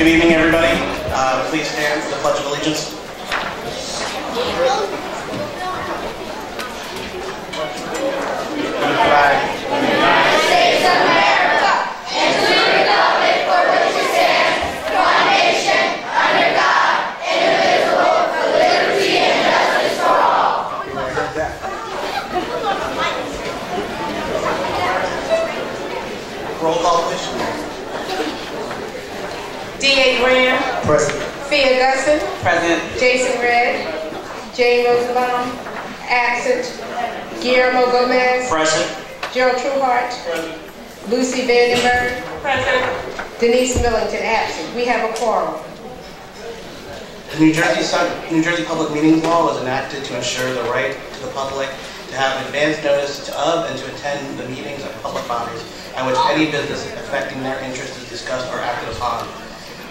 Good evening, everybody. Please stand for the Pledge of Allegiance. Flag. United States of America, and to the republic for which it stands, one nation, under God, indivisible, with liberty and justice for all. Roll call, please. D.A. Graham. Present. Fia Gusson. Present. Jason Redd. Jane Rosenbaum. Absent. Guillermo Gomez. Present. Gerald Trueheart. Present. Lucy Vandenberg. Present. Denise Millington. Absent. We have a quorum. The New Jersey Public Meetings Law was enacted to ensure the right to the public to have advance notice of and to attend the meetings of public bodies at which any business affecting their interest is discussed or acted upon.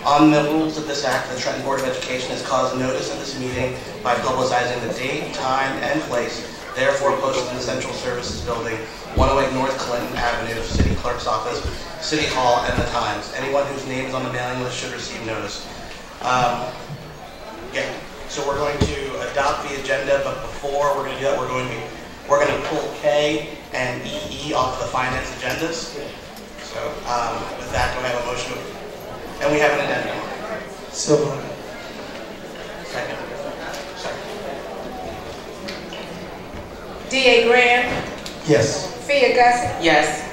On the rules of this act, the Trenton Board of Education has caused notice of this meeting by publicizing the date, time, and place, therefore posted in the Central Services Building, 108 North Clinton Avenue, City Clerk's Office, City Hall, and the Times. Anyone whose name is on the mailing list should receive notice. So we're going to adopt the agenda, but before we're going to do that, we're going to pull K and EE off the finance agendas. So with that, do I have a motion? And we have an addendum. So Second. D.A. Graham. yes. Fia Gusson. Yes.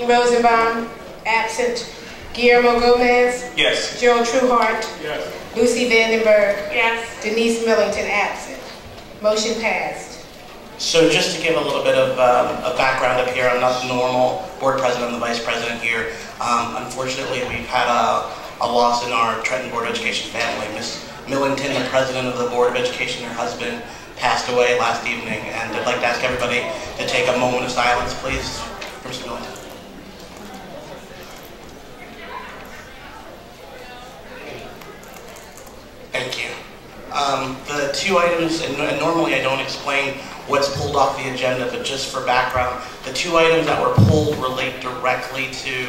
Rosenbaum. Absent. Guillermo Gomez. Yes. Gerald Trueheart. Yes. Lucy Vandenberg. Yes. Denise Millington. Absent. Motion passed. So just to give a little bit of a background up here, I'm not the normal board president, I'm the vice president here. Unfortunately, we've had a loss in our Trenton Board of Education family. Miss Millington, the president of the Board of Education, her husband, passed away last evening, and I'd like to ask everybody to take a moment of silence, please, for Miss Millington. Thank you. The two items, and normally I don't explain what's pulled off the agenda, but just for background, the two items that were pulled relate directly to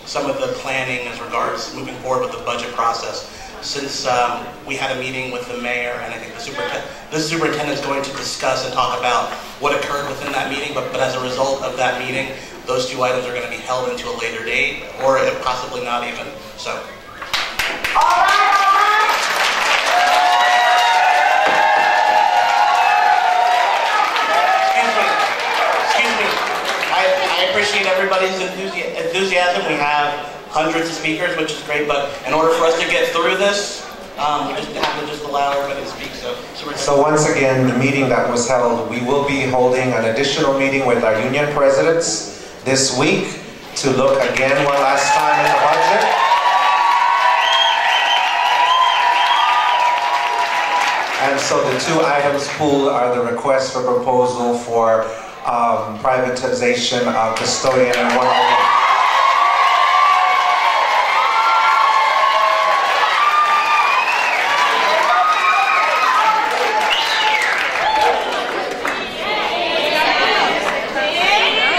some of the planning as regards moving forward with the budget process. Since we had a meeting with the mayor, and I think the superintendent is going to discuss and talk about what occurred within that meeting, but as a result of that meeting, those two items are going to be held into a later date, or possibly not even. So. All right. I appreciate everybody's enthusiasm. We have hundreds of speakers, which is great, but in order for us to get through this, we just have to just allow everybody to speak. So once again, the meeting that was held, we will be holding an additional meeting with our union presidents this week to look again one last time at the budget. And so the two items pulled are the request for proposal for privatization of custodian and 101.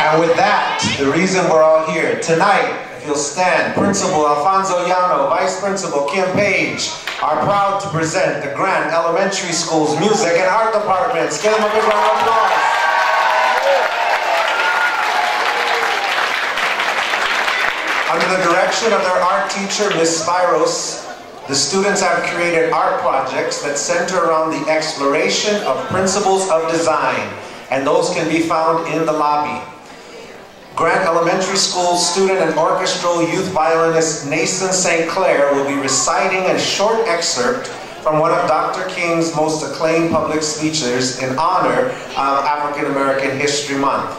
And with that, the reason we're all here tonight, if you'll stand, Principal Alfonso Llano, Vice Principal Kim Page, are proud to present the Grant Elementary School's Music and Art Departments. Give them a big round of applause. Under the direction of their art teacher, Ms. Spiros, the students have created art projects that center around the exploration of principles of design, and those can be found in the lobby. Grant Elementary School student and orchestral youth violinist Nathan St. Clair will be reciting a short excerpt from one of Dr. King's most acclaimed public speeches in honor of African American History Month.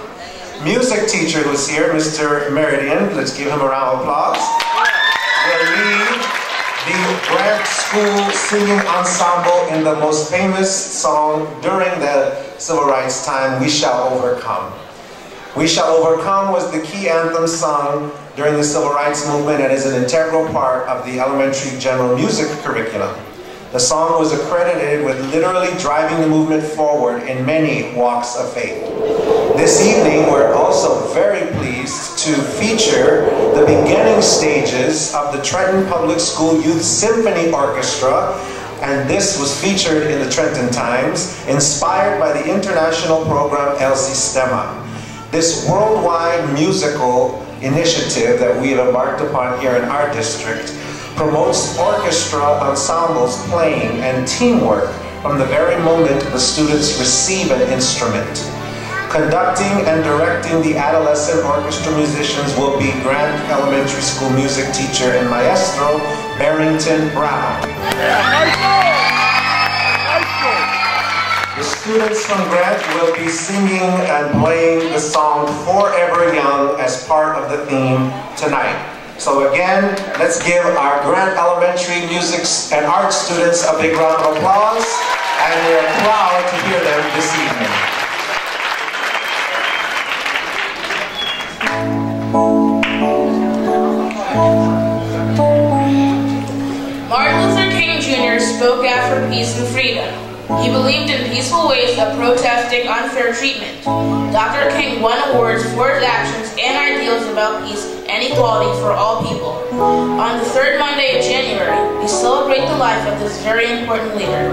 Music teacher who's here, Mr. Meridian, let's give him a round of applause, will lead the Grant School Singing Ensemble in the most famous song during the Civil Rights time, We Shall Overcome. We Shall Overcome was the key anthem sung during the Civil Rights Movement and is an integral part of the elementary general music curriculum. The song was accredited with literally driving the movement forward in many walks of faith. This evening, we're also very pleased to feature the beginning opening stages of the Trenton Public School Youth Symphony Orchestra, and this was featured in the Trenton Times, inspired by the international program Elsie Stemma. This worldwide musical initiative that we have embarked upon here in our district promotes orchestra ensembles playing and teamwork from the very moment the students receive an instrument. Conducting and directing the adolescent orchestra musicians will be Grant Elementary School music teacher and maestro, Barrington Brown. The students from Grant will be singing and playing the song Forever Young as part of the theme tonight. So again, let's give our Grant Elementary music and art students a big round of applause, and we are proud to hear them this evening. Martin Luther King Jr. spoke out for peace and freedom. He believed in peaceful ways of protesting unfair treatment. Dr. King won awards for his actions and ideals about peace and equality for all people. On the third Monday of January, we celebrate the life of this very important leader.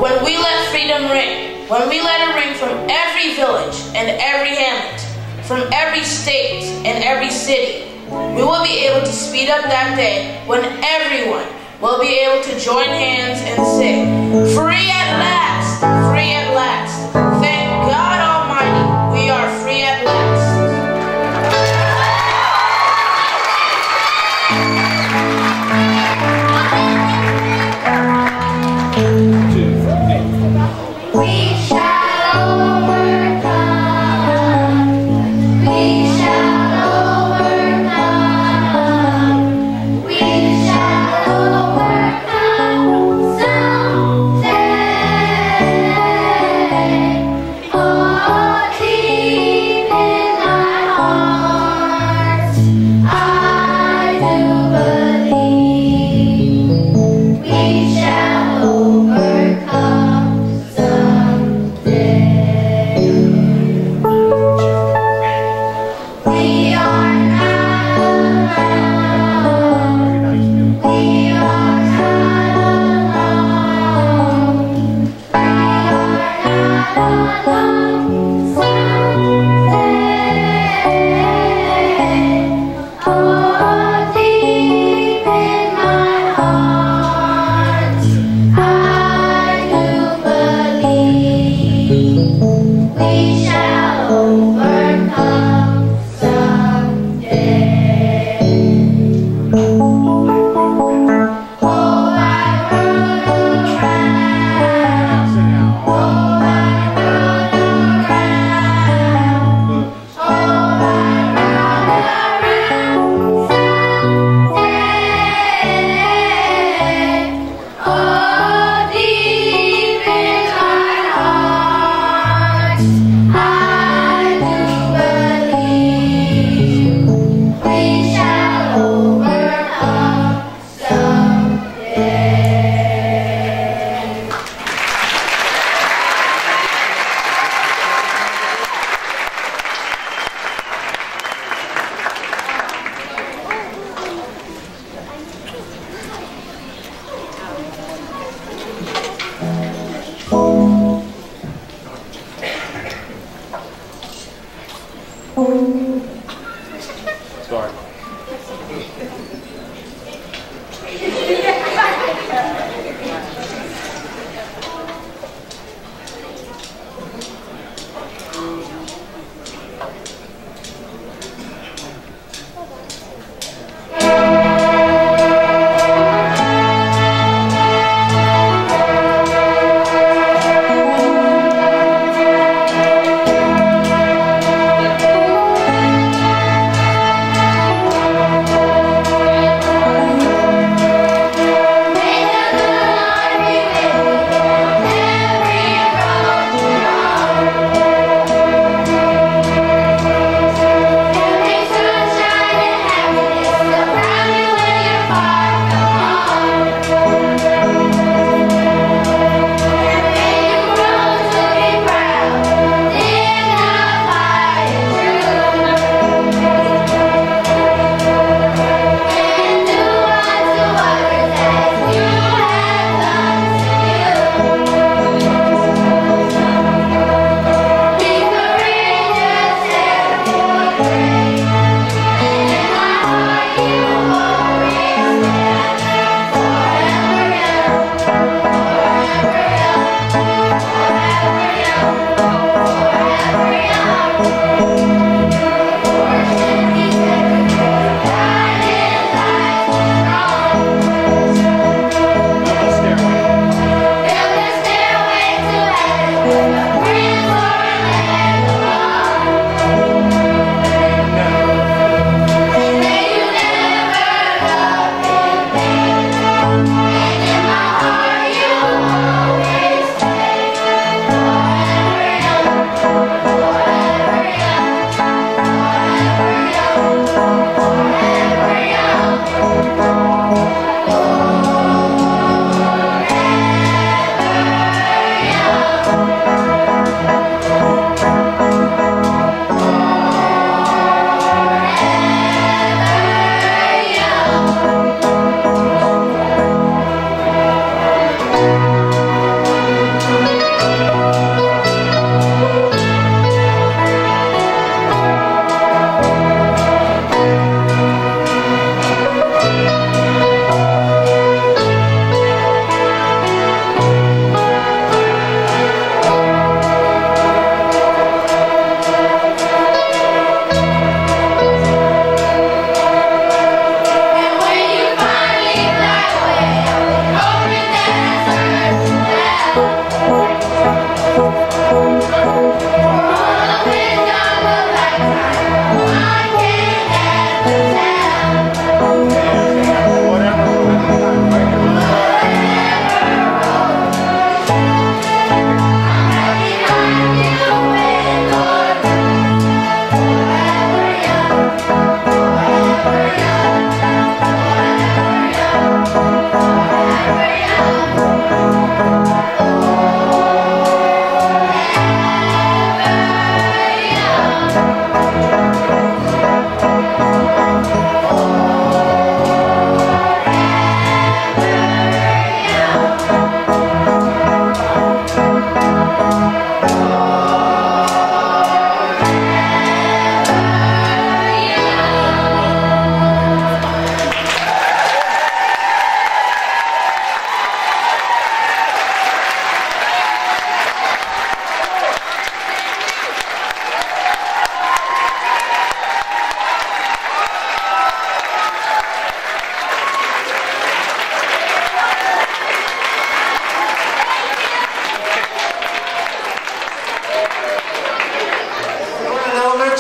When we let freedom ring, when we let it ring from every village and every hamlet, from every state and every city, we will be able to speed up that day when everyone will be able to join hands and sing, "Free at last, free at last. Thank God Almighty, we are free at last." We shall overcome. We shall overcome. We shall overcome someday. Oh, deep in my heart, I do believe we shall overcome someday. We are not alone. We are not alone. We are not alone someday. Oh, deep in my heart, I do believe we shall overcome someday. Oh, I run around. Oh, I run around. Oh, I run around someday. Oh, deep in my heart, I do believe we shall overcome someday.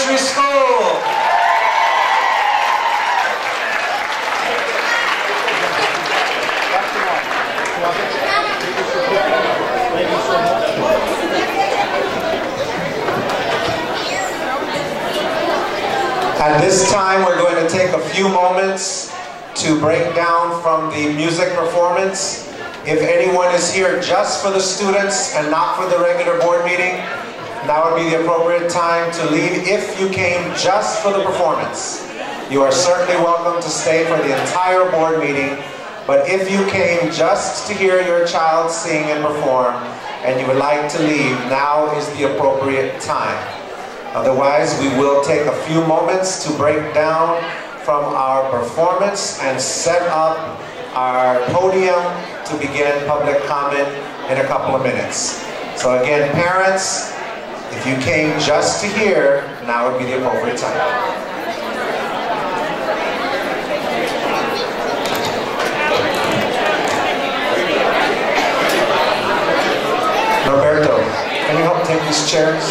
Elementary School. At this time, we're going to take a few moments to break down from the music performance. If anyone is here just for the students and not for the regular board meeting, now would be the appropriate time to leave. If you came just for the performance, you are certainly welcome to stay for the entire board meeting. But if you came just to hear your child sing and perform and you would like to leave, now is the appropriate time. Otherwise, we will take a few moments to break down from our performance and set up our podium to begin public comment in a couple of minutes. So again, parents, if you came just to hear, now would be the appropriate time. Roberto, can you help take these chairs?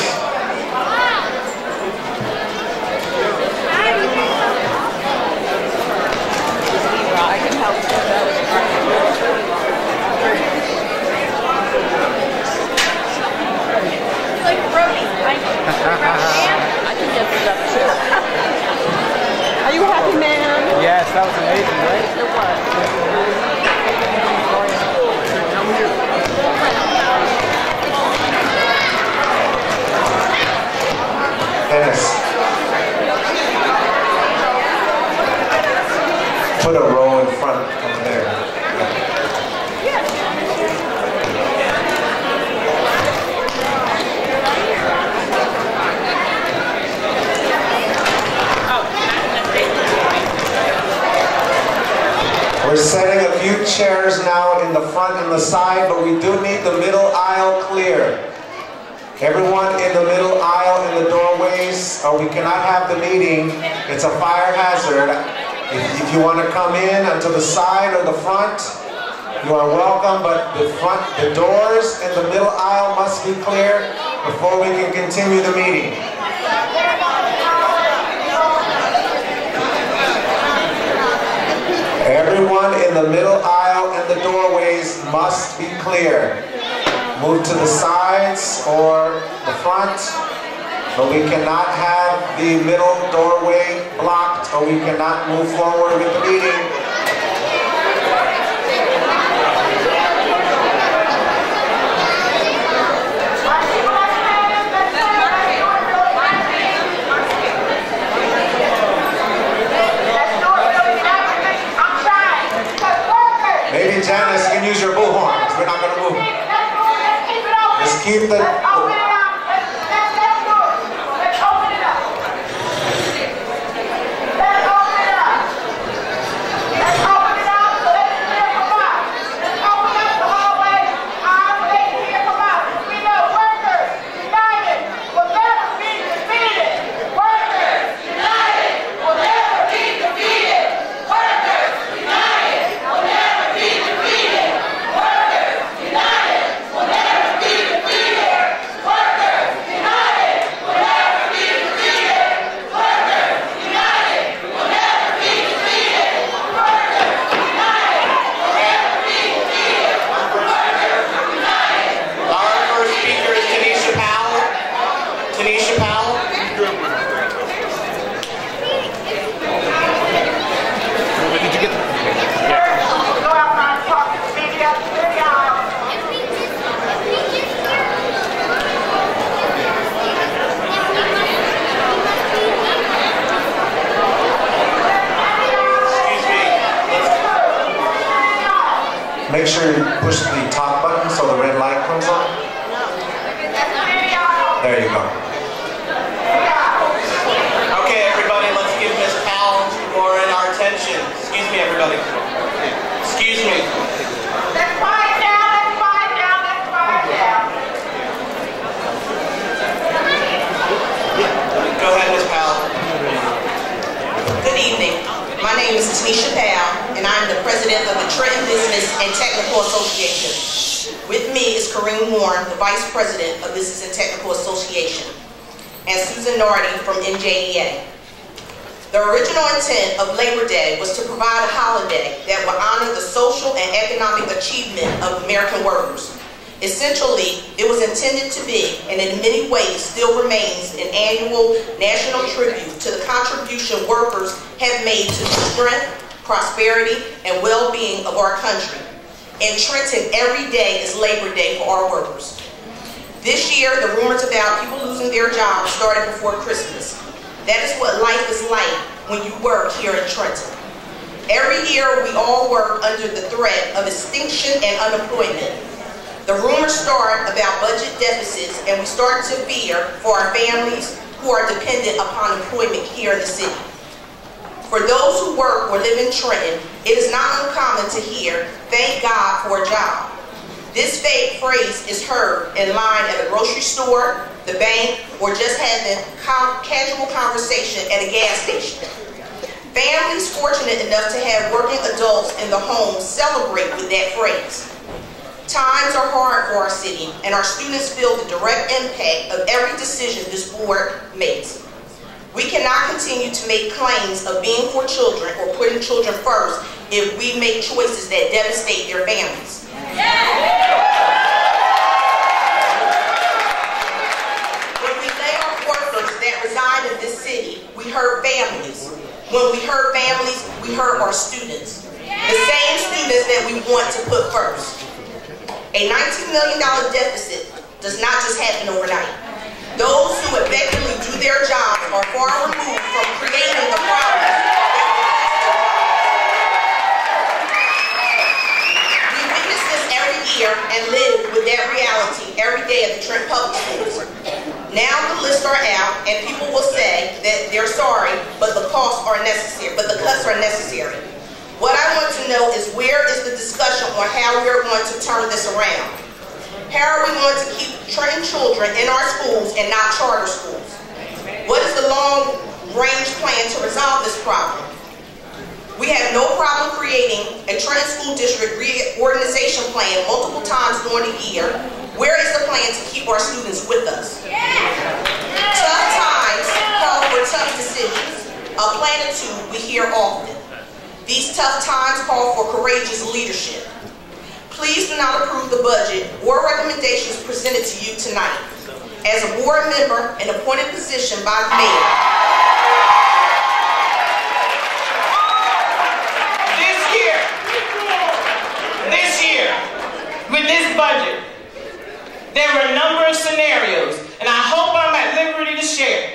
I can help with that. It's like Brody. I can get this up too. Are you happy, man? Yes, that was amazing, right? It was. Dennis, put a row in front over there. We're setting a few chairs now in the front and the side, but we do need the middle aisle clear. Everyone in the middle aisle, in the doorways, or we cannot have the meeting. It's a fire hazard. If you want to come in onto the side or the front, you are welcome, but the doors in the middle aisle must be clear before we can continue the meeting. Everyone in the middle aisle and the doorways must be clear. Move to the sides or the front, but we cannot have the middle doorway blocked, or we cannot move forward with the meeting. Maybe Janice can use your bullhorn, because we're not going to move. Just keep the... Let's open it up. Let's do it. Let's open it up. Let's open it up. Let's open it up so they can hear from us. Let's open up the hallway so they can hear from us. We know workers united will never be defeated. Workers united will never be defeated. Workers united will never be defeated. Workers united will never be defeated. Workers united will never be defeated. Workers united will never be defeated. Workers united will never be defeated. Workers united. Our first speaker is Tanisha Powell. Tanisha Powell. Did you get the... Go outside and talk to the media. Clear the aisle. Excuse me. Make sure you push the top button so the red light comes on. There you go. Okay, everybody, let's give Miss Powell more in our attention. Excuse me, everybody. Excuse me. Let's quiet down. Let's quiet down. Let's quiet down. Go ahead, Miss Powell. Good evening. My name is Tanisha Powell, and I'm the president of the Trenton Business and Technical Association. With me is Kareem Warren, the vice president of Business and Technical Association. and Susan Nardi from NJEA. The original intent of Labor Day was to provide a holiday that would honor the social and economic achievement of American workers. Essentially, it was intended to be, and in many ways still remains, an annual national tribute to the contribution workers have made to the strength, prosperity, and well-being of our country. In Trenton, every day is Labor Day for our workers. This year, the rumors about people losing their jobs started before Christmas. That is what life is like when you work here in Trenton. Every year, we all work under the threat of extinction and unemployment. The rumors start about budget deficits, and we start to fear for our families who are dependent upon employment here in the city. For those who work or live in Trenton, it is not uncommon to hear, "Thank God for a job." This phrase is heard in line at a grocery store, the bank, or just having casual conversation at a gas station. Families fortunate enough to have working adults in the home celebrate with that phrase. Times are hard for our city, and our students feel the direct impact of every decision this board makes. We cannot continue to make claims of being for children or putting children first if we make choices that devastate their families. When we lay off workers that reside in this city, we hurt families. When we hurt families, we hurt our students. The same students that we want to put first. A $19 million deficit does not just happen overnight. Those who effectively do their jobs are far removed from creating the problems. We witness this every year and live with that reality every day at the Trenton Public Schools. Now the lists are out, and people will say that they're sorry, but the costs are necessary, but the cuts are necessary. What I want to know is, where is the discussion on how we're going to turn this around? How are we going to keep Trenton children in our schools and not charter schools? What is the long-range plan to resolve this problem? We have no problem creating a Trenton School District reorganization plan multiple times during the year. Where is the plan to keep our students with us? Tough times call for tough decisions. A plan or two we hear often. These tough times call for courageous leadership. Please do not approve the budget or recommendations presented to you tonight. As a board member, an appointed position by the mayor. This year, with this budget, there were a number of scenarios, and I hope I'm at liberty to share.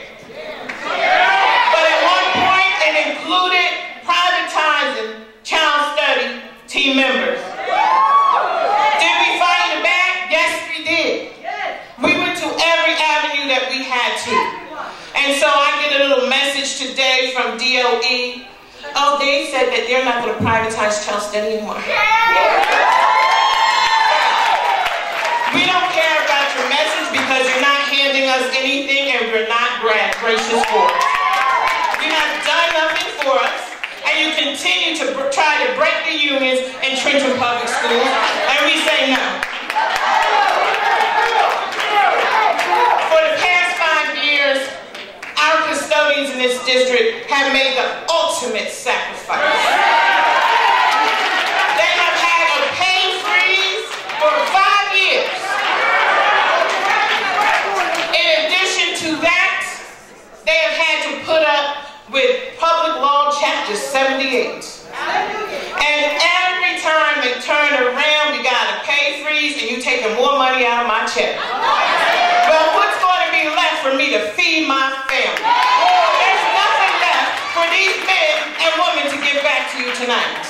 But at one point, it included privatizing child study team members. Did we fight it back? Yes, we did. We went to every avenue that we had to. And so I get a little message today from DOE. Oh, they said that they're not going to privatize child study anymore. We don't care about your message because you're not handing us anything and we're not gracious for it. You have done nothing for us, and you continue to try to break the unions in Trenton Public Schools, and we say no. For the past 5 years, our custodians in this district have made the ultimate sacrifice. They have had a pay freeze for 5 years. In addition to that, they have had to put up with Public Law Chapter 78. And every time they turn around, we got a pay freeze and you taking more money out of my check. Well, what's going to be left for me to feed my family? There's nothing left for these men and women to give back to you tonight.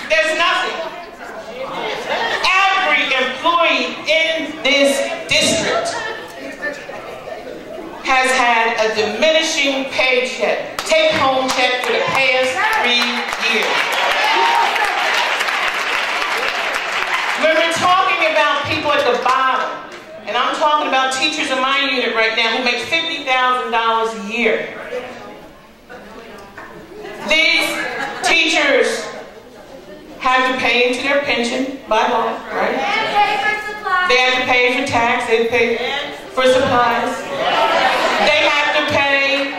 There's nothing. Every employee in this district has had a diminishing paycheck, take-home check for the past 3 years. When we're talking about people at the bottom, and I'm talking about teachers in my unit right now who make $50,000 a year. These teachers have to pay into their pension by law, right? They have to pay for tax, they pay for supplies. They have to pay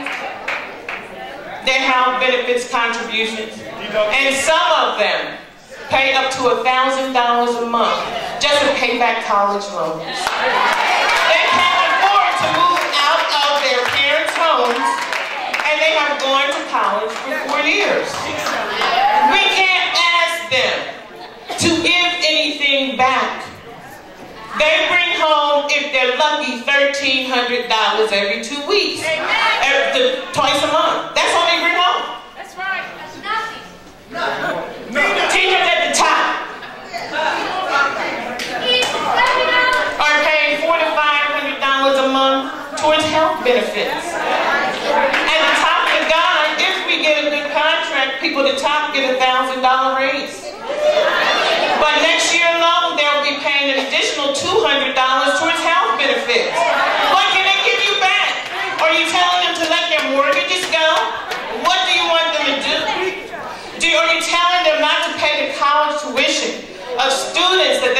their health benefits contributions. And some of them pay up to $1,000 a month just to pay back college loans. They can't afford to move out of their parents' homes, and they have gone to college for 4 years. We can't ask them to give anything back. They bring home, if they're lucky, $1,300 every 2 weeks. Twice a month. That's all they bring home. That's right. That's nothing. Teachers at the top are paying $400 to $500 a month towards health benefits. At the top of the guide, if we get a good contract, people at the top get a $1,000 raise. But next year alone, they'll be paying an additional $200 towards health benefits. What can they give you back? Are you telling them to let their mortgages go? What do you want them to do? Are you telling them not to pay the college tuition of students that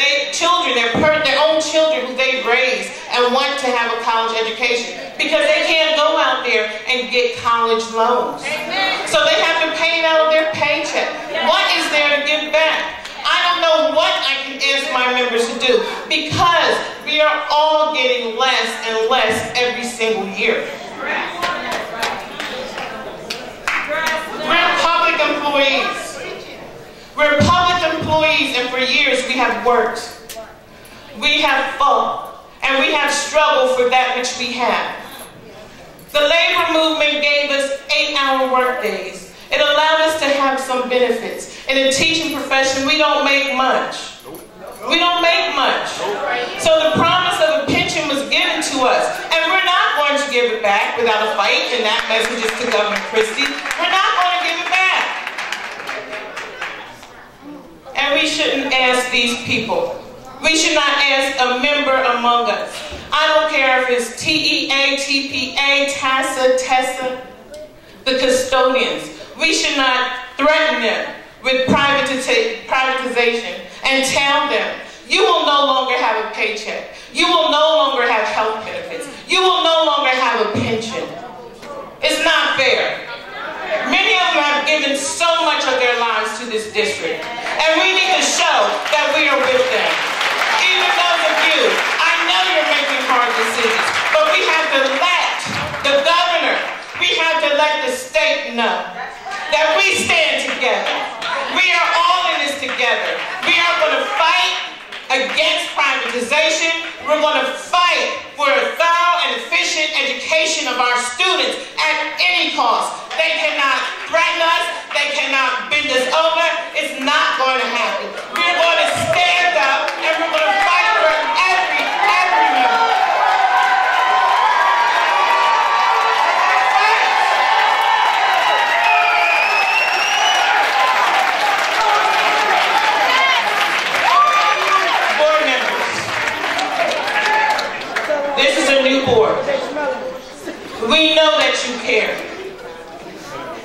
their own children who they've raised and want to have a college education because they can't go out there and get college loans? So they have to pay it out of their paycheck. What is there to give back? I don't know what I can ask my members to do because we are all getting less and less every single year. We're public employees. We're public employees, and for years we have worked. We have fought, and we have struggled for that which we have. The labor movement gave us 8-hour work days. It allowed us to have some benefits. In the teaching profession, we don't make much. We don't make much. So the promise of a pension was given to us, and we're not going to give it back without a fight, and that message is to Governor Christie. We're not going to give it back. And we shouldn't ask these people. We should not ask a member among us. I don't care if it's TEA, TPA, TASA, TESA, the custodians. We should not threaten them with privatization and tell them, you will no longer have a paycheck. You will no longer have health benefits. You will no longer have a pension. It's not fair. Many of them have given so much of their lives to this district, and we need to show that we are with them. Even those of you, I know you're making hard decisions, but we have to let the governor, we have to let the state know that we stand together. We are all in this together. We are going to fight against privatization. We're going to fight for a thorough and efficient education of our students at any cost. They cannot threaten us. They cannot bend us over. It's not going to happen. We're going to stand up and we're going to fight for every member. Board members, this is a new board. We know that you care.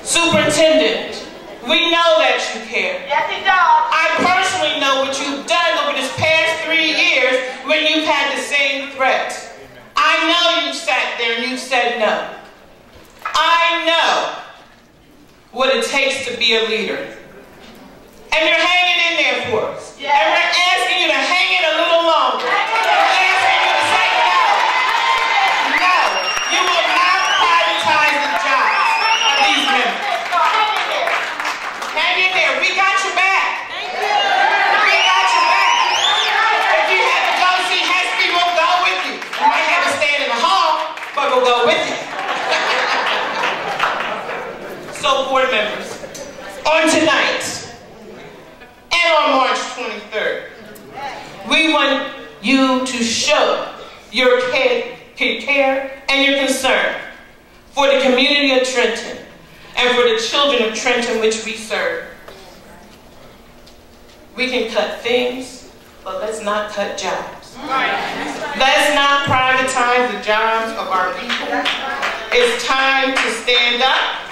Superintendent, we know that you care. Yes, it does. I personally know what you've done over this past 3 years when you've had the same threat. I know you've sat there and you've said no. I know what it takes to be a leader. And you're hanging in there for us. Yes. And we're asking you to hang in a little longer. We're asking you to say no. No, you will not privatize the jobs of these members. Hang in there. We got your back. We got your back. If you have to go see Hesby, we'll go with you. You might have to stand in the hall, but we'll go with you. So, board members, on tonight and on March 23rd, we want you to show your care and your concern for the community of Trenton and for the children of Trenton which we serve. We can cut things, but let's not cut jobs. Let's not privatize the jobs of our people. It's time to stand up,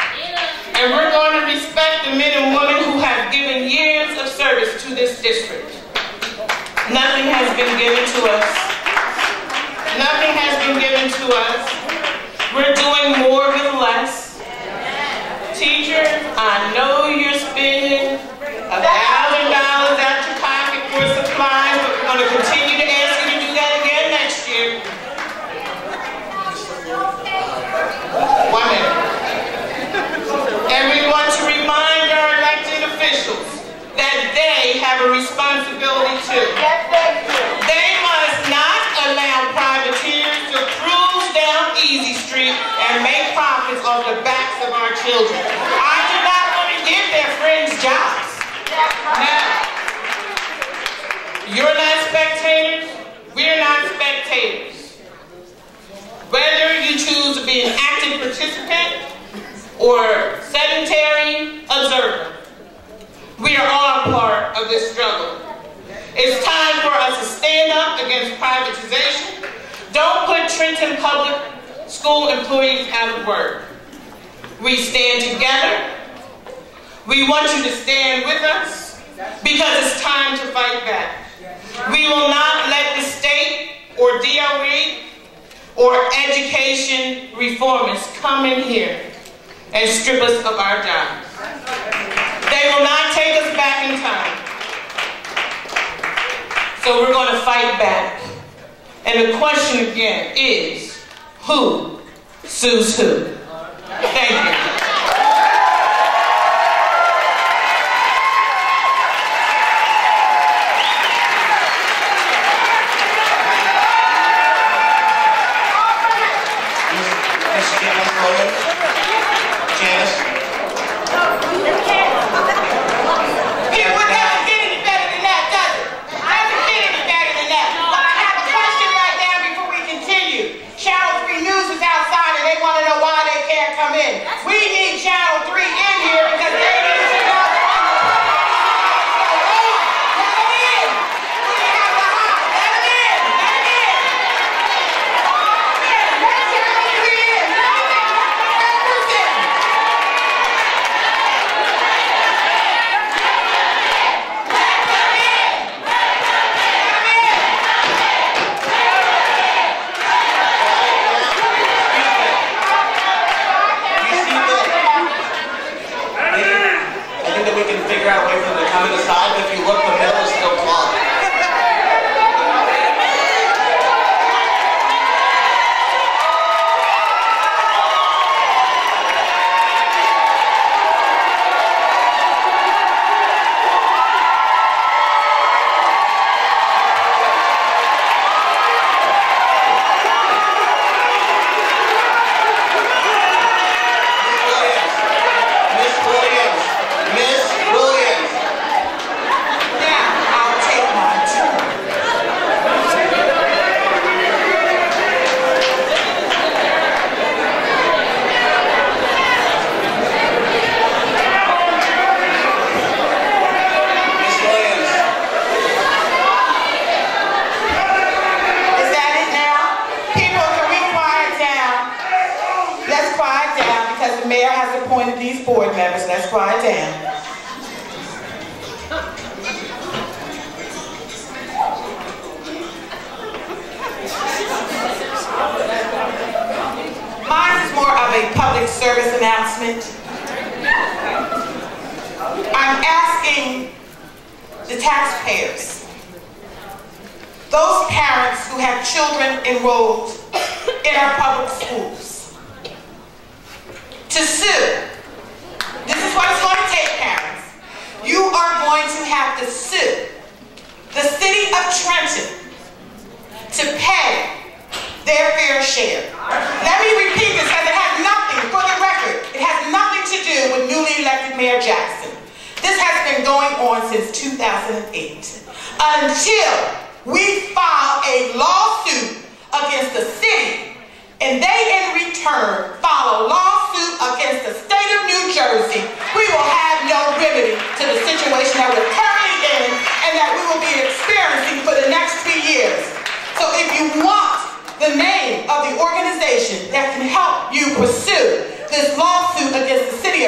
and we're going to respect the men and women who have given years of service to this district. Nothing has been given to us. Nothing has been given to us. We're doing more with less. Teachers, I know you're spending $1,000 out your pocket for supplies, but we're going to continue to ask you to do that again next year. 1 minute. And we want to remind our elected officials that they have a responsibility too. They must not allow privateers to cruise down Easy Street and make profits off the backs of our children. I do not want to give their friends jobs. No. You're not spectators. We're not spectators. Whether you choose to be an active participant or sedentary observer, we are all part of this struggle. It's time for us to stand up against privatization. Don't put Trenton Public School employees out of work. We stand together. We want you to stand with us because it's time to fight back. We will not let the state or DOE or education reformers come in here and strip us of our jobs. They will not take us back in time. So we're going to fight back. And the question again is, who sues who? Thank you.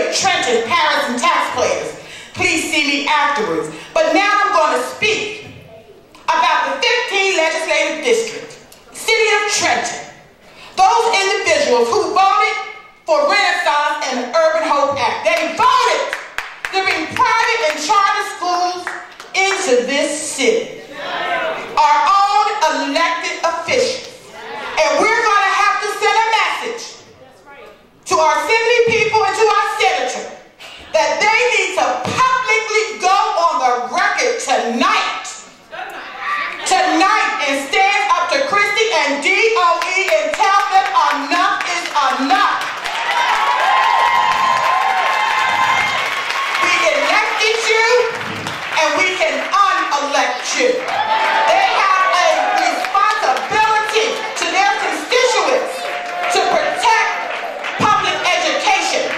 Trenton, parents, and taxpayers. Please see me afterwards. But now I'm going to speak about the 15th legislative district, city of Trenton, those individuals who voted for Renaissance and the Urban Hope Act. They voted to bring private and charter schools into this city. Our own elected officials. And we're going to have to send a message to our assembly people and to our senator that they need to publicly go on the record tonight and stand up to Christie and DOE and tell them enough is enough. We elected you and we can unelect you. They have a responsibility to their constituents to protect public education,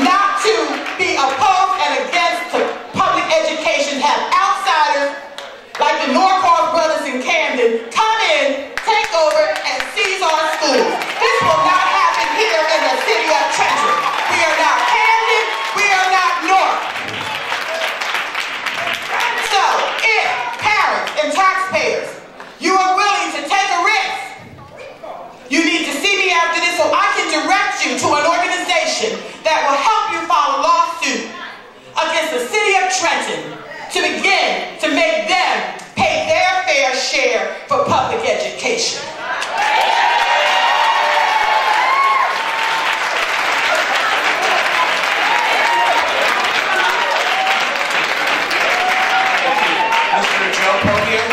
not to be opposed and against public education, have outsiders like the Norcross brothers in Camden come in, take over, and seize our schools. This will not happen here in the city of Trenton. We are not Camden, we are not North. So, if parents and taxpayers, you are willing to take a risk, you need to see me after this so I can direct you to an organization that will help you file a lawsuit against the city of Trenton to begin to make them pay their fair share for public education. Mr. Joe Popio.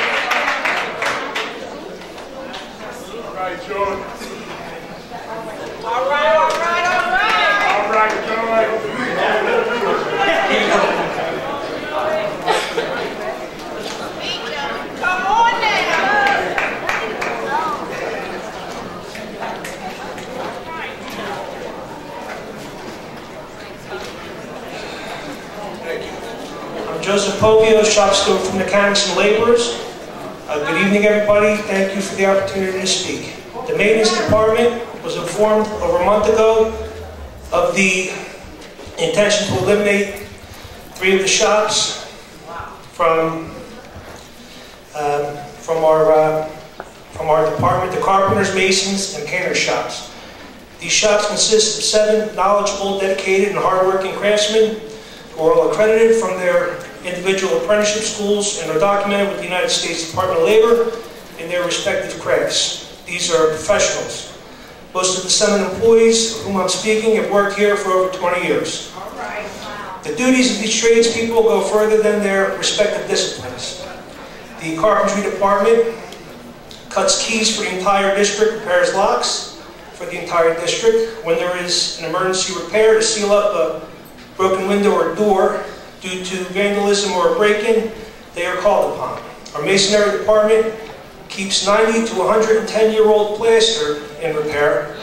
All right, George. All right. All right, George. Come on now. I'm Joseph Popio, shop steward for mechanics and laborers. Good evening, everybody. Thank you for the opportunity to speak. The maintenance department was informed over a month ago of the intention to eliminate 3 of the shops from our department, the carpenters, masons, and painter shops. These shops consist of 7 knowledgeable, dedicated, and hardworking craftsmen who are all accredited from their individual apprenticeship schools and are documented with the United States Department of Labor in their respective crafts. These are professionals. Most of the 7 employees of whom I'm speaking have worked here for over 20 years. The duties of these tradespeople go further than their respective disciplines. The carpentry department cuts keys for the entire district, repairs locks for the entire district. When there is an emergency repair to seal up a broken window or door due to vandalism or a break-in, they are called upon. Our masonry department keeps 90 to 110-year-old plaster in repair,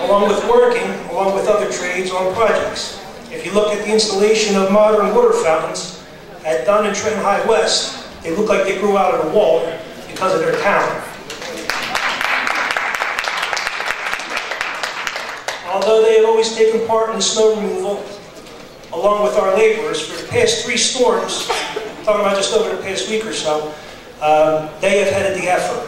along with other trades on projects. If you look at the installation of modern water fountains at Dunn and Trenton High West, they look like they grew out of the wall because of their talent. Although they have always taken part in the snow removal, along with our laborers, for the past 3 storms, talking about just over the past week or so, they have headed the effort.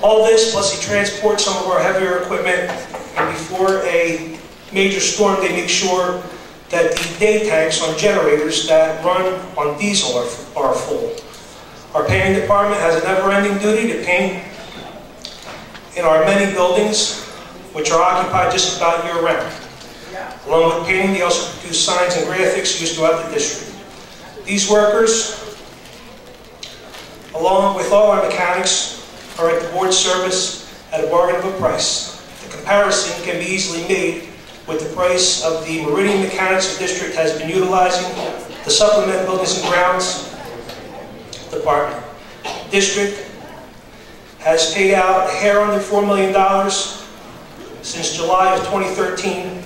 All this, plus they transport some of our heavier equipment, and before a major storm, they make sure that the day tanks on generators that run on diesel are full. Our painting department has a never-ending duty to paint in our many buildings, which are occupied just about year-round. Along with painting, they also produce signs and graphics used throughout the district. These workers, along with all our mechanics, are at the board service at a bargain of a price. The comparison can be easily made with the price of the Meridian Mechanics the district has been utilizing to supplement buildings and grounds department. The district has paid out a hair under $4 million since July of 2013,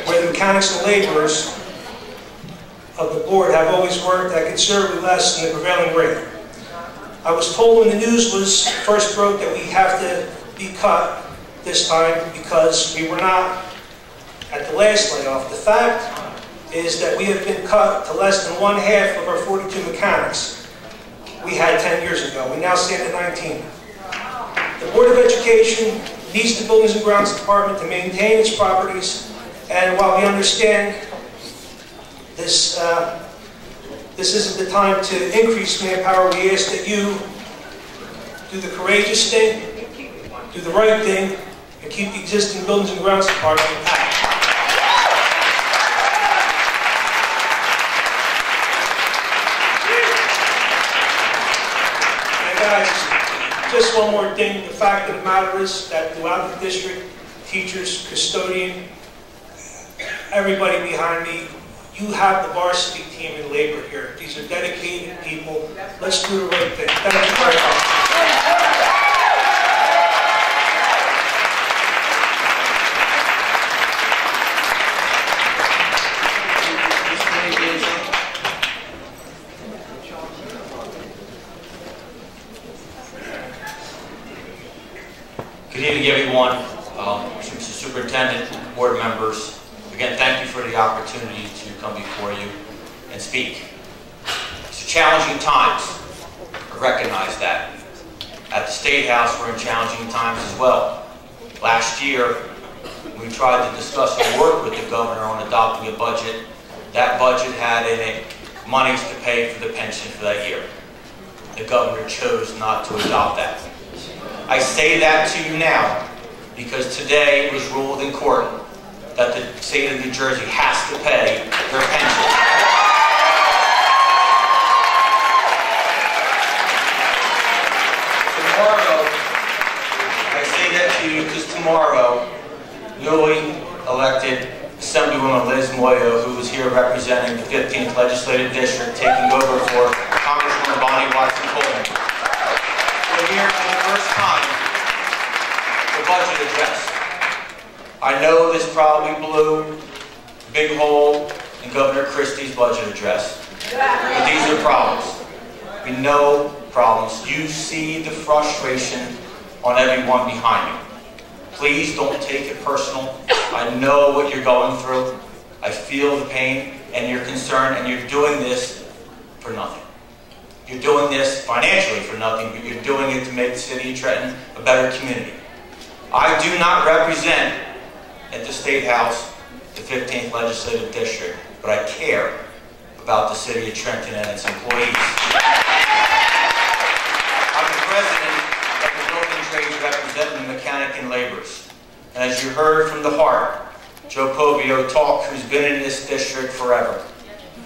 where the mechanics and laborers of the board have always worked at considerably less than the prevailing rate. I was told when the news was first broke that we have to be cut this time because we were not at the last layoff. The fact is that we have been cut to less than 1/2 of our 42 mechanics we had 10 years ago. We now stand at 19. The Board of Education needs the Buildings and Grounds Department to maintain its properties, and while we understand this isn't the time to increase manpower, we ask that you do the courageous thing, do the right thing, and keep the existing Buildings and Grounds Department intact. And guys, just one more thing. The fact of the matter is that throughout the district, teachers, custodian, everybody behind me, you have the varsity team in labor here. These are dedicated people. Let's do the right thing. Thank you very much. Good evening, everyone. Mr. Superintendent, board members. Again, thank you for the opportunity to come before you and speak. It's challenging times. I recognize that. At the State House, we're in challenging times as well. Last year, we tried to discuss and work with the governor on adopting a budget. That budget had in it monies to pay for the pension for that year. The governor chose not to adopt that. I say that to you now because today it was ruled in court that the state of New Jersey has to pay their pension. Tomorrow, I say that to you because tomorrow, newly elected Assemblywoman Liz Moyo, who is here representing the 15th Legislative District, taking over for Congresswoman Bonnie Watson-Coleman, will hear for the first time the budget address. I know this probably blew a big hole in Governor Christie's budget address, but these are problems. We know problems. You see the frustration on everyone behind you. Please don't take it personal. I know what you're going through. I feel the pain and your concern, and you're doing this for nothing. You're doing this financially for nothing, but you're doing it to make the city of Trenton a better community. I do not represent at the State House, the 15th Legislative District, but I care about the city of Trenton and its employees. I'm the president of the building trades representing the mechanic and laborers. And as you heard from the heart, Joe Povio talk, who's been in this district forever,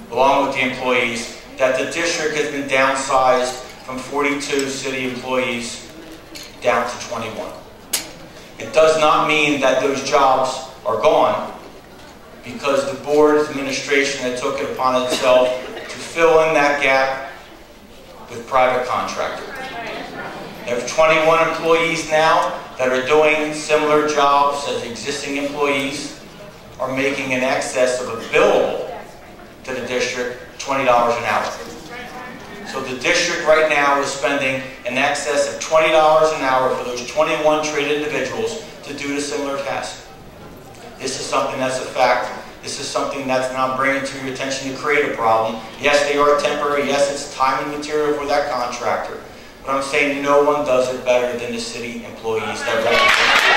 along with the employees, that the district has been downsized from 42 city employees down to 21. It does not mean that those jobs are gone, because the board administration had took it upon itself to fill in that gap with private contractor. There are 21 employees now that are doing similar jobs as existing employees, are making in excess of a billable to the district $20 an hour. So the district right now is spending in excess of $20 an hour for those 21 trained individuals to do the similar task. This is something that's a fact. This is something that's not bringing to your attention to create a problem. Yes, they are temporary. Yes, it's time and material for that contractor. But I'm saying no one does it better than the city employees that represent you.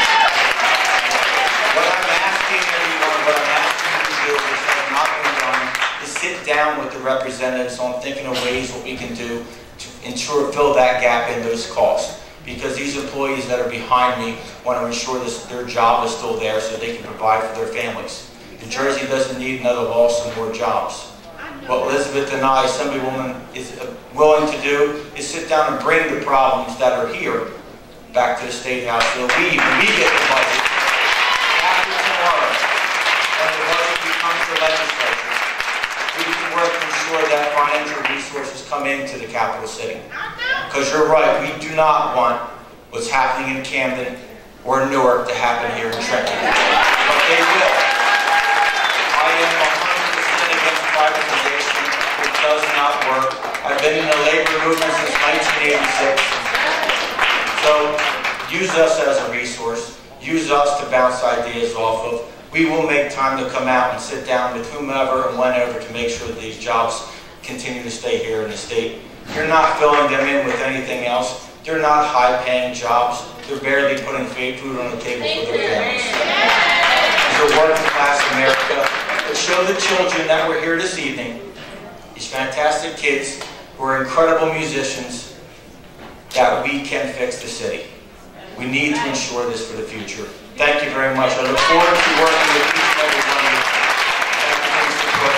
What I'm asking everyone, what I'm asking you to do, which has not been done, is sit down with the representatives on thinking of ways what we can do to ensure fill that gap in those costs. Because these employees that are behind me want to ensure their job is still there so they can provide for their families. New Jersey doesn't need another loss of more jobs. What Elizabeth and I, Assemblywoman, is willing to do is sit down and bring the problems that are here back to the State House so when we get the budget after tomorrow, when the budget becomes the legislature, we can work to ensure that financial resources come into the capital city. Because you're right, we do not want what's happening in Camden or Newark to happen here in Trenton. But they will. I am 100% against privatization. It does not work. I've been in the labor movement since 1986. So use us as a resource. Use us to bounce ideas off of. We will make time to come out and sit down with whomever and whenever to make sure that these jobs continue to stay here in the state. You're not filling them in with anything else. They're not high-paying jobs. They're barely putting food on the table for their families. These are working-class America that show the children that we're here this evening, these fantastic kids who are incredible musicians, that we can fix the city. We need to ensure this for the future. Thank you very much. I look forward to working with each and every one of you. Thank you for your support.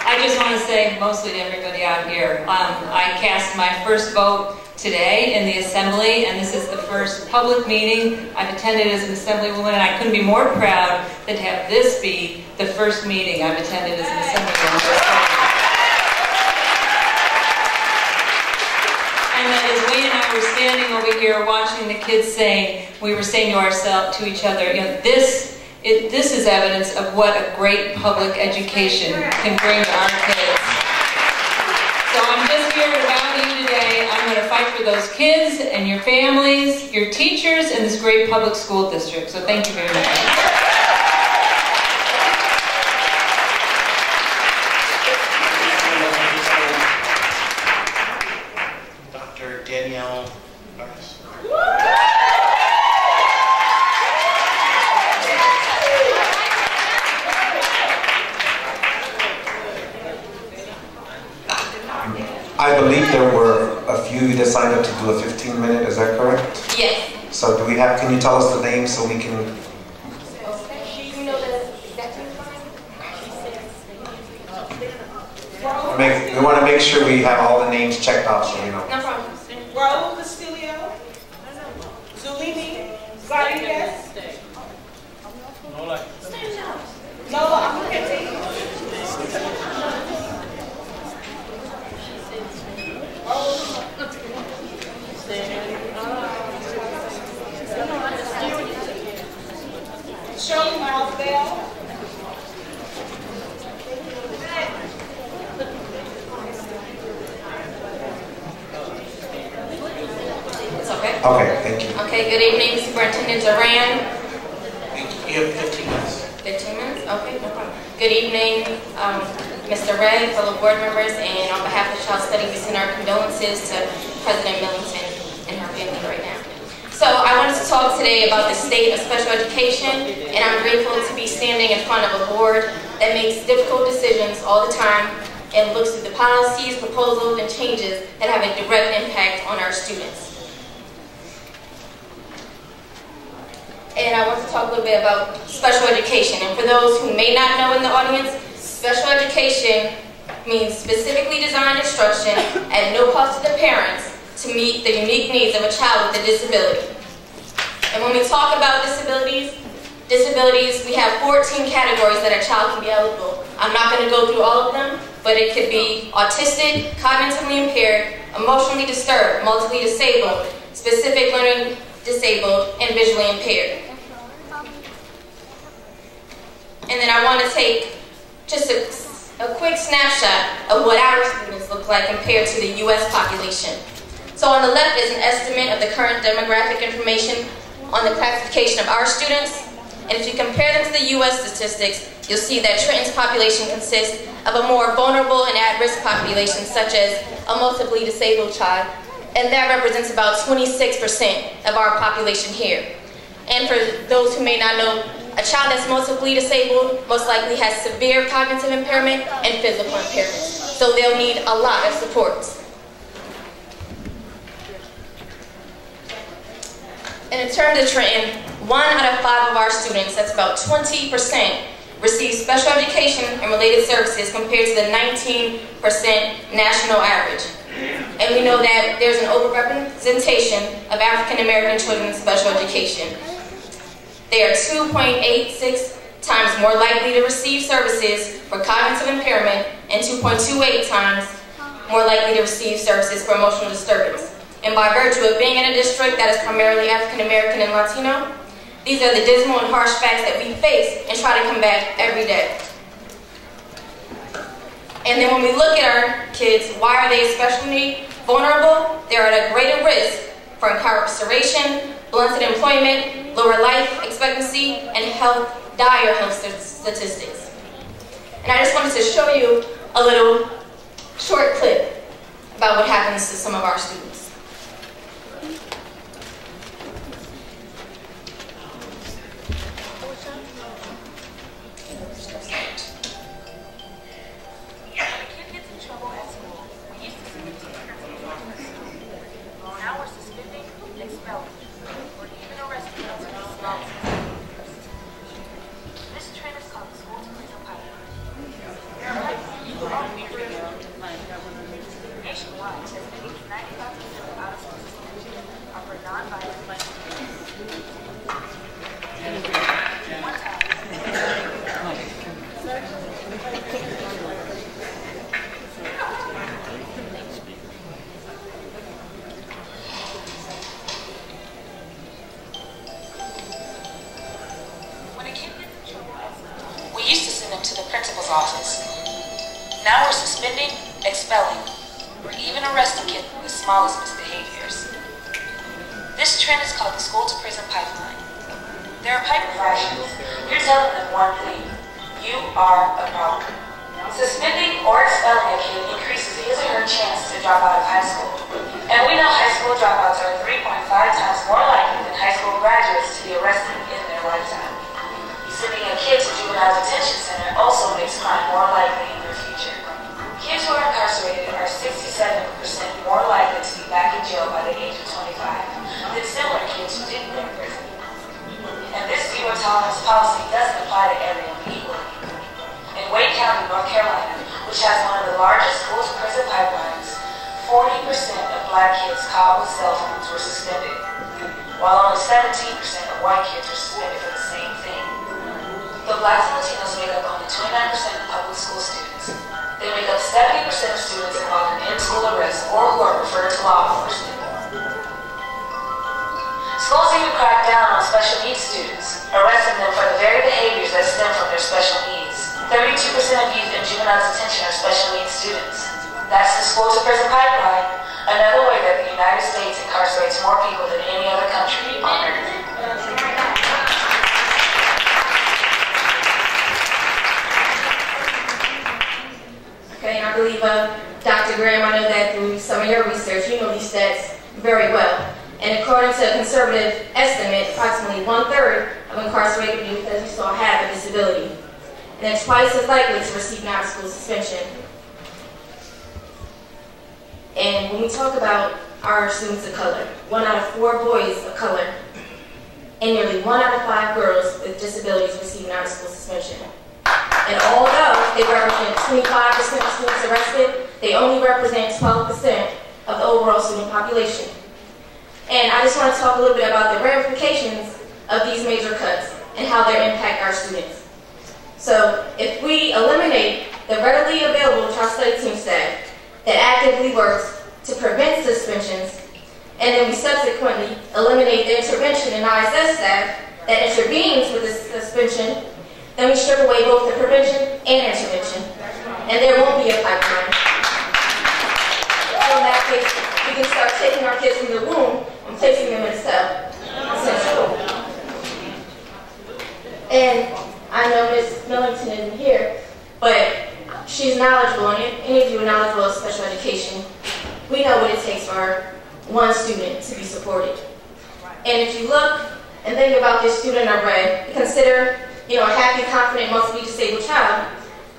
I just want to say mostly to everybody out here, I cast my first vote today in the Assembly, and this is the first public meeting I've attended as an Assemblywoman, and I couldn't be more proud than to have this be the first meeting I've attended as an Assemblywoman. And that as Wayne and I were standing over here watching the kids sing, we were saying to each other, you know, this is evidence of what a great public education can bring to our kids. So I'm just here to value you today. I'm going to fight for those kids and your families, your teachers, and this great public school district. So thank you very much. Dr. Danielle. I believe there were a few that signed up to do a 15-minute, is that correct? Yes. So do we have, can you tell us the names so we can... You know the exact we want to make sure we have all the names checked off so we know. No problem. Raul Castillo, Zulimi Rodriguez, Nola Amuketti, Shirley Miles Bell, It's okay? Okay, thank you. Okay, good evening, Superintendent Duran. You have 15 minutes. 15 minutes? Okay, no problem. Good evening, Mr. Red, fellow board members, and on behalf of Child Study, we send our condolences to President Millington and her family right now. So I wanted to talk today about the state of special education, and I'm grateful to be standing in front of a board that makes difficult decisions all the time and looks at the policies, proposals, and changes that have a direct impact on our students. And I want to talk a little bit about special education. And for those who may not know in the audience, special education means specifically designed instruction at no cost to the parents to meet the unique needs of a child with a disability. And when we talk about disabilities, we have 14 categories that a child can be eligible. I'm not going to go through all of them, but it could be autistic, cognitively impaired, emotionally disturbed, multiply disabled, specific learning disabled, and visually impaired. And then I want to take just a quick snapshot of what our students look like compared to the U.S. population. So on the left is an estimate of the current demographic information on the classification of our students. And if you compare them to the U.S. statistics, you'll see that Trenton's population consists of a more vulnerable and at-risk population, such as a multiply disabled child. And that represents about 26% of our population here. And for those who may not know, a child that's multiply disabled most likely has severe cognitive impairment and physical impairment. So they'll need a lot of support. And in terms of Trenton, 1 out of 5 of our students, that's about 20%, receive special education and related services compared to the 19% national average. And we know that there's an overrepresentation of African American children in special education. They are 2.86 times more likely to receive services for cognitive impairment and 2.28 times more likely to receive services for emotional disturbance. And by virtue of being in a district that is primarily African American and Latino, these are the dismal and harsh facts that we face and try to combat every day. And then when we look at our kids, why are they especially vulnerable? They're at a greater risk for incarceration, blunted employment, lower life expectancy, and dire health statistics. And I just wanted to show you a little short clip about what happens to some of our students. To the principal's office. Now we're suspending, expelling, or even arresting kids for the smallest misbehaviors. This trend is called the school-to-prison pipeline. There are pipe infractions. You're telling them one thing: you are a problem. Suspending or expelling a kid increases his or her chance to drop out of high school. And we know high school dropouts are 3.5 times more likely than high school graduates to be arrested in their lifetime. Sending a kid to juvenile detention center also makes crime more likely in their future. Kids who are incarcerated are 67% more likely to be back in jail by the age of 25 than similar kids who didn't go to prison. And this zero tolerance policy doesn't apply to everyone equally. In Wade County, North Carolina, which has one of the largest school-to-prison pipelines, 40% of black kids caught with cell phones were suspended, while only 17% of white kids were suspended for the same thing. Though blacks and Latinos make up only 29% of public school students, they make up 70% of students involved in in-school arrests or who are referred to law enforcement. Schools even crack down on special needs students, arresting them for the very behaviors that stem from their special needs. 32% of youth in juvenile detention are special needs students. That's the school-to-prison pipeline, another way that the United States incarcerates more people than any other country on earth. Okay, and I believe, Dr. Graham, I know that through some of your research, you know these stats very well. And according to a conservative estimate, approximately 1/3 of incarcerated youth, as you saw, have a disability. And they're twice as likely to receive an out-of-school suspension. And when we talk about our students of color, 1 out of 4 boys of color, and nearly 1 out of 5 girls with disabilities receive an out-of-school suspension. And although they represent 25% of students arrested, they only represent 12% of the overall student population. And I just want to talk a little bit about the ramifications of these major cuts and how they impact our students. So if we eliminate the readily available child study team staff that actively works to prevent suspensions, and then we subsequently eliminate the intervention and ISS staff that intervenes with the suspension, then we strip away both the prevention and intervention, and there won't be a pipeline. So in that case, we can start taking our kids from the womb and placing them in a cell, essentially. And I know Ms. Millington isn't here, but she's knowledgeable, and any of you are knowledgeable of special education. We know what it takes for one student to be supported. And if you look and think about this student I read, consider, a happy, confident, mostly disabled child,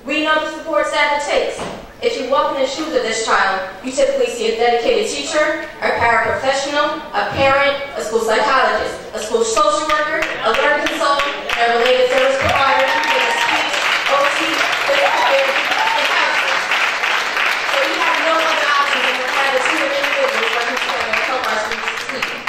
we know the support staff it takes. If you walk in the shoes of this child, you typically see a dedicated teacher, a paraprofessional, a parent, a school psychologist, a school social worker, a learning consultant, a related service provider, with a speech, OT, physical therapy, and counseling. So we have no other option than to have a team of individuals working together to help our students succeed.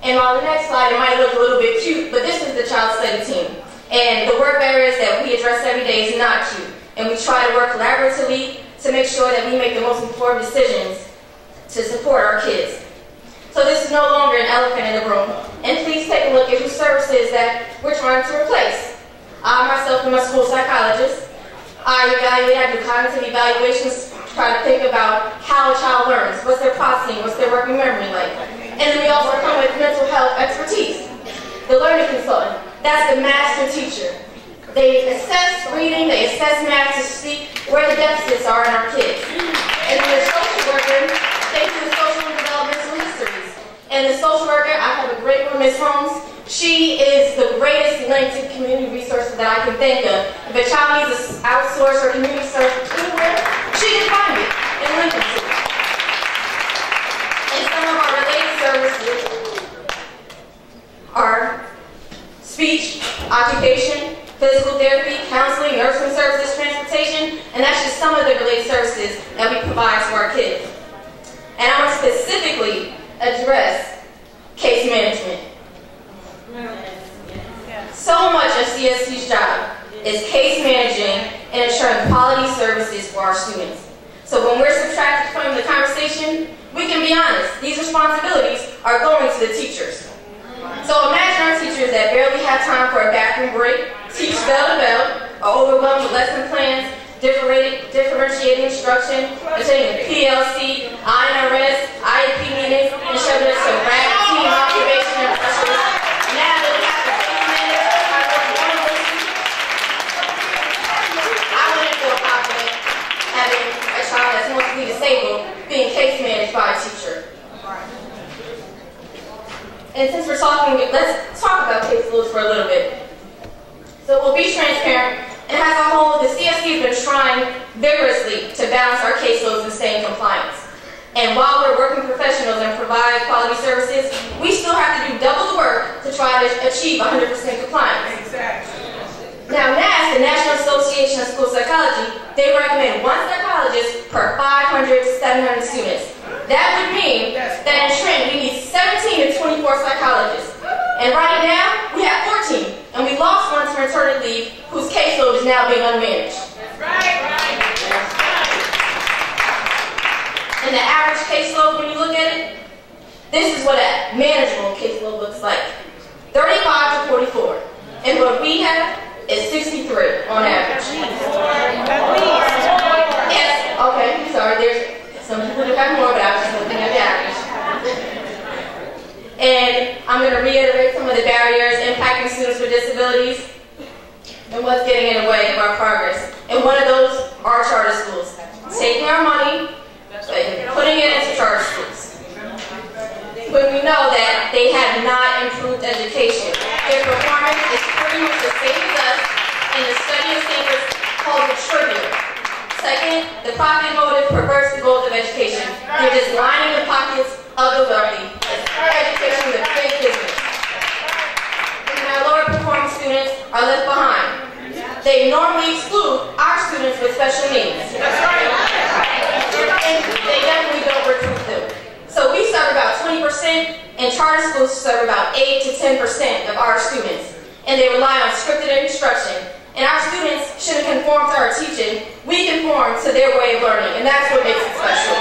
And on the next slide, it might look a little bit cute, but this is the child study team. And the work barriers that we address every day is not cute. And we try to work collaboratively to make sure that we make the most informed decisions to support our kids. So this is no longer an elephant in the room. And please take a look at whose services that we're trying to replace. I myself am a school psychologist. I do cognitive evaluations, try to think about how a child learns, what's their processing, what's their working memory like. And then we also come with mental health expertise. The learning consultant, that's the master teacher. They assess reading, they assess math to see where the deficits are in our kids. And then the social worker, they do the social and developmental histories. And the social worker, I have a great one, Ms. Holmes. She is the greatest link to community resources that I can think of. If a child needs to outsource or community service anywhere, she can find it and link them to it. And some of our related services are speech, occupation, physical therapy, counseling, nursing services, transportation, and that's just some of the related services that we provide to our kids. And I want to specifically address case management. So much of CSC's job is case managing and ensuring quality services for our students. So when we're subtracted from the conversation, we can be honest. These responsibilities are going to the teachers. So imagine our teachers that barely have time for a bathroom break, teach bell to bell, are overwhelmed with lesson plans, differentiating instruction, attending PLC, INRS, IEP meetings, and showing us some rap team observation and pressures. Now they have to take minutes. I wouldn't feel confident having a child that's mostly disabled being case managed by a teacher. And since we're talking, let's talk about caseloads for a little bit. So we'll be transparent. And as a whole, the CSC has been trying vigorously to balance our caseloads and stay in compliance. And while we're working professionals and provide quality services, we still have to do double the work to try to achieve 100% compliance. Exactly. Now, NAS, the National Association of School Psychology, they recommend one psychologist per 500 to 700 students. That would mean that in Trenton, we need 17 to 24 psychologists. And right now, we have 14. And we lost one to maternity leave, whose caseload is now being unmanaged. And the average caseload, when you look at it, this is what a manageable caseload looks like. 35 to 44. And what we have is 63 on average. Yes, okay, sorry, there's some people who have more, but I was just looking at the average. And I'm going to reiterate some of the barriers impacting students with disabilities and what's getting in the way of our progress. And one of those are charter schools. Taking our money and putting it into charter schools. When we know that they have not improved education. Their performance is pretty much the same as us, and the study of thinkers calls it trivial. Second, the profit motive perverts the goals of education. They're just lining the pockets of the wealthy. Education is a big business. And our lower performing students are left behind. They normally exclude our students with special needs. And they definitely don't recruit them. So we serve about 20%, and charter schools serve about 8 to 10% of our students. And they rely on scripted instruction. And our students shouldn't conform to our teaching. We conform to their way of learning, and that's what makes it special.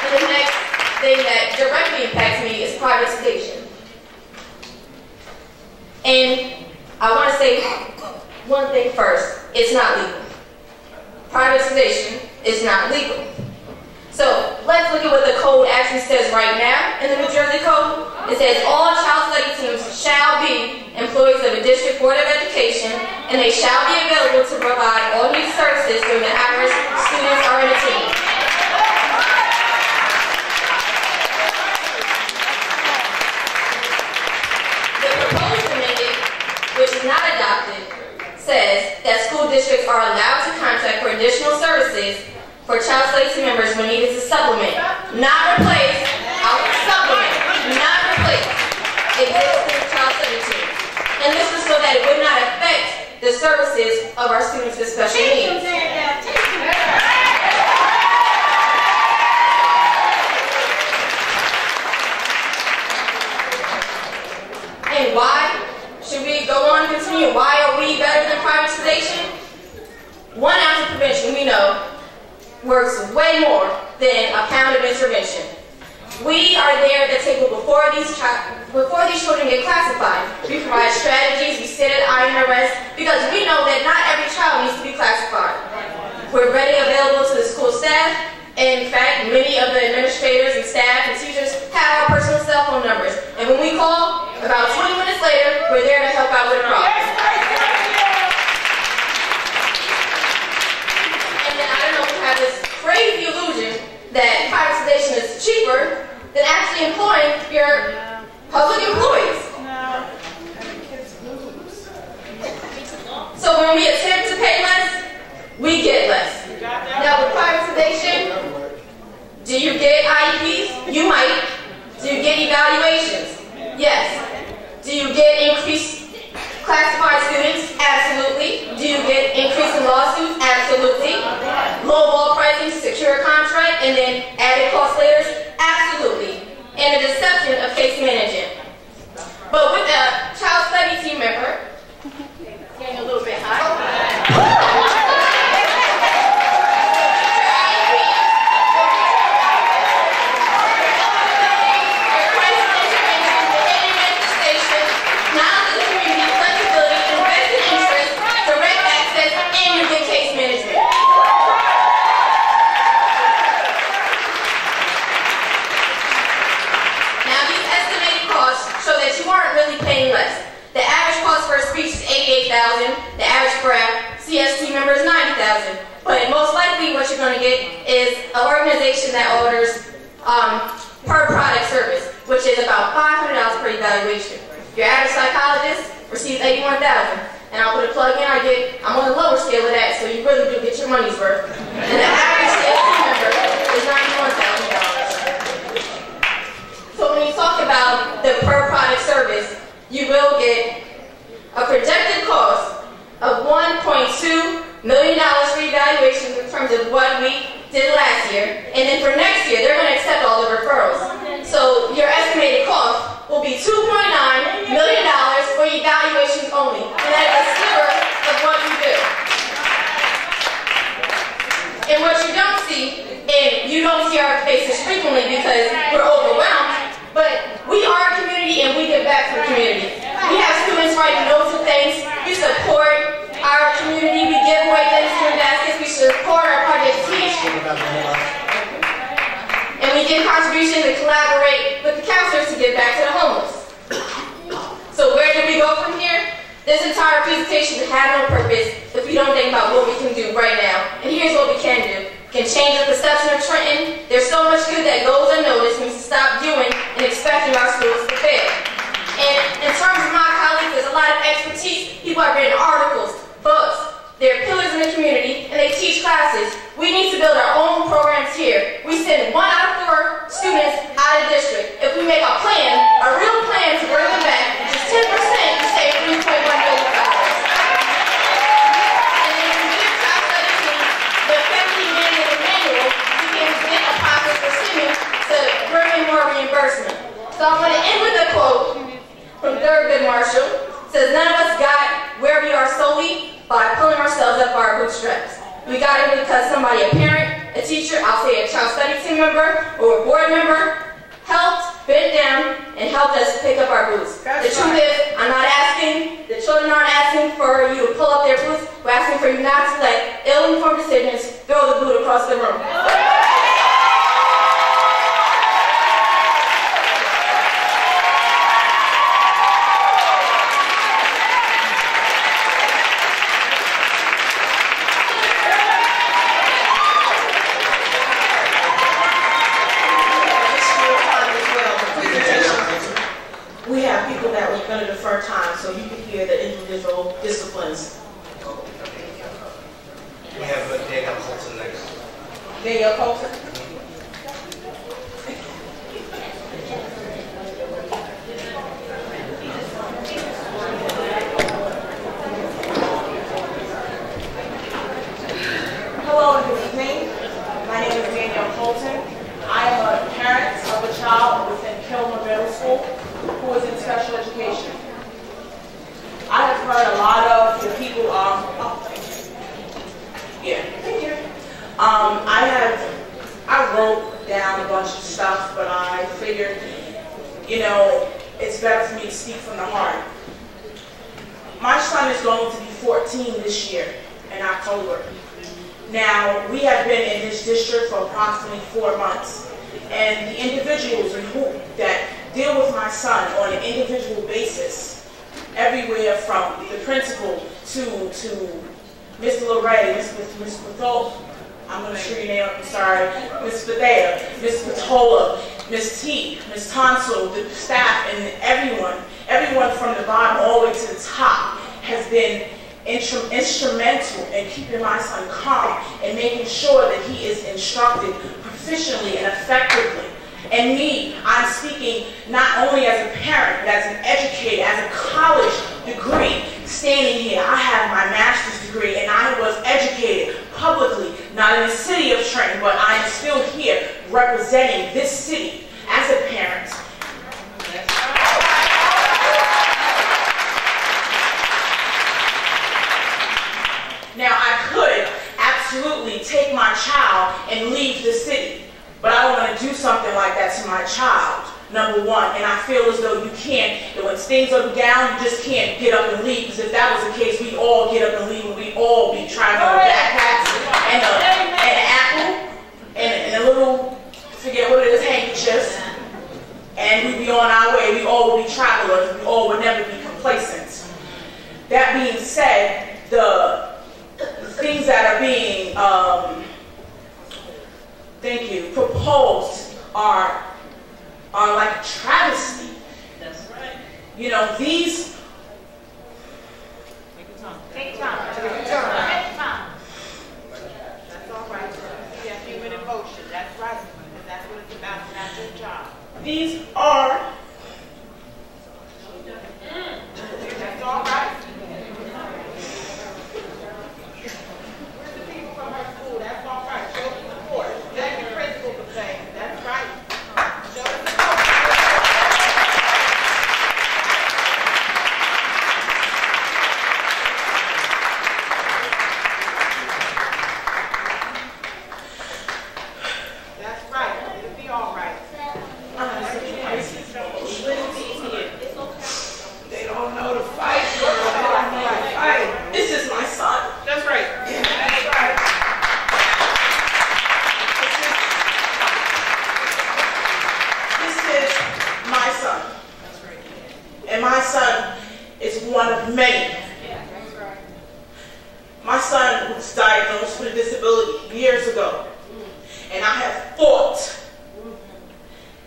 And the next thing that directly impacts me is privatization. And I want to say one thing first. It's not legal. Privatization is not legal. So let's look at what the code actually says right now in the New Jersey Code. It says all child study teams shall be employees of a district board of education, and they shall be available to provide all needed services during the hours students are in a team. The proposed amendment, which is not adopted, says that school districts are allowed to contract for additional services for child study team members when needed to supplement, not replace, supplement, not replace existing child study teams. And this is so that it would not affect the services of our students with special needs. And why should we go on and continue? Why are we better than privatization? 1 ounce of prevention, we know, works way more than a pound of intervention. We are there at the table before these children get classified. We provide strategies, we sit at INRS, because we know that not every child needs to be classified. We're ready, available to the school staff. In fact, many of the administrators and staff and teachers have our personal cell phone numbers. And when we call, About 20 minutes later, we're there to help out with a problem. And then I don't know, we have this crazy illusion that privatization is cheaper than actually employing your public employees. So when we attempt to pay less, we get less. Now with privatization, do you get IEPs? You might. Do you get evaluations? Yes. Do you get increased classified students? Absolutely. Do you get increase in lawsuits? Absolutely. Lowball pricing to secure a contract and then added cost layers? Absolutely. And the deception of case management. But with a child study team member, getting a little bit hot. The average cost for a speech is $88,000. The average for a CST member is $90,000. But most likely what you're going to get is an organization that orders per product service, which is about $500 per evaluation. Your average psychologist receives $81,000. And I'll put a plug in, I'm on the lower scale of that, so you really do get your money's worth. And the average CST member is $91,000. So when you talk about the per product service, you will get a projected cost of $1.2 million for evaluations in terms of what we did last year. And then for next year, they're going to accept all the referrals. So your estimated cost will be $2.9 million for evaluations only. And that is a sliver of what you do. And what you don't see, and you don't see our faces frequently because we're overwhelmed, but we are a community and we give back to the community. We have students writing notes and things. We support our community. We give away Thanksgiving baskets. We support our project teach. And we give contributions and collaborate with the counselors to give back to the homeless. So where do we go from here? This entire presentation would have no purpose if we don't think about what we can do right now. And here's what we can do. We can change the perception of Trenton. There's so much good that goes unnoticed. We need to stop doing and expecting our schools to fail. And in terms of my colleagues, there's a lot of expertise. People have written articles, books. They're pillars in the community, and they teach classes. We need to build our own programs here. We send 1 out of 4 students out of district. If we make a plan, a real plan to bring them back, just 10% to save $3.1 billion. And then if we give child study teams the 15-manual manual, we can get a process for students to bring in more reimbursement. So I'm going to end with a quote from Thurgood Marshall. It says, none of us got where we are solely by pulling ourselves up our bootstraps. We got it because somebody, a parent, a teacher, I'll say a child study team member, or a board member, helped, bent down, and helped us pick up our boots. The truth is, I'm not asking, the children aren't asking for you to pull up their boots, we're asking for you not to let ill-informed decisions throw the boot across the room. We have people that we're going to defer time so you can hear the individual disciplines. We have Danielle Colton next. Danielle Colton? Hello and good evening. My name is Danielle Colton. I am a parent of a child within Kilmer Middle School who is in special education. I have heard a lot of the people, I wrote down a bunch of stuff, but I figured, it's better for me to speak from the heart. My son is going to be 14 this year in October. Now, we have been in this district for approximately 4 months, and the individuals that deal with my son on an individual basis, everywhere from the principal to Mr. LeRae, Ms. Pathola, I'm going to screw your name up, I'm sorry, Ms. Bethea, Ms. Patola, Ms. T, Ms. Tonsil, the staff, and everyone from the bottom all the way to the top has been instrumental in keeping my son calm and making sure that he is instructed proficiently and effectively. And me, I'm speaking not only as a parent, but as an educator, as a college degree, standing here. I have my master's degree and I was educated publicly, not in the city of Trenton, but I am still here representing this city as a parent. Now, I could absolutely take my child and leave the city, but I don't want to do something like that to my child, number one. And I feel as though you can't, that when things are down, you just can't get up and leave, because if that was the case, we'd all get up and leave, and we'd all be traveling with backpacks and an apple and a little, forget what it is, handkerchiefs, and we'd be on our way. We all would be travelers. We all would never be complacent. That being said, the things that are being, proposed are like a travesty. That's right. You know, these. Take time. Take time. Take time. That's all right. Yeah, human emotion. That's right. Because that's what it's about. Not your job. These are. That's all right. That's all right. Show the support. Let the principal say. That's right. Show the support. That's right. It'll be all right. They don't know to fight. This is my son. That's right. That's right. My son. And my son is one of many. My son was diagnosed with a disability years ago. And I have fought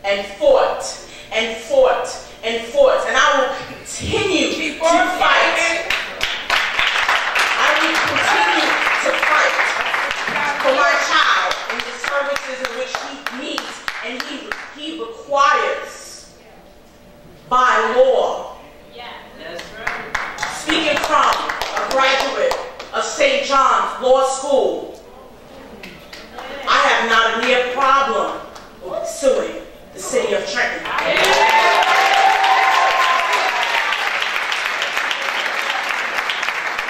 and fought and fought and fought. And I will continue to fight. I will continue to fight for my child and the services in which he needs and he requires by law. Yeah, that's right. Speaking from a graduate of St. John's Law School, I have not a near problem with suing the city of Trenton.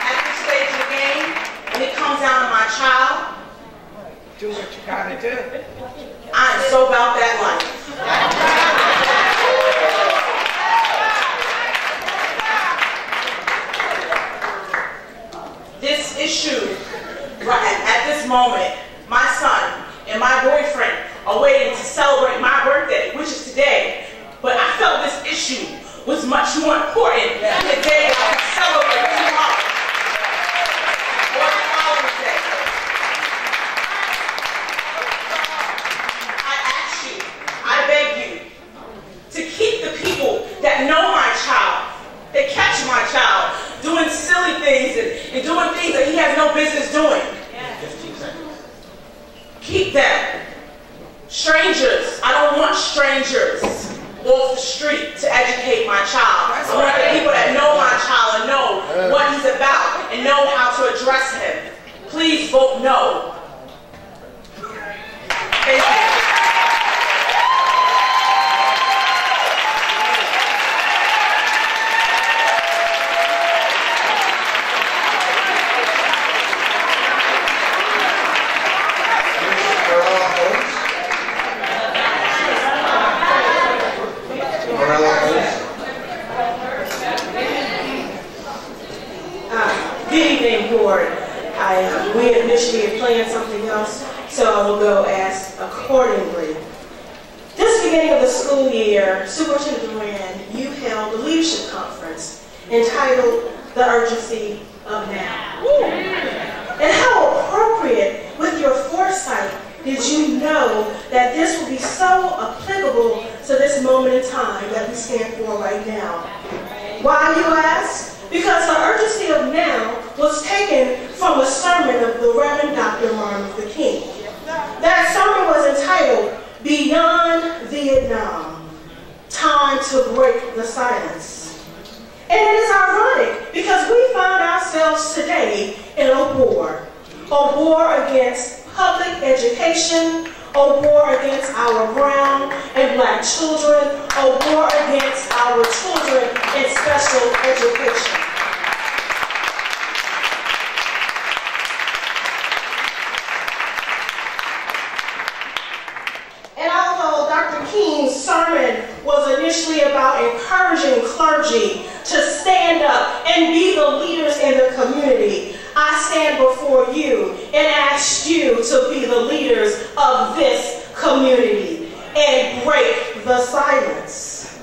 At this stage of the game, when it comes down to my child, do what you gotta do. I am so about that life. This issue, right at this moment, my son and my boyfriend are waiting to celebrate my birthday, which is today. But I felt this issue was much more important than the day I could celebrate tomorrow or the following day. I ask you, I beg you, to keep the people that know my child, that catch my child, doing silly things and doing things that he has no business doing. 15 seconds. Keep them. Strangers, I don't want strangers off the street to educate my child. I want the people that know my child and know what he's about and know how to address him. Please vote no. Thank you. Good evening, board. We initially had planned something else, so I will go as accordingly. This beginning of the school year, Superintendent Duran, you held a leadership conference entitled The Urgency of Now. And how appropriate, with your foresight, did you know that this would be so applicable to this moment in time that we stand for right now? Why, you ask? Because the urgency of now was taken from a sermon of the Reverend Dr. Martin Luther King. That sermon was entitled, Beyond Vietnam, Time to Break the Silence. And it is ironic because we find ourselves today in a war against public education, a war against our brown and black children, a war against our children in special education. And although Dr. King's sermon was initially about encouraging clergy to stand up and be the leaders in the community, I stand before you and ask you to be the leaders of this community and break the silence.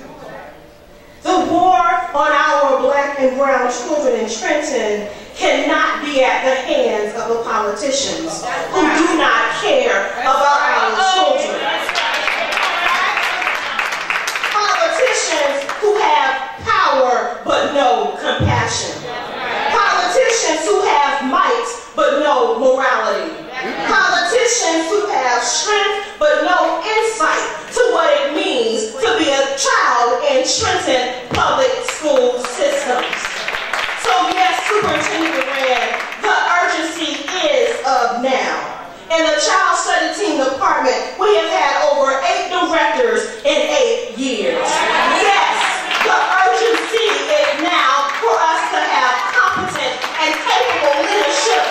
The war on our black and brown children in Trenton cannot be at the hands of the politicians who do not care about our children. Politicians who have power but no compassion. Politicians who have might but no morality. Politicians who have strength but no insight to what it means to be a child in Trenton public school systems. So yes, Superintendent Duran, the urgency is of now. In the Child Study Team Department, we have had over 8 directors in 8 years. Yes, the urgency is now for us to have competent and capable leadership.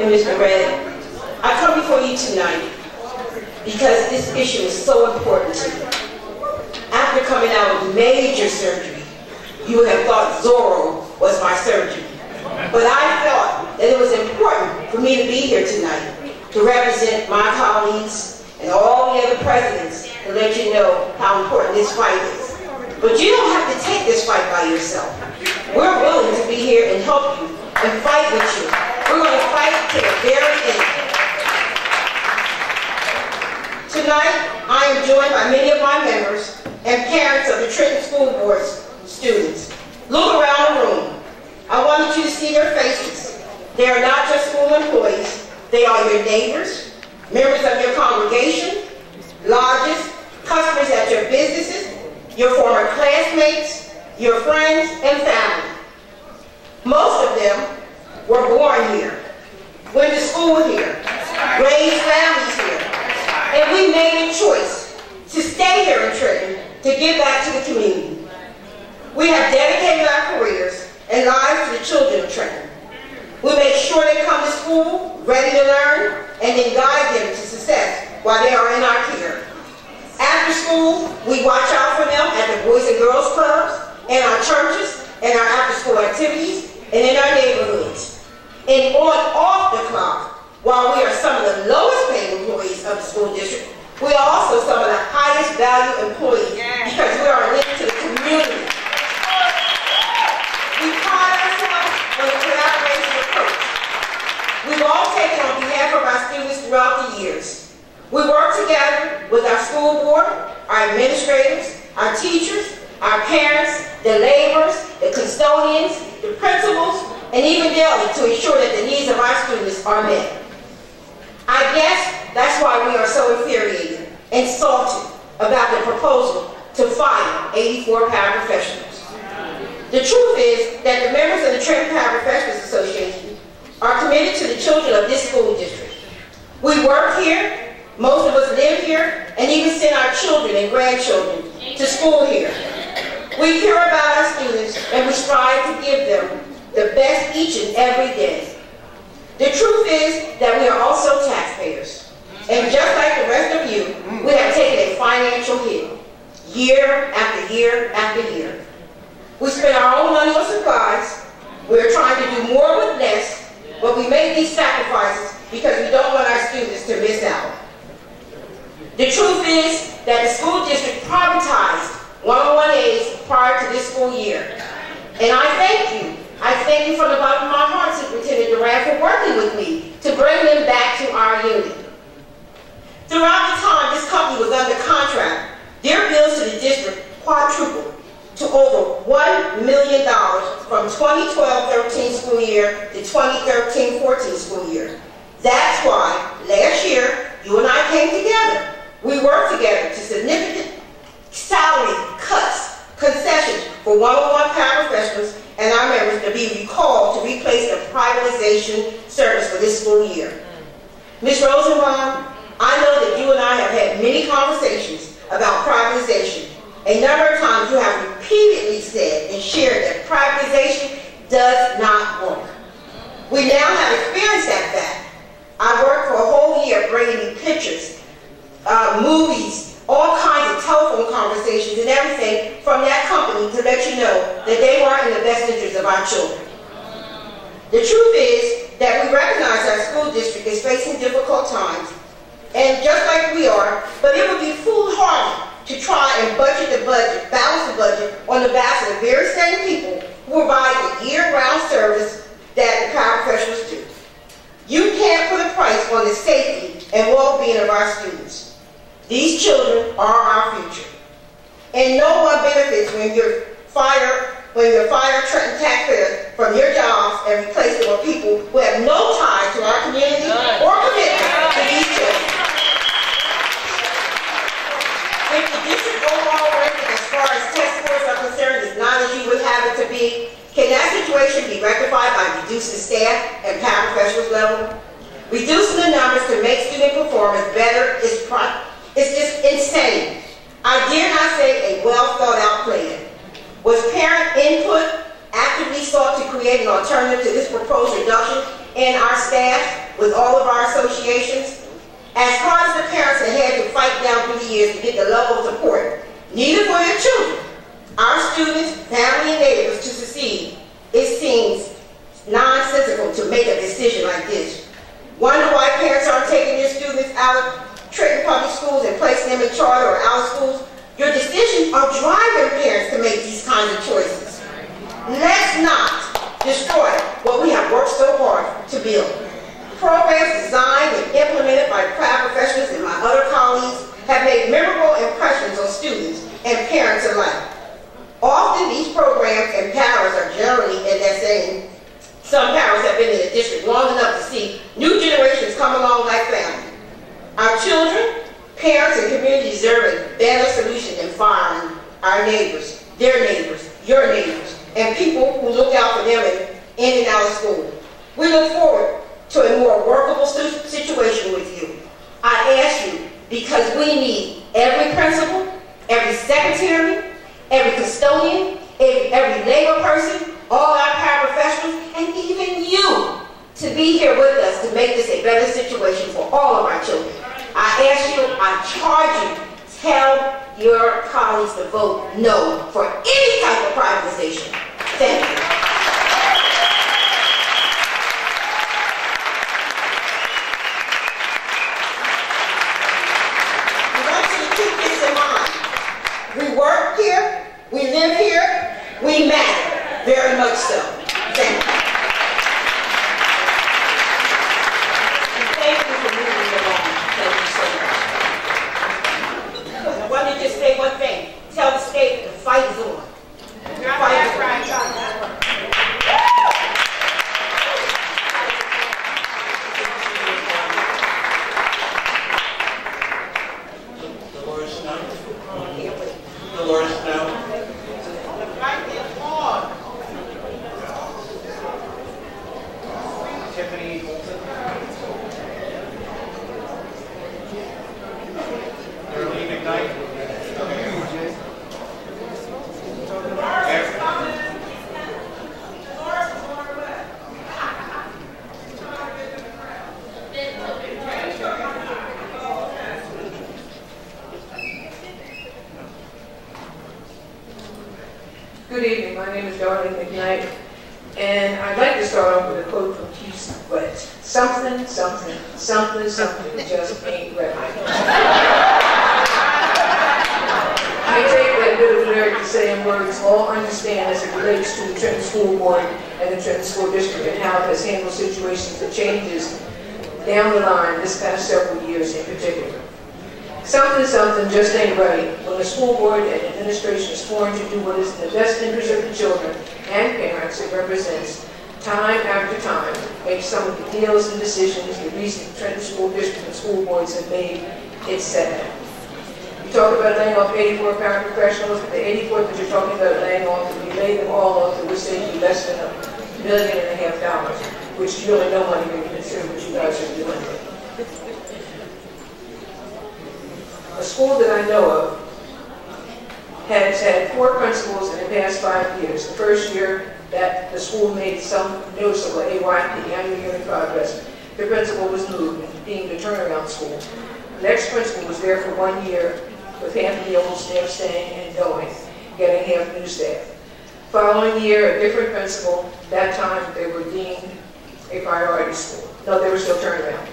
name is Loretta. I come before you tonight because this issue is so important to me. After coming out of major surgery, you would have thought Zorro was my surgeon. But I felt that it was important for me to be here tonight to represent my colleagues and all the other presidents to let you know how important this fight is. But you don't have to take this fight by yourself. We're willing to be here and help you and fight with you. We're going to fight to the very end. Tonight, I am joined by many of my members and parents of the Trenton School Board's students. Look around the room. I wanted you to see their faces. They are not just school employees. They are your neighbors, members of your congregation, lodges, customers at your businesses, your former classmates, your friends, and family. Most of them were born here, went to school here, raised families here, and we made a choice to stay here in Trenton to give back to the community. We have dedicated our careers and lives to the children of Trenton. We make sure they come to school ready to learn and then guide them to success while they are in our care. After school, we watch out for them at the Boys and Girls Clubs, in our churches, in our after-school activities, and in our neighborhoods. And off the clock, while we are some of the lowest paid employees of the school district, we are also some of the highest value employees because we are linked to the community. We pride ourselves on a collaboration approach. We've all taken on behalf of our students throughout the years. We work together with our school board, our administrators, our teachers, our parents, the laborers, the custodians, the principals, and even daily to ensure that the needs of our students are met. I guess that's why we are so infuriated and salted about the proposal to fire 84 paraprofessionals. The truth is that the members of the Trenton Paraprofessionals Association are committed to the children of this school district. We work here, most of us live here, and even send our children and grandchildren to school here. We care about our students and we strive to give them the best each and every day. The truth is that we are also taxpayers. And just like the rest of you, we have taken a financial hit, year after year after year. We spend our own money on supplies. We're trying to do more with less, but we make these sacrifices because we don't want our students to miss out. The truth is that the school district privatized one-on-one aides prior to this school year. And I thank you. I thank you from the bottom of my heart, Superintendent Durant, for working with me to bring them back to our unit. Throughout the time this company was under contract, their bills to the district quadrupled to over $1 million from 2012-13 school year to 2013-14 school year. That's why last year, you and I came together. We worked together to significant salary cuts, concessions for one-on-one paraprofessionals and our members to be recalled to replace the privatization service for this school year. Ms. Rosenbaum, I know that you and I have had many conversations about privatization. A number of times you have repeatedly said and shared that privatization does not work. We now have experienced that fact. I worked for a whole year bringing you pictures, movies, all kinds of telephone conversations and everything from that company to let you know that they weren't in the best interest of our children. The truth is that we recognize our school district is facing difficult times, and just like we are, but it would be foolhardy to try and balance the budget on the backs of the very same people who provide the year-round service that the paraprofessionals do. You can't put a price on the safety and well-being of our students. These children are our future. And no one benefits when you fire Trenton taxpayers from your jobs and replace them with people who have no ties to our community or commitment to these children. If the district overall ranking as far as test scores are concerned is not as you would have it to be, can that situation be rectified by reducing staff and paraprofessionals level? Reducing the numbers to make student performance better is just insane. I dare not say a well-thought-out plan. Was parent input actively sought to create an alternative to this proposed reduction in our staff? with all of our associations. As hard as the parents have had to fight down through the years to get the level of support needed for their children, our students, family, and neighbors to succeed, it seems nonsensical to make a decision like this. Wonder why parents aren't taking their students out of Trenton public schools and placing them in charter or out of schools? Your decisions are driving parents to make these kinds of choices. Let's not destroy what we have worked so hard to build. Programs designed and implemented by proud professionals and my other colleagues have made memorable impressions on students and parents alike. Often these programs and powers are generally in that same. Some parents have been in the district long enough to see new generations come along like family. Our children, parents, and community deserve a better solution than firing our neighbors, their neighbors, your neighbors, and people who look out for them in and out of school. We look forward to a more workable situation with you. I ask you because we need every principal, every secretary, every custodian, every labor person, all our paraprofessionals, and even you to be here with us to make this a better situation for all of our children. I ask you, I charge you, tell your colleagues to vote no for any type of privatization. Thank you. I want you to keep this in mind. We work here, we live here, we matter. Very much so. Thank you. And thank you for moving me along. Thank you so much. I want to just say one thing. Tell the state the fight is on. The fight is on. Dolores Snow. Dolores Snow. Tiffany Holton. Darlene McKnight. Good evening, my name is Darlene McKnight, and I'd like to start off with a quote from Keith Sweat. Something, something, something, something just ain't right. I take that bit of lyric to say in words all understand as it relates to the Trenton School Board and the Trenton School District and how it has handled situations and changes down the line this past several years in particular. Something, something just ain't right when the school board and administration is sworn to do what is in the best interest of the children and parents it represents. Time after time, make some of the deals and decisions the recent Trenton School District and school boards have made. It's sad. You talk about laying off 84 paraprofessionals, but the 84th that you're talking about laying off, if you lay them all off, it would save you less than $1.5 million, which you really no money when you consider what you guys are doing. A school that I know of has had 4 principals in the past 5 years. The first year that the school made some noticeable AYP, annual unit progress, the principal was moved, being the turnaround school. The next principal was there for 1 year, with half the old staff staying and going, getting half new staff. Following year, a different principal. That time they were deemed a priority school. No, they were still turnaround.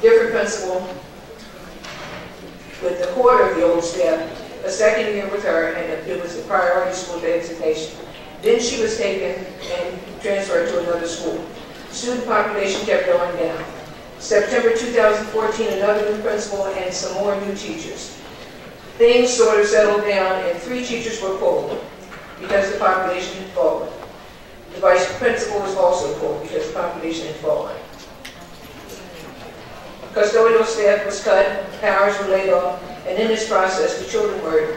Different principal with the quarter of the old staff, a second year with her, and it was a priority school designation. Then she was taken and transferred to another school. Student population kept going down. September 2014, another new principal and some more new teachers. Things sort of settled down and 3 teachers were pulled because the population had fallen. The vice principal was also pulled because the population had fallen. Custodial staff was cut, powers were laid off, and in this process, the children were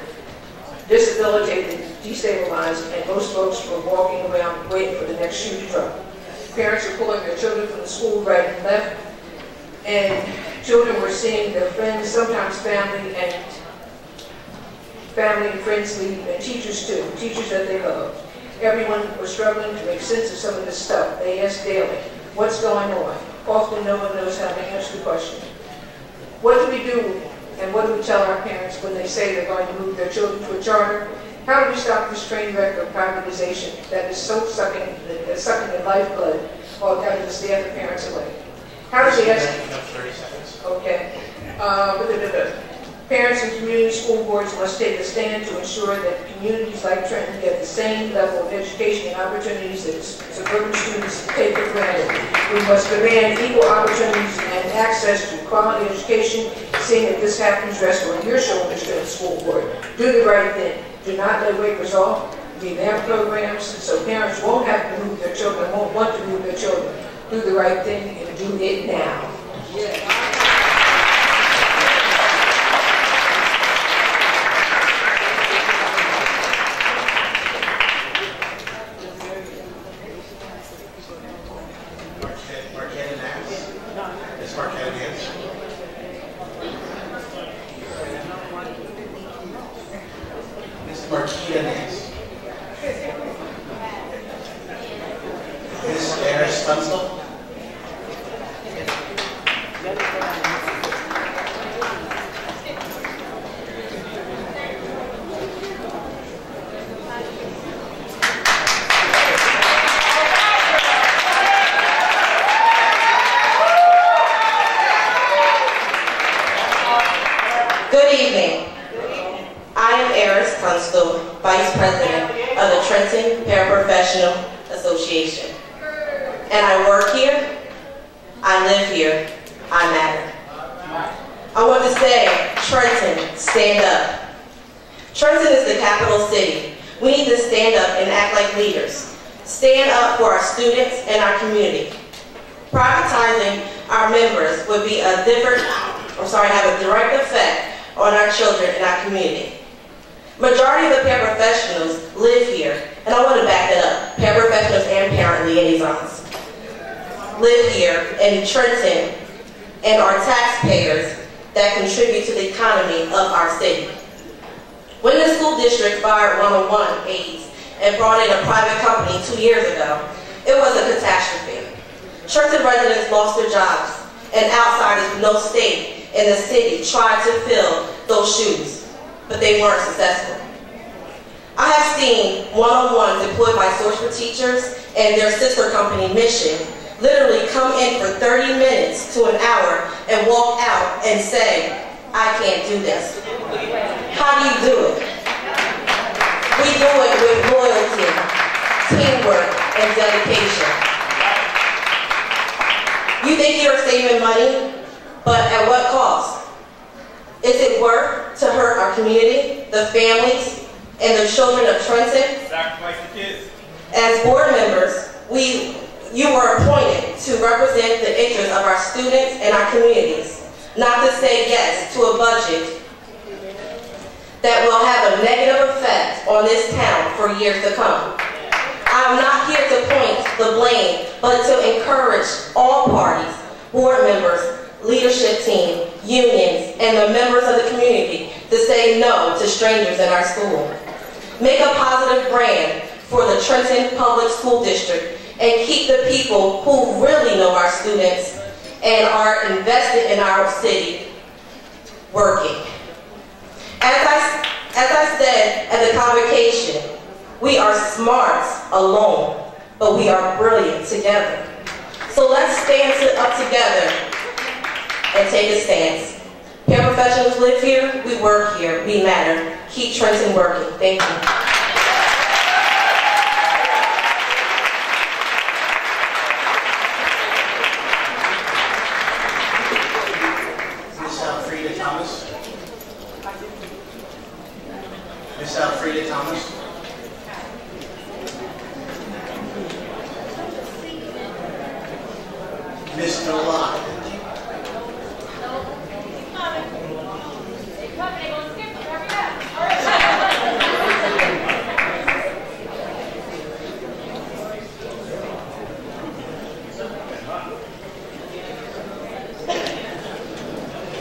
disabilitated, destabilized, and most folks were walking around waiting for the next shoe to drop. Parents were pulling their children from the school right and left, and children were seeing their friends, sometimes family and friends leave, and teachers too, teachers that they loved. Everyone was struggling to make sense of some of this stuff. They asked daily, what's going on? Often no one knows how to answer the question. What do we do and what do we tell our parents when they say they're going to move their children to a charter? How do we stop this train wreck of privatization that is so sucking the lifeblood out of the staff and parents away? How do we ask? 30 seconds. Okay. Parents and community school boards must take a stand to ensure that communities like Trenton get the same level of education and opportunities that suburban students take for granted. We must demand equal opportunities and access to quality education. Seeing that this happens rests on your shoulders, Trenton School Board. Do the right thing. Do not let waivers off. Revamp programs so parents won't have to move their children, won't want to move their children. Do the right thing and do it now. Vice President of the Trenton Paraprofessional Association. And I work here, I live here, I matter. I want to say, Trenton, stand up. Trenton is the capital city. We need to stand up and act like leaders. Stand up for our students and our community. Privatizing our members would be have a direct effect on our children and our community. Majority of the paraprofessionals live here, and I want to back that up. Paraprofessionals and parent liaisons live here in Trenton and are taxpayers that contribute to the economy of our city. When the school district fired 101 aides and brought in a private company 2 years ago, it was a catastrophe. Trenton residents lost their jobs, and outsiders with no stake in the city tried to fill those shoes, but they weren't successful. I have seen 101s employed by Source for Teachers and their sister company, Mission, literally come in for 30 minutes to an hour and walk out and say, I can't do this. How do you do it? We do it with loyalty, teamwork, and dedication. You think you're saving money, but at what cost? Is it worth to hurt our community, the families, and the children of Trenton? Sacrifice the kids. As board members, you were appointed to represent the interests of our students and our communities, not to say yes to a budget that will have a negative effect on this town for years to come. I'm not here to point the blame, but to encourage all parties, board members, leadership team, unions, and the members of the community to say no to strangers in our school. Make a positive brand for the Trenton Public School District and keep the people who really know our students and are invested in our city working. As I said at the convocation, we are smart alone, but we are brilliant together. So let's stand up together and take a stance. Paraprofessionals live here, we work here, we matter. Keep Trenton working. Thank you. Thomas. Miss Nola.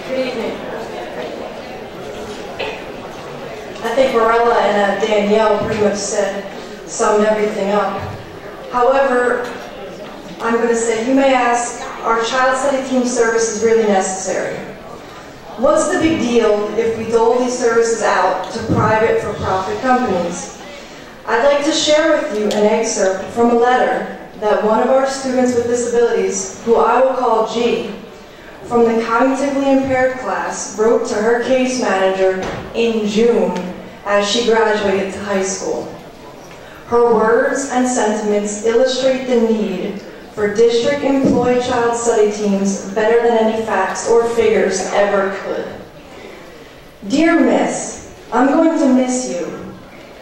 Good evening. I think Morella and Danielle pretty much summed everything up. However, I'm going to say, you may ask, our child study team service is really necessary. What's the big deal if we dole these services out to private for-profit companies? I'd like to share with you an excerpt from a letter that one of our students with disabilities, who I will call G, from the cognitively impaired class, wrote to her case manager in June as she graduated to high school. Her words and sentiments illustrate the need for district-employed child study teams better than any facts or figures ever could. Dear Miss, I'm going to miss you,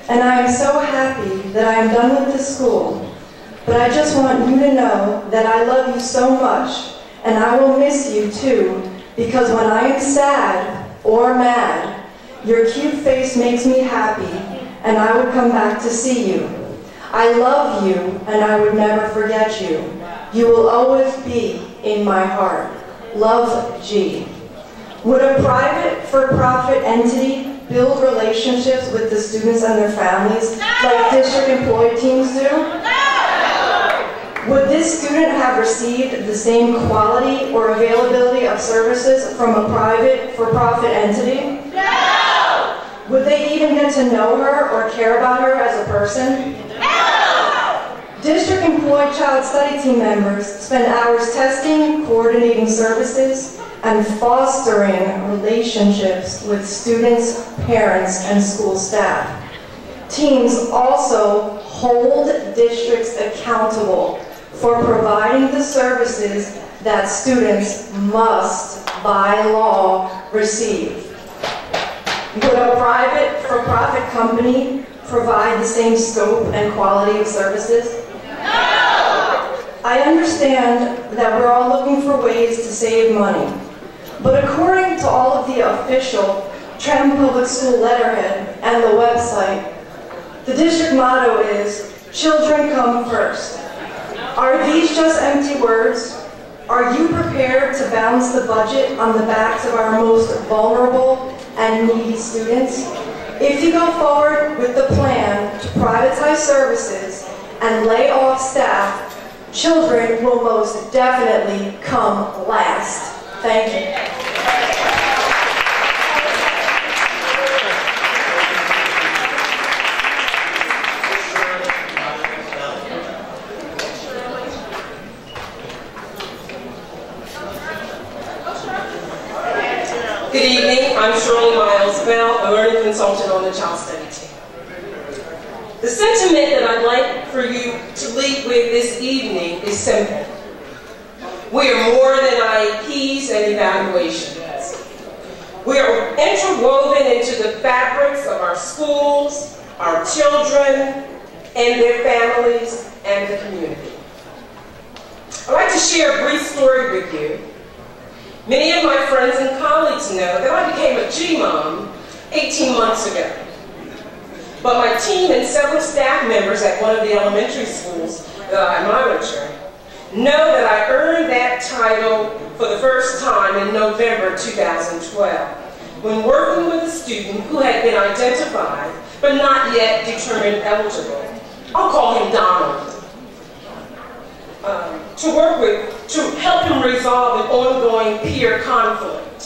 and I am so happy that I am done with this school, but I just want you to know that I love you so much, and I will miss you too, because when I am sad or mad, your cute face makes me happy, and I would come back to see you. I love you, and I would never forget you. You will always be in my heart. Love, G. Would a private, for-profit entity build relationships with the students and their families like district-employed teams do? Would this student have received the same quality or availability of services from a private, for-profit entity? No! Would they even get to know her or care about her as a person? No! District-employed child study team members spend hours testing, coordinating services, and fostering relationships with students, parents, and school staff. Teams also hold districts accountable for providing the services that students must, by law, receive. Would a private, for-profit company provide the same scope and quality of services? No! I understand that we're all looking for ways to save money, but according to all of the official Trenton Public School letterhead and the website, the district motto is, "Children come first." Are these just empty words? Are you prepared to balance the budget on the backs of our most vulnerable and needy students? If you go forward with the plan to privatize services and lay off staff, children will most definitely come last. Thank you. Good evening, I'm Shirley Miles Bell, a learning consultant on the Child Study team. The sentiment that I'd like for you to leave with this evening is simple. We are more than IEPs and evaluations. We are interwoven into the fabrics of our schools, our children, and their families, and the community. I'd like to share a brief story with you. Many of my friends and colleagues know that I became a G-mom 18 months ago. But my team and several staff members at one of the elementary schools that I monitor know that I earned that title for the first time in November 2012, when working with a student who had been identified but not yet determined eligible. I'll call him Donald. To help him resolve an ongoing peer conflict.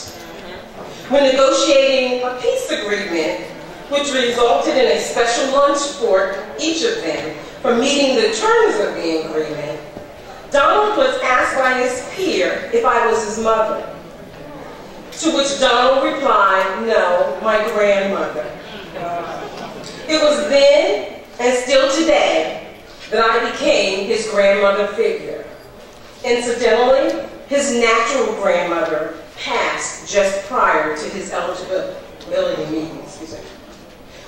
When negotiating a peace agreement, which resulted in a special lunch for each of them for meeting the terms of the agreement, Donald was asked by his peer if I was his mother. To which Donald replied, "No, my grandmother." It was then, and still today, that I became his grandmother figure. Incidentally, his natural grandmother passed just prior to his eligibility meeting.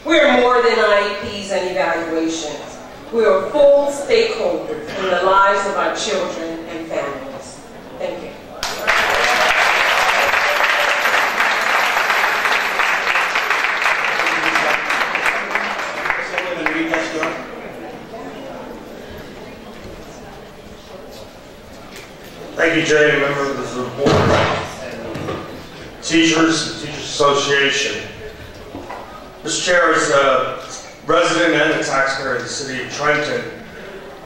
We are more than IEPs and evaluations. We are full stakeholders in the lives of our children and families. Thank you. Thank you, Jay, members of the board and Teachers Association. Mr. Chair, as a resident and a taxpayer of the city of Trenton,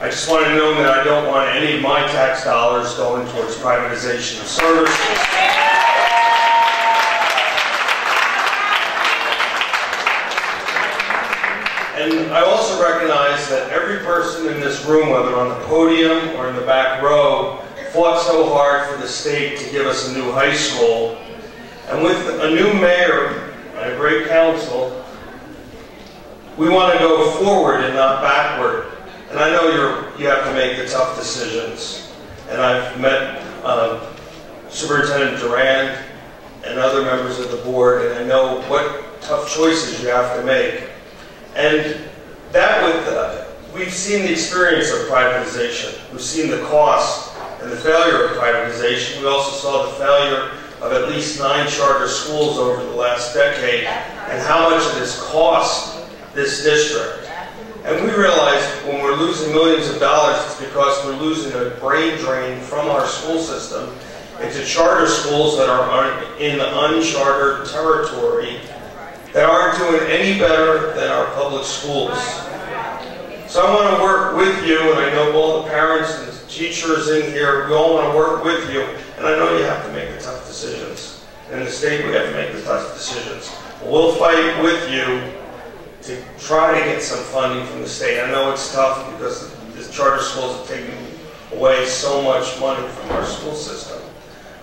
I just want to know that I don't want any of my tax dollars going towards privatization of services. And I also recognize that every person in this room, whether on the podium or in the back row, fought so hard for the state to give us a new high school. And with a new mayor and a great council, we want to go forward and not backward. And I know you have to make the tough decisions. And I've met Superintendent Durand and other members of the board, and I know what tough choices you have to make. And that we've seen the experience of privatization. We've seen the cost and the failure of privatization. We also saw the failure of at least 9 charter schools over the last decade and how much it has cost this district. And we realized when we're losing millions of dollars, it's because we're losing a brain drain from our school system into charter schools that are in unchartered territory that aren't doing any better than our public schools. So I want to work with you, and I know all the parents and the teachers in here, we all want to work with you, and I know you have to make the tough decisions. In the state, we have to make the tough decisions. We'll fight with you to try to get some funding from the state. I know it's tough because the charter schools have taken away so much money from our school system.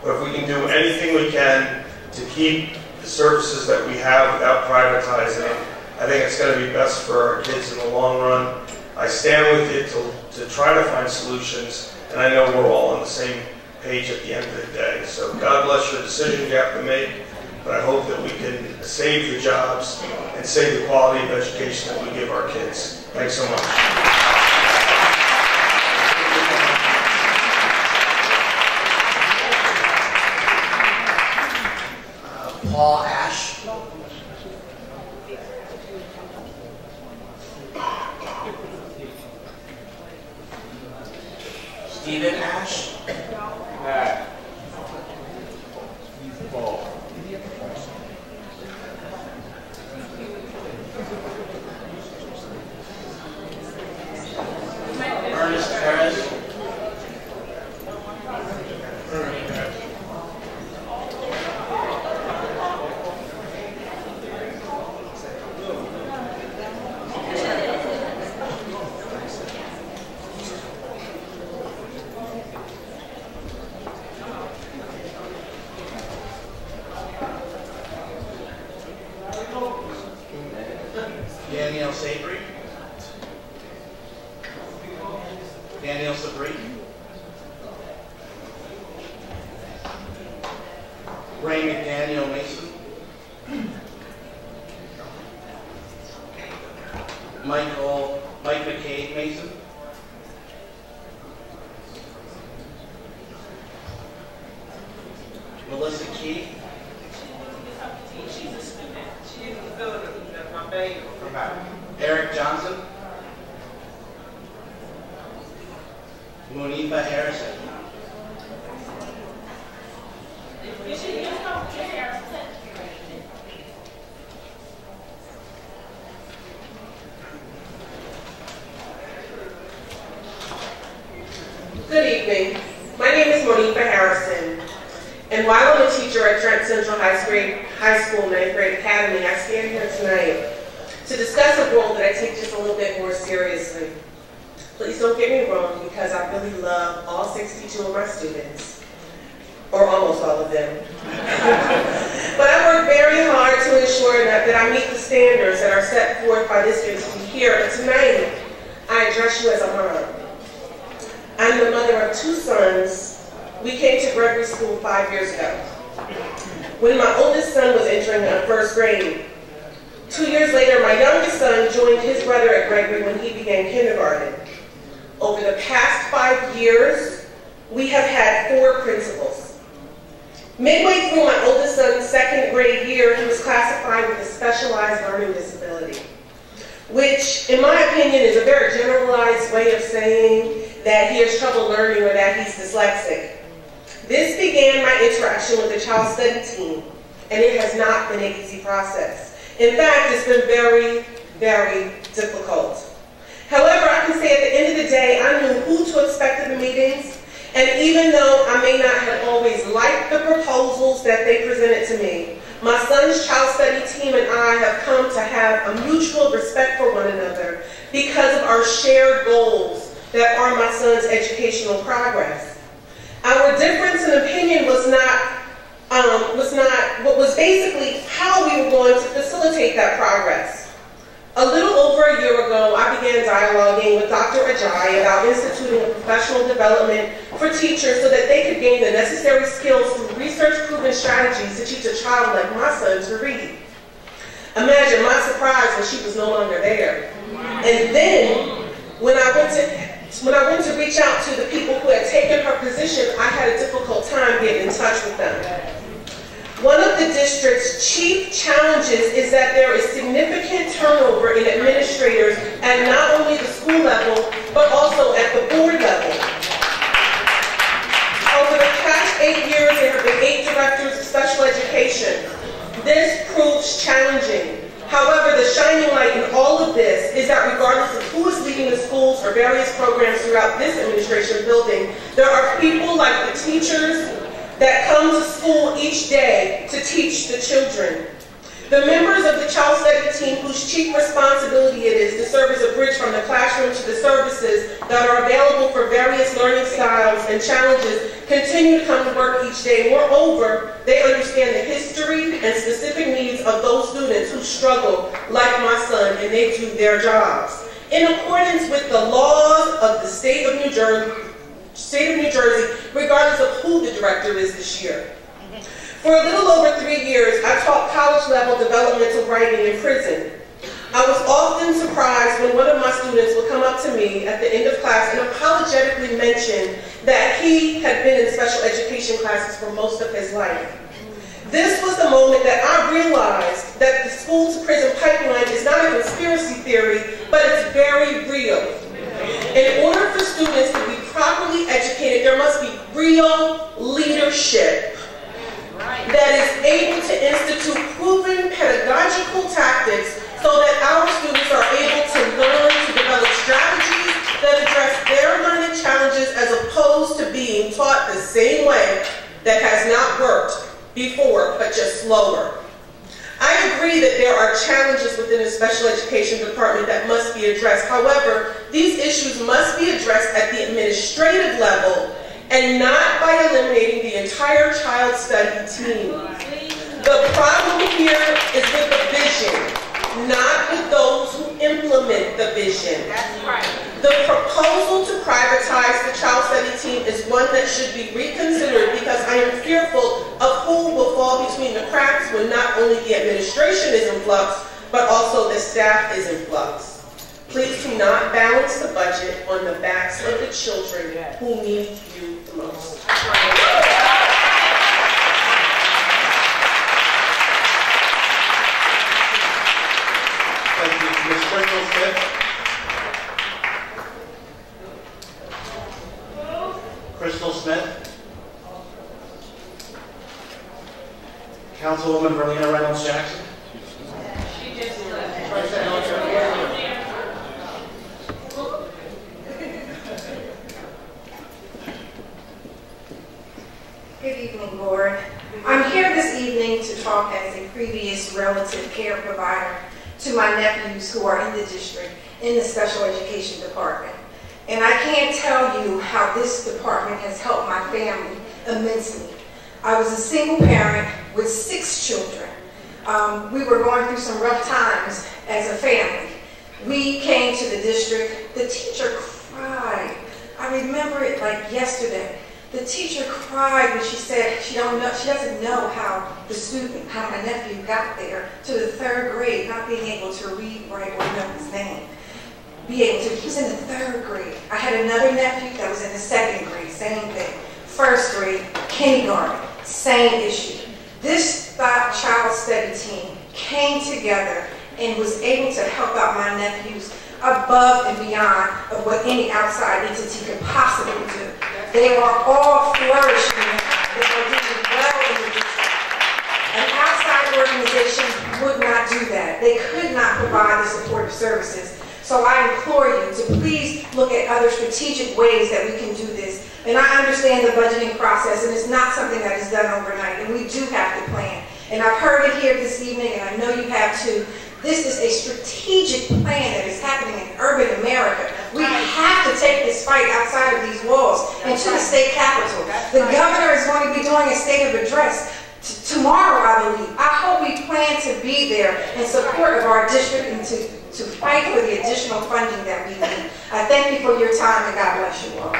But if we can do anything we can to keep the services that we have without privatizing them, I think it's going to be best for our kids in the long run. I stand with you to try to find solutions, and I know we're all on the same page at the end of the day. So God bless your decision you have to make, but I hope that we can save the jobs and save the quality of education that we give our kids. Thanks so much. Paul Ash. Stephen Ash. Ernest Perez. Daniel Sabry. Daniel Sabry. Ray McDaniel Mason. Mike McCabe Mason. Melissa Key. Eric Johnson. Monifa Harrison. Good evening. My name is Monifa Harrison, and while I'm a teacher at Trenton Central High School 9th Grade Academy, I stand here tonight to discuss a role that I take just a little bit more seriously. Please don't get me wrong, because I really love all 62 of my students, or almost all of them. But I work very hard to ensure that I meet the standards that are set forth by this entity here. But tonight, I address you as a mom. I'm the mother of 2 sons. We came to Gregory School 5 years ago. When my oldest son was entering 1st grade, 2 years later, my youngest son joined his brother at Gregory when he began kindergarten. Over the past 5 years, we have had 4 principals. Midway through my oldest son's 2nd grade year, he was classified with a specialized learning disability, which, in my opinion, is a very generalized way of saying that he has trouble learning or that he's dyslexic. This began my interaction with the child study team, and it has not been an easy process. In fact, it's been very, very difficult. However, I can say at the end of the day, I knew who to expect at the meetings, and even though I may not have always liked the proposals that they presented to me, my son's child study team and I have come to have a mutual respect for one another because of our shared goals that are my son's educational progress. Our difference in opinion was basically how we were going to facilitate that progress. A little over a year ago, I began dialoguing with Dr. Ajayi about instituting a professional development for teachers so that they could gain the necessary skills through research-proven strategies to teach a child like my son to read. Imagine my surprise when she was no longer there. And then, when I went to reach out to the people who had taken her position, I had a difficult time getting in touch with them. One of the district's chief challenges is that there is significant turnover in administrators at not only the school level, but also at the board level. Over the past 8 years, there have been 8 directors of special education. This proves challenging. However, the shining light in all of this is that regardless of who is leading the schools or various programs throughout this administration building, there are people like the teachers that come to school each day to teach the children. The members of the child study team whose chief responsibility it is to serve as a bridge from the classroom to the services that are available for various learning styles and challenges continue to come to work each day. Moreover, they understand the history and specific needs of those students who struggle like my son, and they do their jobs in accordance with the laws of the state of New Jersey, regardless of who the director is this year. For a little over 3 years, I taught college-level developmental writing in prison. I was often surprised when one of my students would come up to me at the end of class and apologetically mention that he had been in special education classes for most of his life. This was the moment that I realized that the school-to-prison pipeline is not a conspiracy theory, but it's very real. In order for students to be properly educated, there must be real leadership that is able to institute proven pedagogical tactics so that our students are able to learn to develop strategies that address their learning challenges as opposed to being taught the same way that has not worked before, but just slower. I agree that there are challenges within the special education department that must be addressed. However, these issues must be addressed at the administrative level and not by eliminating the entire child study team. The problem here is with the vision, not with those who implement the vision. The proposal to privatize the child study team is one that should be reconsidered because I am fearful of who will fall between the cracks when not only the administration is in flux, but also the staff is in flux. Please do not balance the budget on the backs of the children who need you the most. Thank you. Ms. Crystal Smith. Crystal Smith. Councilwoman Verlina Reynolds Jackson. Good evening, Board. I'm here this evening to talk as a previous relative care provider to my nephews who are in the district in the special education department. And I can't tell you how this department has helped my family immensely. I was a single parent with 6 children. We were going through some rough times as a family. We came to the district. The teacher cried. I remember it like yesterday. The teacher cried when she said she doesn't know how my nephew got there to the 3rd grade, not being able to read, write, or know his name. He was in the 3rd grade. I had another nephew that was in the 2nd grade, same thing. 1st grade, kindergarten, same issue. This child study team came together and was able to help out my nephews above and beyond of what any outside entity could possibly do. They are all flourishing. They are doing well in the district. An outside organization would not do that. They could not provide the supportive services. So I implore you to please look at other strategic ways that we can do this. And I understand the budgeting process, and it's not something that is done overnight, and we do have to plan. And I've heard it here this evening, and I know you have too. This is a strategic plan that is happening in urban America. We have to take this fight outside of these walls and to the state capitol. The governor is going to be doing a state of address tomorrow, I believe. I hope we plan to be there in support of our district and to fight for the additional funding that we need. I thank you for your time, and God bless you all.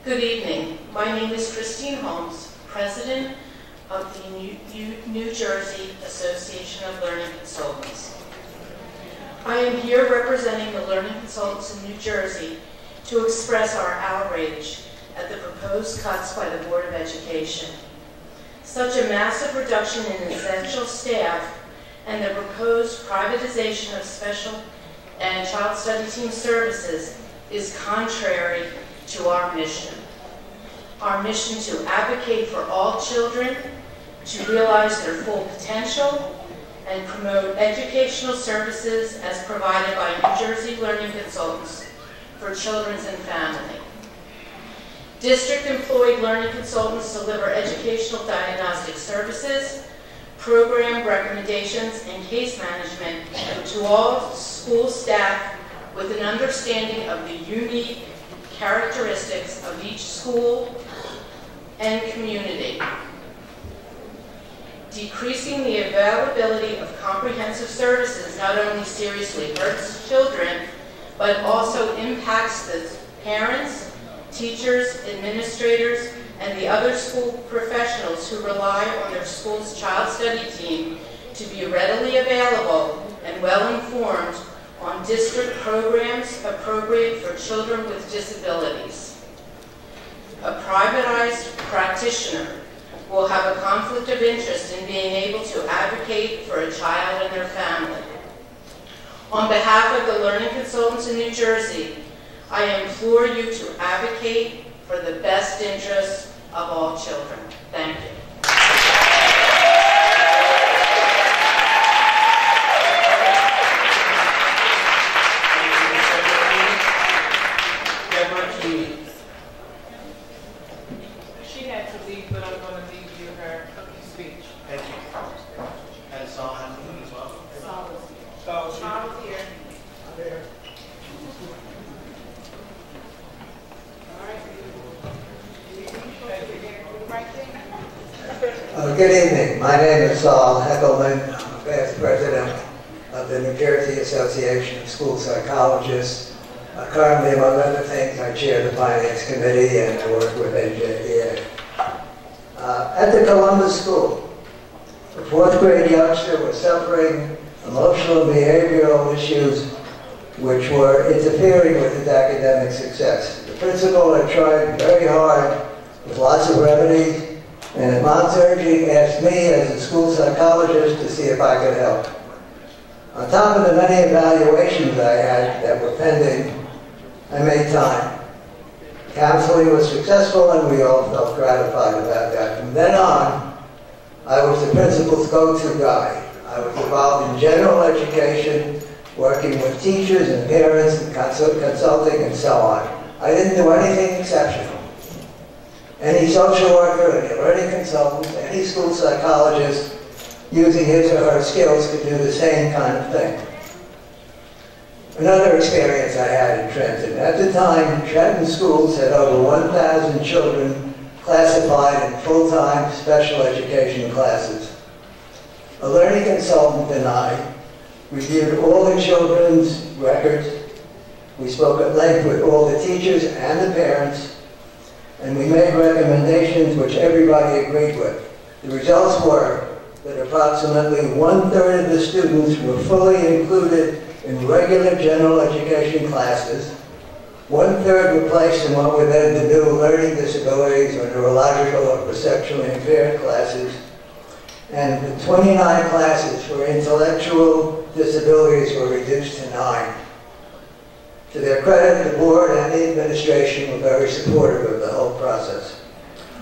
Good evening. My name is Christine Holmes, President of the New Jersey Association of Learning Consultants. I am here representing the Learning Consultants in New Jersey to express our outrage at the proposed cuts by the Board of Education. Such a massive reduction in essential staff and the proposed privatization of special and child study team services is contrary to our mission. Our mission to advocate for all children, to realize their full potential, and promote educational services as provided by New Jersey Learning Consultants for children and family. District-employed learning consultants deliver educational diagnostic services, program recommendations, and case management to all school staff with an understanding of the unique characteristics of each school and community. Decreasing the availability of comprehensive services not only seriously hurts children, but also impacts the parents, teachers, administrators, and the other school professionals who rely on their school's child study team to be readily available and well-informed on district programs appropriate for children with disabilities. A privatized practitioner will have a conflict of interest in being able to advocate for a child and their family. On behalf of the Learning Consultants in New Jersey, I implore you to advocate for the best interests of all children. Thank you. She had to leave, but I'm going to leave you her speech. Thank you. And Saul has to leave as well. Saul is here. There. Good evening. My name is Saul Heckelman. I'm a past president of the New Jersey Association of School Psychologists. Currently, among other things, I chair the Finance Committee and I work with NJEA. At the Columbus School, a fourth grade youngster was suffering emotional and behavioral issues which were interfering with his academic success. The principal had tried very hard with lots of remedies, and at Mount Urging asked me as a school psychologist to see if I could help. On top of the many evaluations I had that were pending, I made time. Counseling was successful and we all felt gratified about that. From then on, I was the principal's go-to guy. I was involved in general education, working with teachers and parents and consulting and so on. I didn't do anything exceptional. Any social worker, any learning consultant, any school psychologist using his or her skills could do the same kind of thing. Another experience I had in Trenton. At the time, Trenton schools had over 1,000 children classified in full-time special education classes. A learning consultant and I reviewed all the children's records. We spoke at length with all the teachers and the parents, and we made recommendations which everybody agreed with. The results were that approximately 1/3 of the students were fully included in regular general education classes. 1/3 were placed in what were then the new learning disabilities or neurological or perceptually impaired classes. And the 29 classes for intellectual disabilities were reduced to 9. To their credit, the board and the administration were very supportive of the whole process.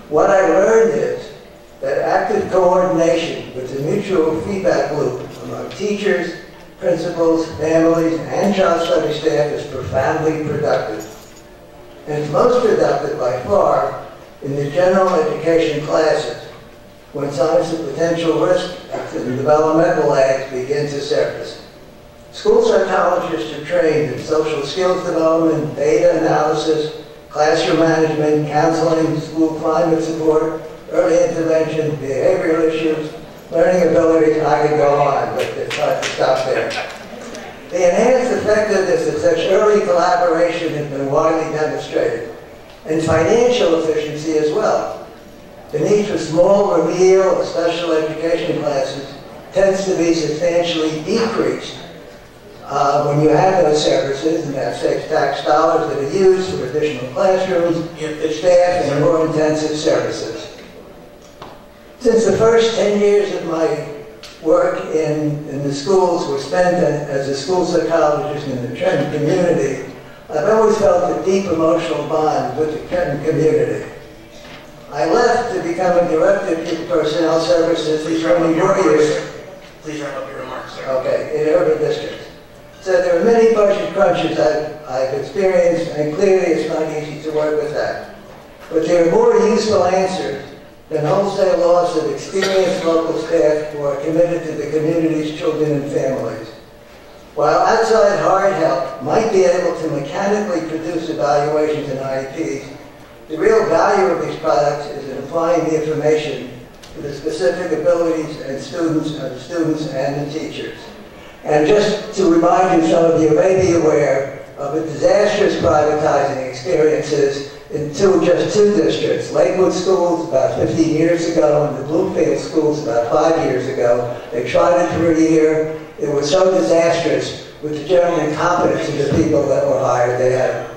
What I learned is that active coordination with the mutual feedback loop among teachers, principals, families, and child study staff is profoundly productive. And it's most productive by far in the general education classes, when signs of potential risk in developmental lags begin to surface. School psychologists are trained in social skills development, data analysis, classroom management, counseling, school climate support, early intervention, behavioral issues, learning abilities. I could go on, but it's hard to stop there. The enhanced effectiveness of such early collaboration has been widely demonstrated, and financial efficiency as well. The need for small remedial or special education classes tends to be substantially decreased when you have those services, and that saves tax dollars that are used for additional classrooms, staff, and more intensive services. Since the first 10 years of my work in the schools were spent as a school psychologist in the Trenton community, I've always felt a deep emotional bond with the Trenton community. I left to become a director of youth personnel services for 24 years. Please wrap up your remarks, sir. Okay, in urban districts. So there are many budget crunches I've experienced, and clearly it's not easy to work with that. But there are more useful answers than wholesale loss of experienced local staff who are committed to the community's children and families. While outside hard help might be able to mechanically produce evaluations and IEPs, the real value of these products is in applying the information to the specific abilities of the students and the teachers. And just to remind you, some of you may be aware of the disastrous privatizing experiences in just two districts. Lakewood schools about 15 years ago and the Bloomfield schools about 5 years ago. They tried it for a year. It was so disastrous with the general incompetence of the people that were hired. They had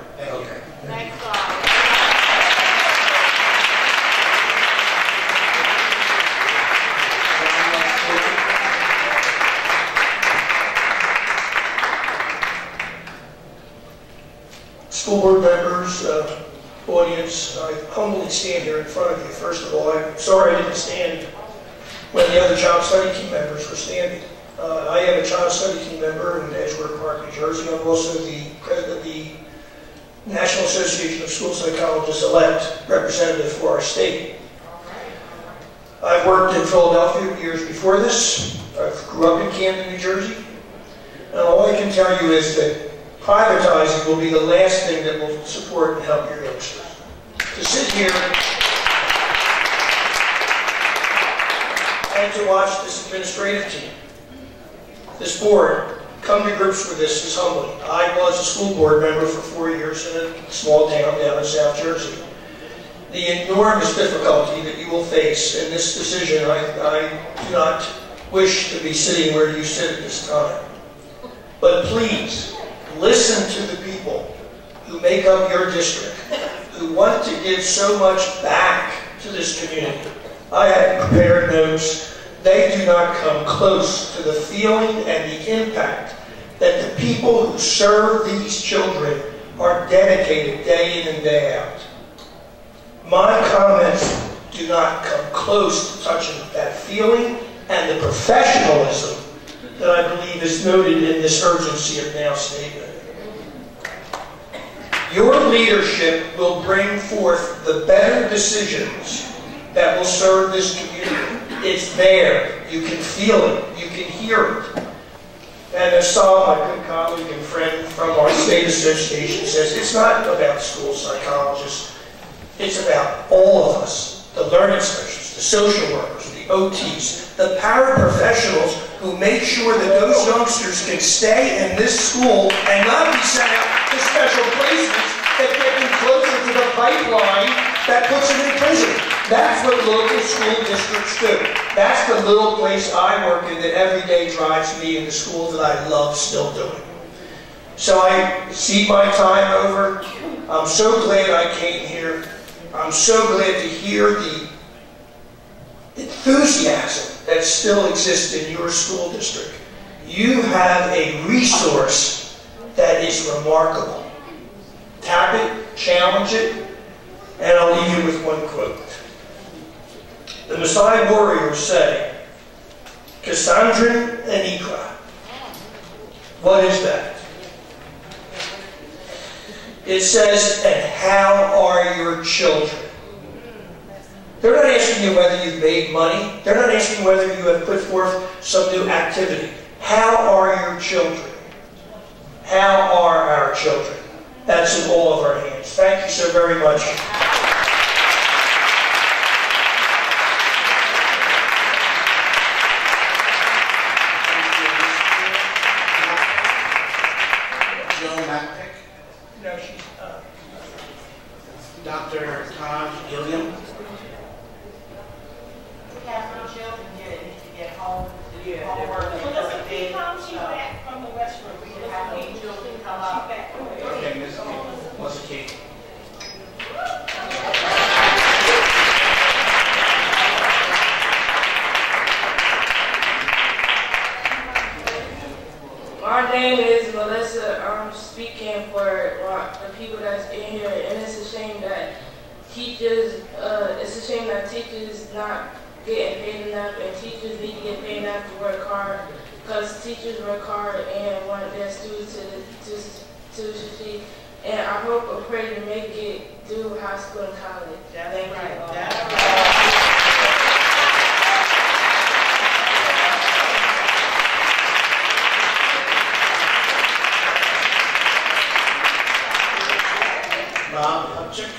school board members, audience, I humbly stand here in front of you. First of all, I'm sorry I didn't stand when the other child study team members were standing. I am a child study team member in Edgeworth Park, New Jersey. I'm also the president of the National Association of School Psychologists-elect representative for our state. I've worked in Philadelphia years before this. I grew up in Camden, New Jersey. And all I can tell you is that privatizing will be the last thing that will support and help your youngsters. To sit here and to watch this administrative team, this board, come to grips with this is humbling. I was a school board member for 4 years in a small town down in South Jersey. The enormous difficulty that you will face in this decision, I do not wish to be sitting where you sit at this time. But please, listen to the people who make up your district, who want to give so much back to this community. I had prepared notes. They do not come close to the feeling and the impact that the people who serve these children are dedicated day in and day out. My comments do not come close to touching that feeling and the professionalism that I believe is noted in this urgency of now statement. Your leadership will bring forth the better decisions that will serve this community. It's there. You can feel it. You can hear it. And as Saul, my good colleague and friend from our state association, says, it's not about school psychologists. It's about all of us, the learning specialists, the social workers, the OTs, the paraprofessionals who make sure that those youngsters can stay in this school and not be sent out to special placements that get them closer to the pipeline that puts them in prison. That's what local school districts do. That's the little place I work in that every day drives me in the school that I love still doing. So I see my time over. I'm so glad I came here. I'm so glad to hear the enthusiasm that still exists in your school district. You have a resource that is remarkable. Tap it, challenge it, and I'll leave you with one quote. The Maasai warriors say, Cassandra Anikra. What is that? It says, and how are your children? They're not asking you whether you've made money. They're not asking whether you have put forth some new activity. How are your children? How are our children? That's in all of our hands. Thank you so very much. No, she's Dr. Taj Gilliam. We have no children here that need to get home to do homework. Well, she comes back from the restroom. We just have any children come up. Okay, Ms. Melissa Kate. My name is Melissa. I'm speaking for the people that's in here, and it's a shame that teachers not getting paid enough, and teachers need to get paid enough to work hard, because teachers work hard and want their students to succeed. And I hope and pray to make it through high school and college. Thank you. Bob Hubchick.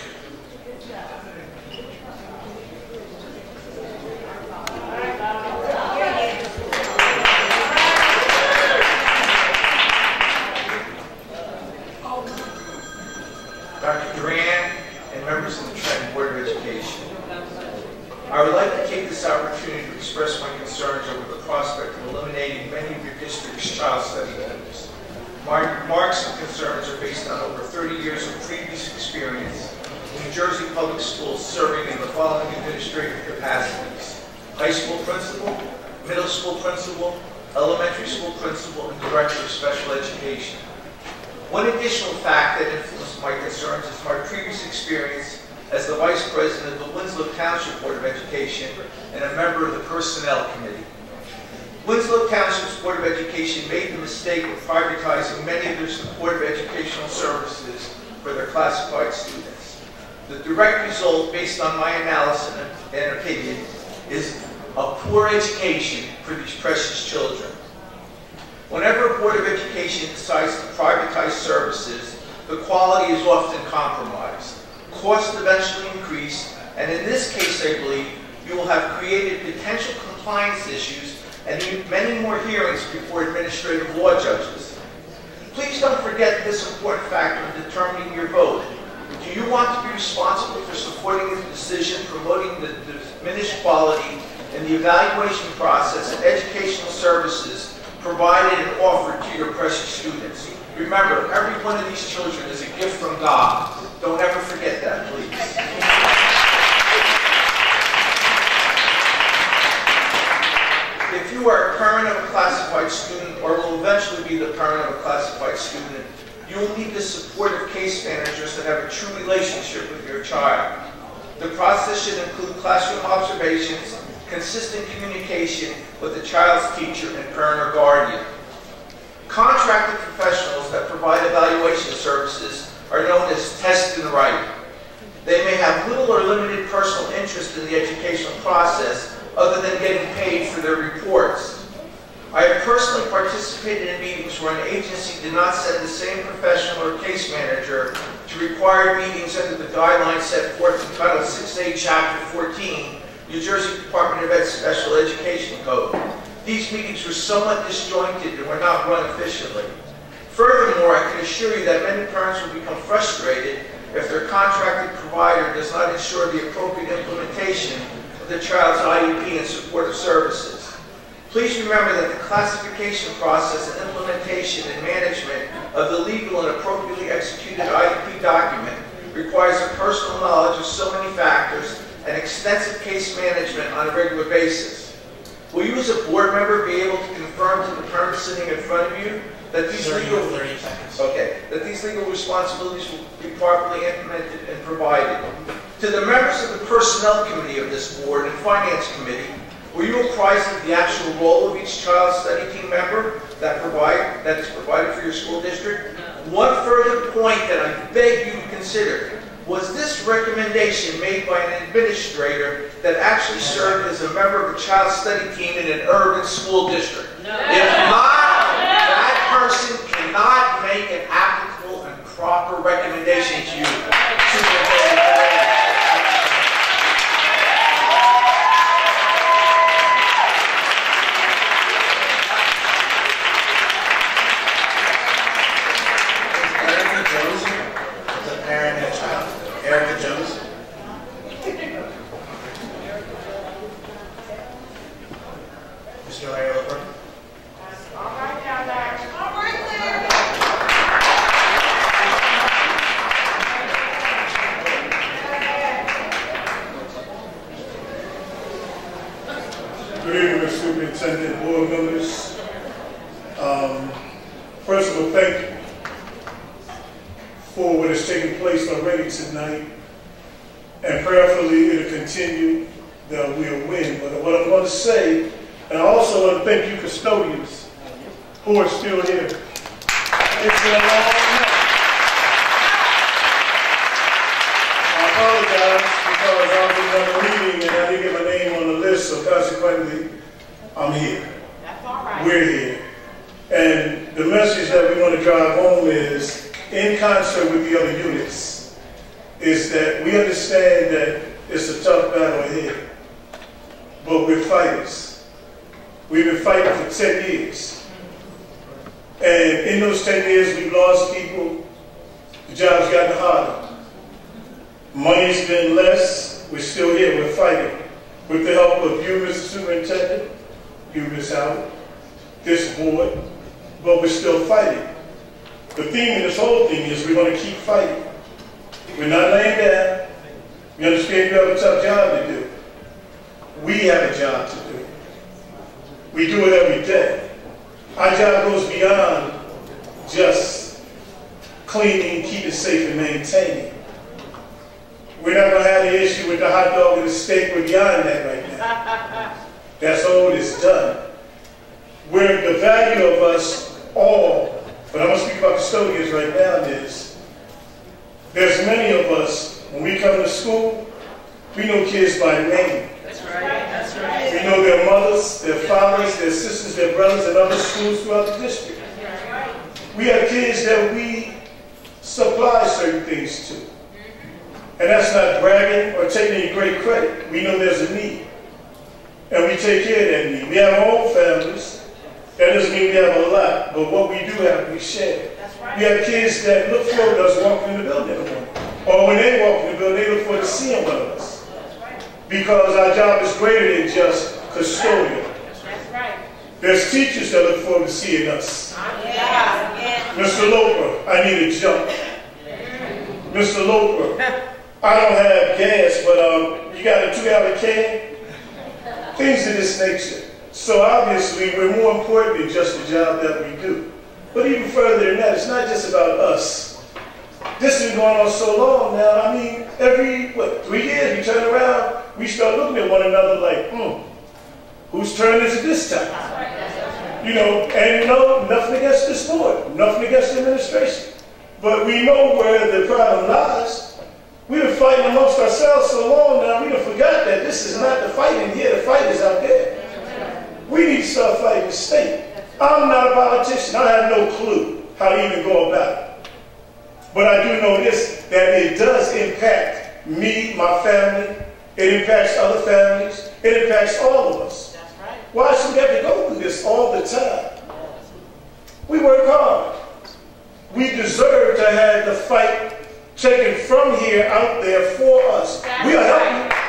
Dr. Duran and members of the Trenton Board of Education. I would like to take this opportunity to express my concerns over the prospect of eliminating many of your district's child study units. My remarks and concerns are based on over 30 years of previous experience in New Jersey public schools serving in the following administrative capacities: high school principal, middle school principal, elementary school principal, and director of special education. One additional fact that influenced my concerns is my previous experience as the Vice President of the Winslow Township Board of Education and a member of the Personnel Committee. Winslow Township's Board of Education made the mistake of privatizing many of their supportive educational services for their classified students. The direct result, based on my analysis and opinion, is a poor education for these precious children. Whenever a Board of Education decides to privatize services, the quality is often compromised. Costs eventually increase, and in this case, I believe, you will have created potential compliance issues and many more hearings before administrative law judges. Please don't forget this important factor in determining your vote. Do you want to be responsible for supporting a decision promoting the diminished quality in the evaluation process and educational services provided and offered to your precious students? Remember, every one of these children is a gift from God. Don't ever forget that, please. If you are a parent of a classified student or will eventually be the parent of a classified student, you will need the support of case managers that have a true relationship with your child. The process should include classroom observations, consistent communication with the child's teacher and parent or guardian. Contracted professionals that provide evaluation services are known as test and write. They may have little or limited personal interest in the educational process other than getting paid for their reports. I have personally participated in meetings where an agency did not send the same professional or case manager to required meetings under the guidelines set forth in Title 6A, Chapter 14, New Jersey Department of Ed Special Education Code. These meetings were somewhat disjointed and were not run efficiently. Furthermore, I can assure you that many parents will become frustrated if their contracted provider does not ensure the appropriate implementation of the child's IEP and supportive services. Please remember that the classification process and implementation and management of the legal and appropriately executed IEP document requires a personal knowledge of so many factors and extensive case management on a regular basis. Will you as a board member be able to confirm to the parent sitting in front of you that these legal... 30 seconds. Okay. that these legal responsibilities will be properly implemented and provided. To the members of the Personnel Committee of this Board and Finance Committee, were you apprised of the actual role of each child study team member that is provided for your school district? One further point that I beg you to consider: was this recommendation made by an administrator that actually served as a member of a child study team in an urban school district? No. If not, that person cannot make an applicable and proper recommendation to you. Superintendent, board members. First of all, thank you for what has taken place already tonight, and prayerfully it'll continue, that we'll win. But what I'm going to say, and I also want to thank you custodians who are still here. It's been a long night. I apologize because I was in another meeting and I didn't get my name on the list, so consequently, I'm here. That's all right. We're here. And the message that we want to drive home is, in concert with the other units, is that we understand that it's a tough battle ahead. But we're fighters. We've been fighting for 10 years. And in those 10 years, we've lost people. The job's gotten harder. Money's been less. We're still here. We're fighting. With the help of you, Mr. Superintendent, you, Ms. Howard, this board, but we're still fighting. The theme of this whole thing is we're going to keep fighting. We're not laying down. We understand you have a tough job to do. We have a job to do. We do it every day. Our job goes beyond just cleaning, keeping safe, and maintaining. We're not going to have the issue with the hot dog and the steak. We're beyond that right now. That's all it's done. Where the value of us all, but I'm going to speak about custodians right now, is there's many of us, when we come to school, we know kids by name. That's right. That's right. We know their mothers, their fathers, their sisters, their brothers, and other schools throughout the district. That's right. We have kids that we supply certain things to. And that's not bragging or taking any great credit. We know there's a need. And we take care of that need. We have our own families. That doesn't mean we have a lot, but what we do have, we share. That's right. We have kids that look forward to us walking in the building in the morning. Or when they walk in the building, they look forward to seeing one of us. That's right. Because our job is greater than just custodial. That's right. There's teachers that look forward to seeing us. Yeah. Mr. Loper, I need a jump. Mr. Loper, I don't have gas, but you got a 2-gallon can? Things of this nature. So obviously, we're more important than just the job that we do. But even further than that, it's not just about us. This has been going on so long now. I mean, every, 3 years we turn around, we start looking at one another like, whose turn is it this time? You know, and no, nothing against this board, nothing against the administration. But we know where the problem lies. We've been fighting amongst ourselves so long now, we done forgot that this is not the fight in here, the fight is out there. We need to start fighting the state. I'm not a politician. I have no clue how to even go about it. But I do know this, that it does impact me, my family. It impacts other families. It impacts all of us. That's right. Why should we have to go through this all the time? We work hard. We deserve to have the fight taken from here out there for us. That's we are right. helping.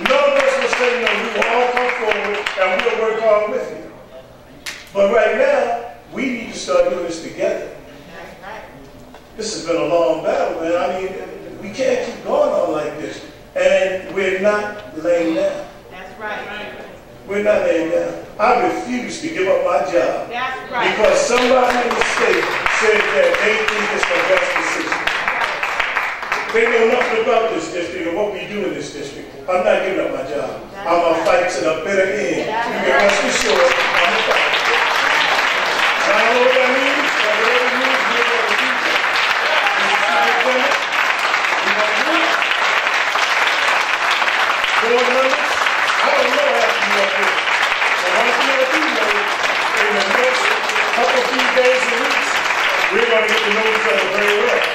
None of us will say no. We will all come forward and we'll work hard with you. But right now, we need to start doing this together. That's right. This has been a long battle, man. I mean, we can't keep going on like this. And we're not laying down. That's right. We're not laying down. I refuse to give up my job. That's right. Because somebody in the state said that they think it's the best decision. They know nothing about this district and what we do in this district. I'm not giving up my job. I'm going to fight to the bitter end. You can rest assured, I'm going to fight. And I know what that means. That whatever it means, we're going to do that. We're going to do it. Board members, I don't know how to do up here. But one thing I do know, in the next couple few days and weeks, we're going to get to know each other very well.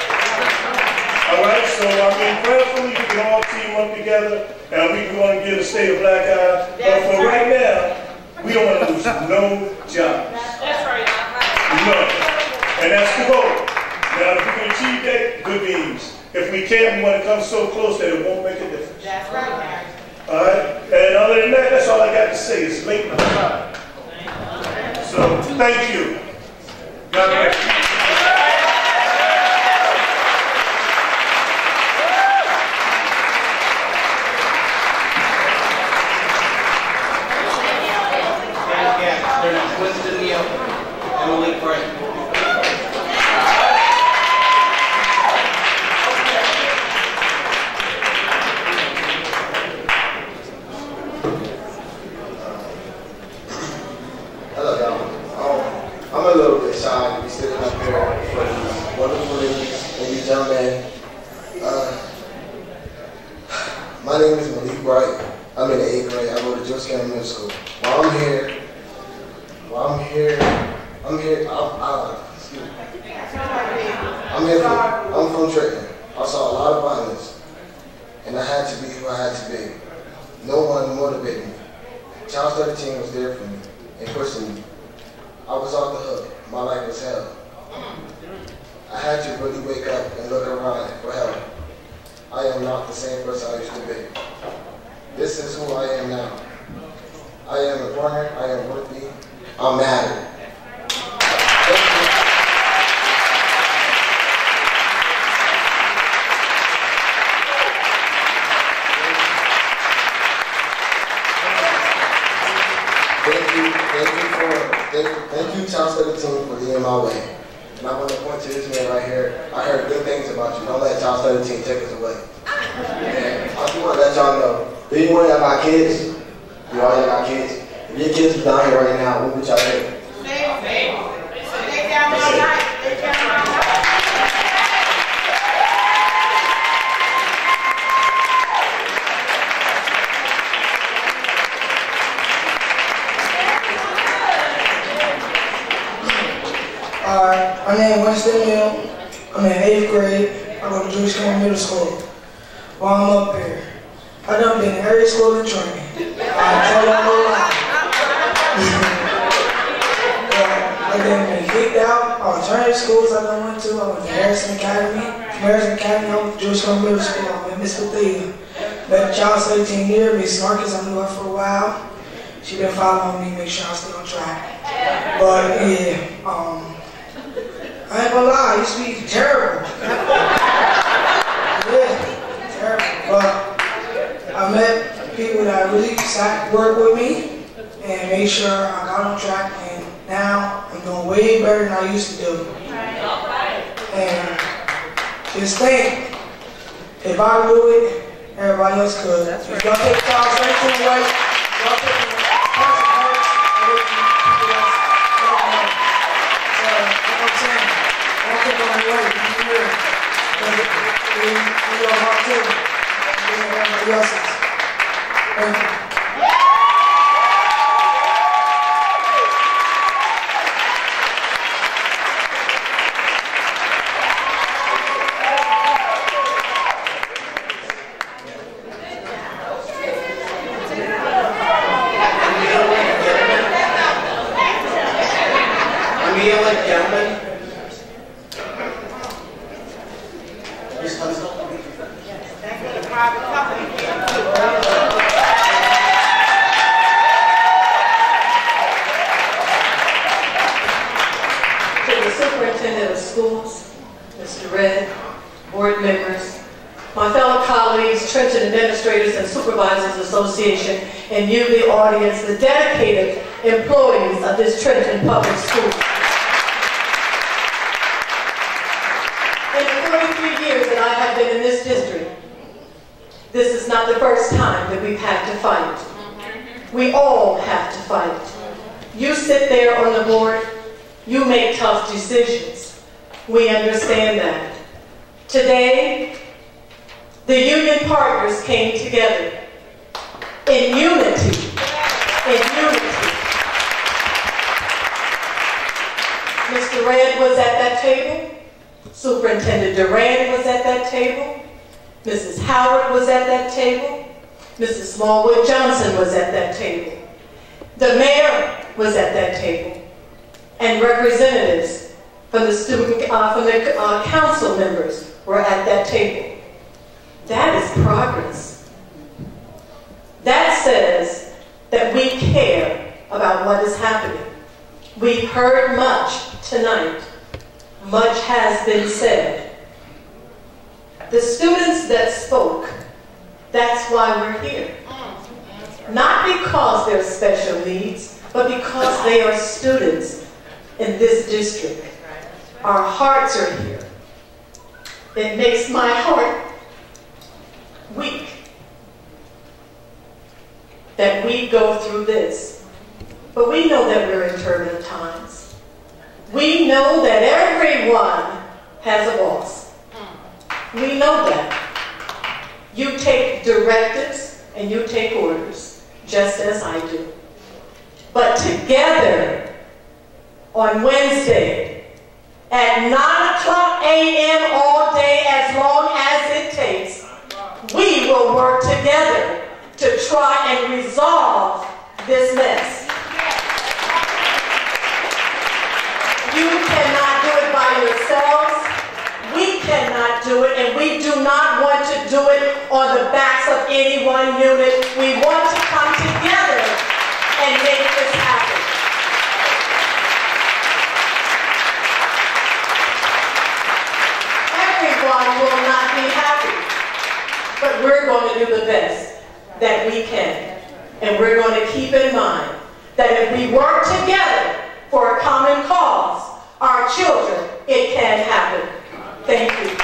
All right, so I mean, prayerfully, we can all team up together, and we can go and get a state of black eye. But for right now, we don't want to lose no jobs. That's right. None. And that's the goal. Now, if we can achieve that, good means. If we can't, we want to come so close that it won't make a difference. That's right. All right? And other than that, that's all I got to say. It's late in the time. So, thank you. God bless you. My name is Malik Bright. I'm in the 8th grade. I go to George County Middle School. I'm from Trenton. I saw a lot of violence, and I had to be who I had to be. No one motivated me. Child 13 was there for me and pushing me. I was off the hook. My life was hell. I had to really wake up and look around for help. I am not the same person I used to be. This is who I am now. I am important, I am worthy, I'm matter. Thank you, Child 17, for being my way. And I want to point to this man right here. I heard good things about you. Don't let Child 17 take us away. And I just want to let y'all know, if anyone that got kids, you all that got kids, if your kids are down here right now, what would y'all do? My name is Winston Mill. I'm in 8th grade. I go to Jewish County Middle School. While I'm up here, I done been in every school in Trenton. I tell y'all no lie. I done been kicked out. Alternative schools I done went to. I went to Harrison Academy. From Harrison Academy, I went to Jewish County Middle School. I met Miss Bethea. Met the child 17 years. Miss Marcus, I knew her for a while. She been following me, make sure I stay on track. But yeah, I ain't gonna lie, I used to be terrible. Yeah, terrible. But I met people that really work with me and made sure I got on track, and now I'm doing way better than I used to do. And just think, if I do it, everybody else could. If y'all take Child 17 away, y'all take the Trenton Administrators and Supervisors Association, and you, the audience, the dedicated employees of this Trenton Public School. In the 43 years that I have been in this district, this is not the first time that we've had to fight. We all have to fight. You sit there on the board, you make tough decisions. We understand that. Today, the union partners came together in unity. Mr. Redd was at that table. Superintendent Durand was at that table. Mrs. Howard was at that table. Mrs. Smallwood Johnson was at that table. The mayor was at that table. And representatives from the council members were at that table. That is progress. That says that we care about what is happening. We've heard much tonight. Much has been said. The students that spoke, that's why we're here. Not because they're special needs, but because they are students in this district. Our hearts are here. It makes my heart weak that we go through this. But we know that we're in turbulent times. We know that everyone has a boss. We know that. You take directives and you take orders, just as I do. But together, on Wednesday, at 9:00 a.m. all day, as long as it takes, we will work together to try and resolve this mess. You cannot do it by yourselves. We cannot do it, and we do not want to do it on the backs of any one unit. We want to come together and make this happen. Everyone will not be happy, but we're going to do the best that we can. And we're going to keep in mind that if we work together for a common cause, our children, it can happen. Thank you.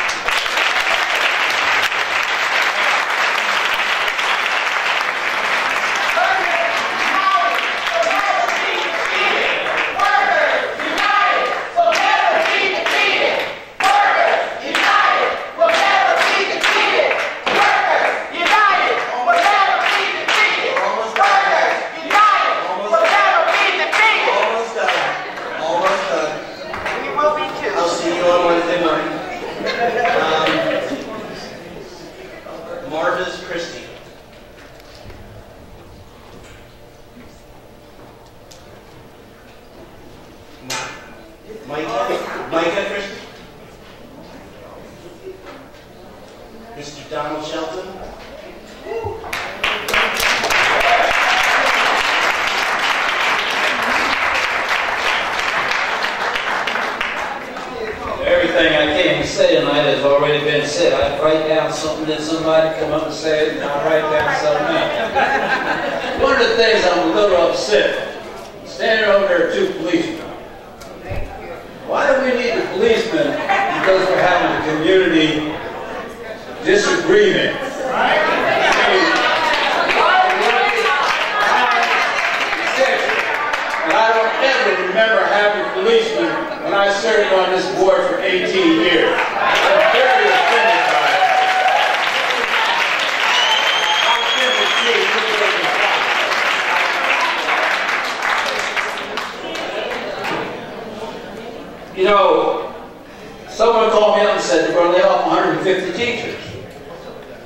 Everything I came to say tonight has already been said. I write down something, then somebody come up and say it, and I write down something else. One of the things I'm a little upset, standing over there are two policemen. Why do we need the policemen? Because we're having a community disagreement. And I don't ever remember having policemen when I served on this board for 18 years. I'm very offended by it. I'm offended too. You know, someone called me up and said they're going to lay off 150 teachers.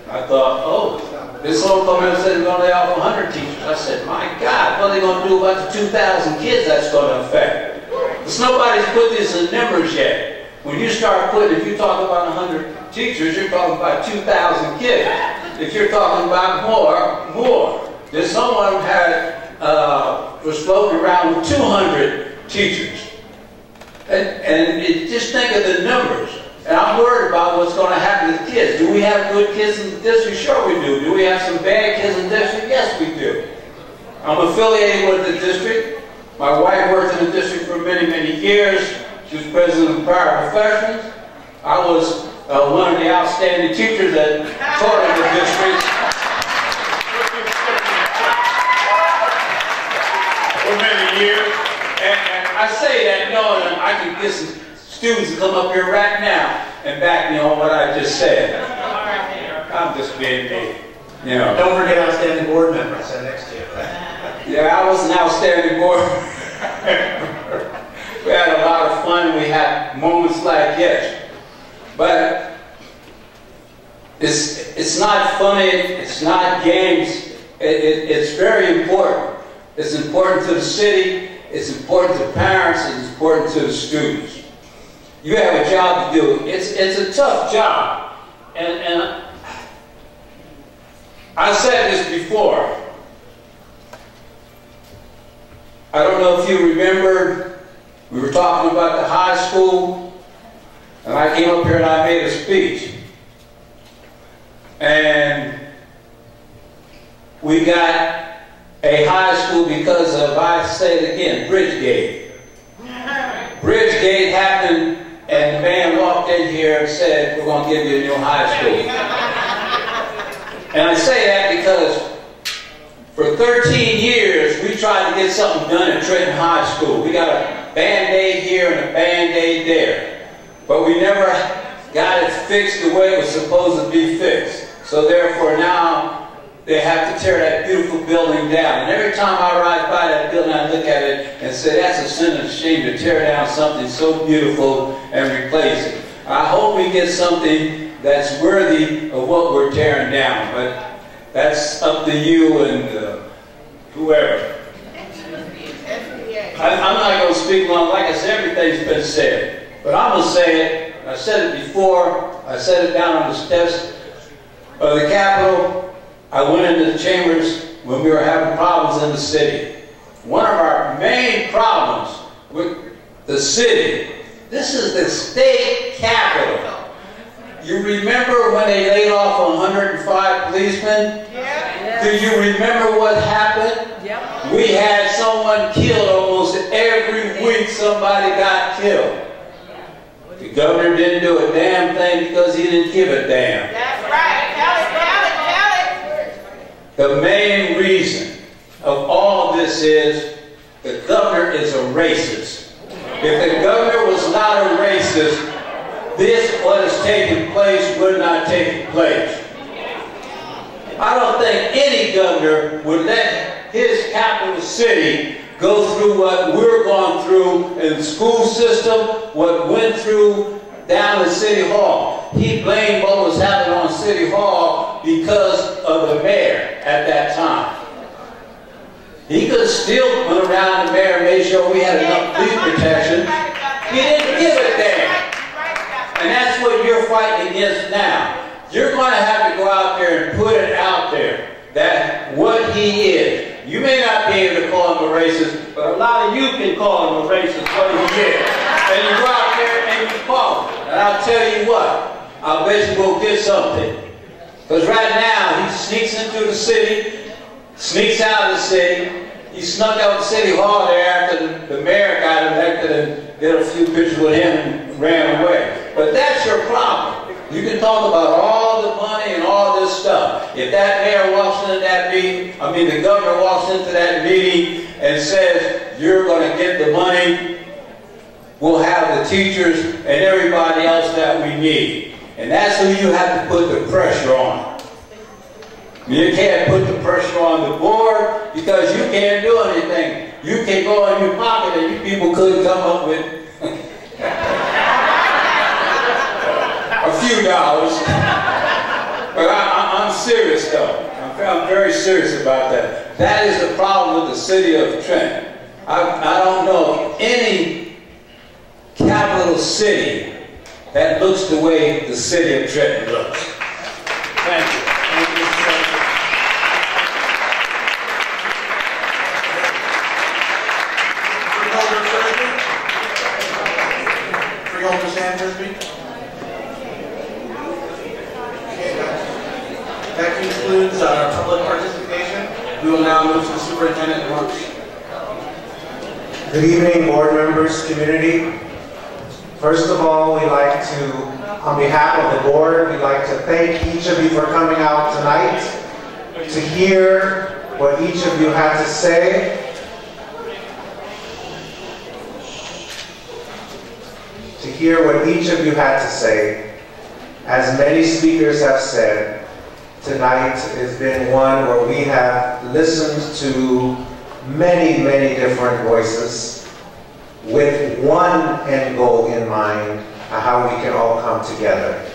I thought, oh, this someone called me up and said they're going to lay off 100 teachers. I said, my God, what are they going to do about the 2,000 kids that's going to affect? Because nobody's put this in numbers yet. When you start putting, if you talk about 100 teachers, you're talking about 2,000 kids. If you're talking about more. Then someone was floating around with 200 teachers. And just think of the numbers. And I'm worried about what's going to happen to the kids. Do we have good kids in the district? Sure we do. Do we have some bad kids in the district? Yes, we do. I'm affiliated with the district. My wife worked in the district for many, many years. She was president of the Power Professionals. I was one of the outstanding teachers that taught in the district for many years. And I say that knowing that I can get some students to come up here right now and back me on what I just said. I'm just being me. You know. Don't forget outstanding board member sat next to you. Yeah, I was an outstanding board member. We had a lot of fun. We had moments like this. But it's not funny. It's not games. It's very important. It's important to the city. It's important to parents. It's important to the students. You have a job to do. It's a tough job. And I said this before. I don't know if you remember, we were talking about the high school, and I came up here and I made a speech. And we got a high school because of, I say it again, Bridgegate. Bridgegate happened, and the man walked in here and said, we're going to give you a new high school. And I say that because for 13 years, we tried to get something done at Trenton High School. We got a Band-Aid here and a Band-Aid there. But we never got it fixed the way it was supposed to be fixed. So therefore now, they have to tear that beautiful building down. And every time I ride by that building, I look at it and say, that's a sin and a shame to tear down something so beautiful and replace it. I hope we get something that's worthy of what we're tearing down. But that's up to you and whoever. I'm not going to speak long. Like I said, everything's been said. But I'm going to say it. I said it before. I said it down on the steps of the Capitol. I went into the chambers when we were having problems in the city. One of our main problems with the city, this is the state capitol. You remember when they laid off 105 policemen? Yeah. Do you remember what happened? Yep. We had someone killed almost every week. Somebody got killed. The governor didn't do a damn thing because he didn't give a damn. That's right. Tell it. The main reason of all this is the governor is a racist. If the governor was not a racist, this, what is taking place, would not take place. I don't think any governor would let his capital city go through what we're going through in the school system, what went through down at City Hall. He blamed what was happening on City Hall because of the mayor at that time. He could still went around the mayor and made sure we had enough police protection. He didn't give a damn. And that's what you're fighting against now. You're going to have to go out there and put it out there that what he is. You may not be able to call him a racist, but a lot of you can call him a racist, what he is. And you go out there and you call him. And I'll tell you what, I'll bet you will get something. Because right now, he sneaks into the city, sneaks out of the city. He snuck out the City Hall there after the mayor got elected and did a few pictures with him and ran away. But that's your problem. You can talk about all the money and all this stuff. If that mayor walks into that meeting, the governor walks into that meeting and says, you're going to get the money, we'll have the teachers and everybody else that we need. And that's who you have to put the pressure on. You can't put the pressure on the board because you can't do anything. You can go in your pocket and you people couldn't come up with a few dollars. But I'm serious though. I'm very serious about that. That is the problem with the city of Trenton. I don't know of any capital city that looks the way the city of Trenton looks. Thank you. That concludes our public participation. We will now move to the superintendent remarks. Good evening, board members, community. First of all, we'd like to On behalf of the board, we'd like to thank each of you for coming out tonight to hear what each of you had to say. To hear what each of you had to say. As many speakers have said, tonight has been one where we have listened to many, many different voices with one end goal in mind, how we can all come together.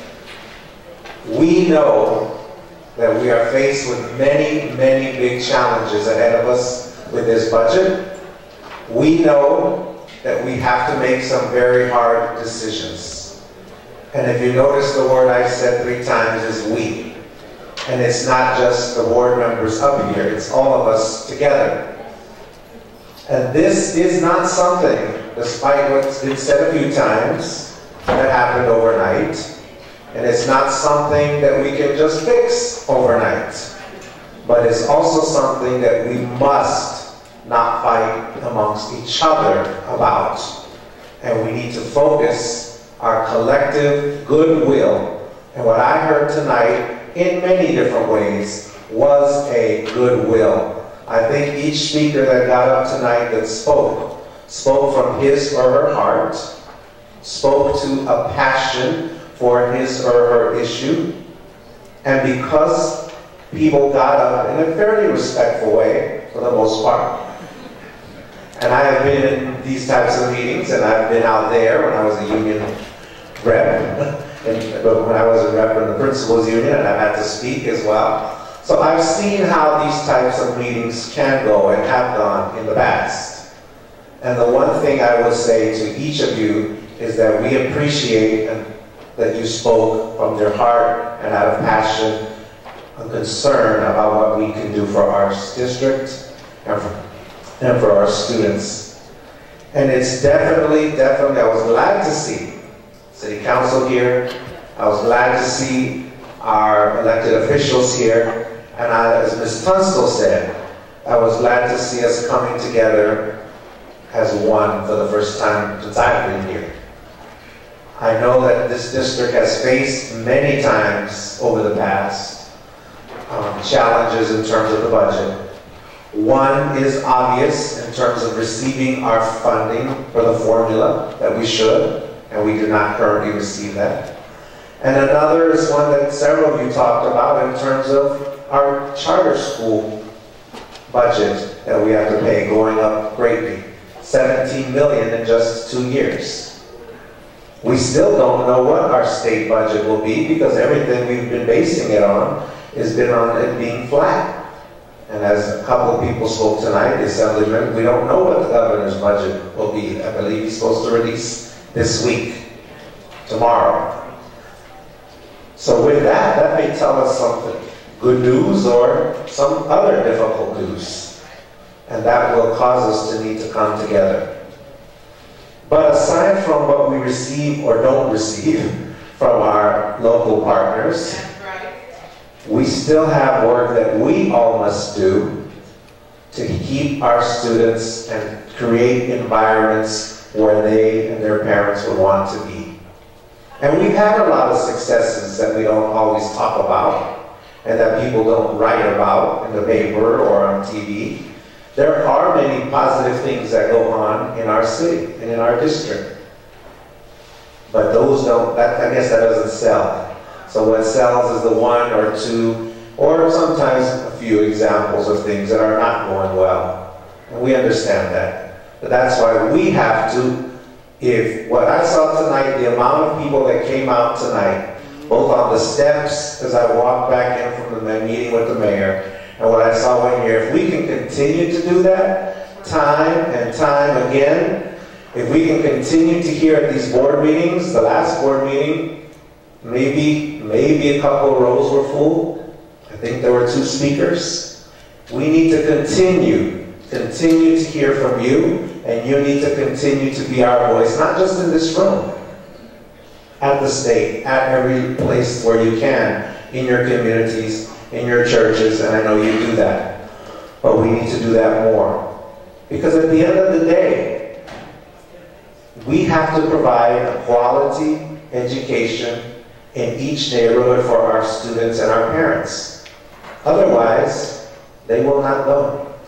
We know that we are faced with many, many big challenges ahead of us with this budget. We know that we have to make some very hard decisions. And if you notice, the word I've said 3 times is we. And it's not just the board members up here, it's all of us together. And this is not something, despite what's been said a few times, that happened overnight. And it's not something that we can just fix overnight. But it's also something that we must not fight amongst each other about. And we need to focus our collective goodwill. And what I heard tonight, in many different ways, was a goodwill. I think each speaker that got up tonight that spoke from his or her heart, spoke to a passion for his or her issue. And because people got up in a fairly respectful way, for the most part, and I have been in these types of meetings, and I've been out there when I was a union rep, but when I was a rep in the principals union, and I've had to speak as well. So I've seen how these types of meetings can go and have gone in the past. And the one thing I would say to each of you is that we appreciate that you spoke from your heart and out of passion, a concern about what we can do for our district and for our students. And it's definitely, I was glad to see City Council here. I was glad to see our elected officials here. And as Ms. Tunstall said, I was glad to see us coming together as one for the first time since I've been here. I know that this district has faced many times over the past challenges in terms of the budget. One is obvious in terms of receiving our funding for the formula that we should, and we do not currently receive that. And another is one that several of you talked about in terms of our charter school budget that we have to pay going up greatly. $17 million in just 2 years. We still don't know what our state budget will be because everything we've been basing it on has been on it being flat. And as a couple of people spoke tonight, the Assemblyman, we don't know what the governor's budget will be. I believe he's supposed to release this week, tomorrow. So with that, that may tell us something. Good news or some other difficult news. And that will cause us to need to come together. But aside from what we receive or don't receive from our local partners, we still have work that we all must do to keep our students and create environments where they and their parents would want to be. And we've had a lot of successes that we don't always talk about and that people don't write about in the paper or on TV. There are many positive things that go on in our city and in our district. But those don't, I guess that doesn't sell. So what sells is the one or two, or sometimes a few examples of things that are not going well. And we understand that. But that's why we have to, if what I saw tonight, the amount of people that came out tonight, both on the steps as I walked back in from the meeting with the mayor, and what I saw in here, if we can continue to do that time and time again, if we can continue to hear at these board meetings, the last board meeting, maybe a couple of rows were full. I think there were 2 speakers. We need to continue to hear from you, and you need to continue to be our voice, not just in this room, at the state, at every place where you can, in your communities, in your churches, and I know you do that. But we need to do that more. Because at the end of the day, we have to provide a quality education in each neighborhood for our students and our parents. Otherwise, they will not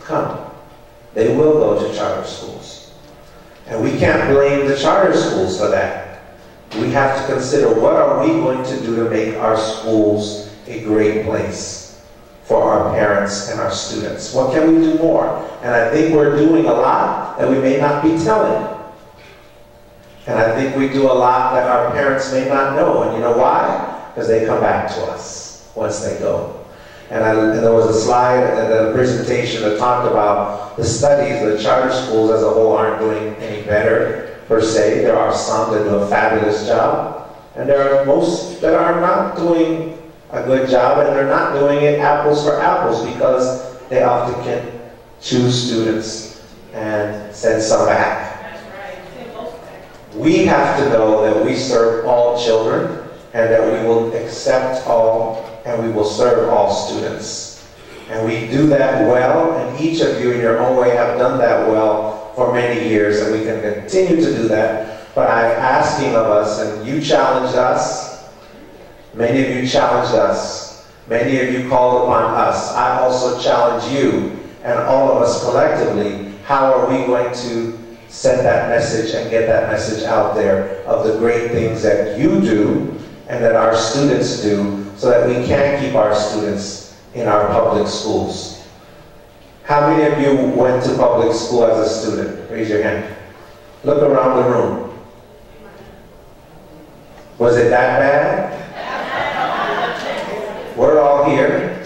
come. They will go to charter schools. And we can't blame the charter schools for that. We have to consider, what are we going to do to make our schools a great place for our parents and our students? What can we do more? And I think we're doing a lot that we may not be telling. And I think we do a lot that our parents may not know. And you know why? Because they come back to us once they go. And there was a slide at the presentation that talked about the studies. The charter schools as a whole aren't doing any better, per se. There are some that do a fabulous job. And there are most that are not doing a good job, and they're not doing it apples for apples, because they often can choose students and send some back. We have to know that we serve all children, and that we will accept all, and we will serve all students. And we do that well, and each of you in your own way have done that well for many years, and we can continue to do that. But I'm asking of us, and you challenged us, many of you challenged us, many of you called upon us. I also challenge you, and all of us collectively. How are we going to send that message and get that message out there of the great things that you do and that our students do, so that we can keep our students in our public schools? How many of you went to public school as a student? Raise your hand. Look around the room. Was it that bad? We're all here.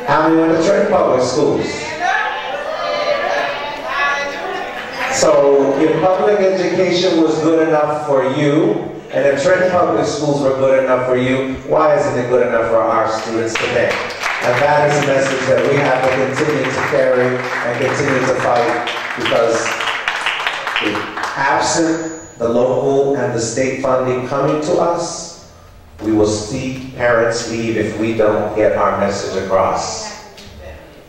How many went to Trenton public schools? So if public education was good enough for you, and if Trenton public schools were good enough for you, why isn't it good enough for our students today? And that is a message that we have to continue to carry and continue to fight, because absent the local and the state funding coming to us, we will see parents leave if we don't get our message across.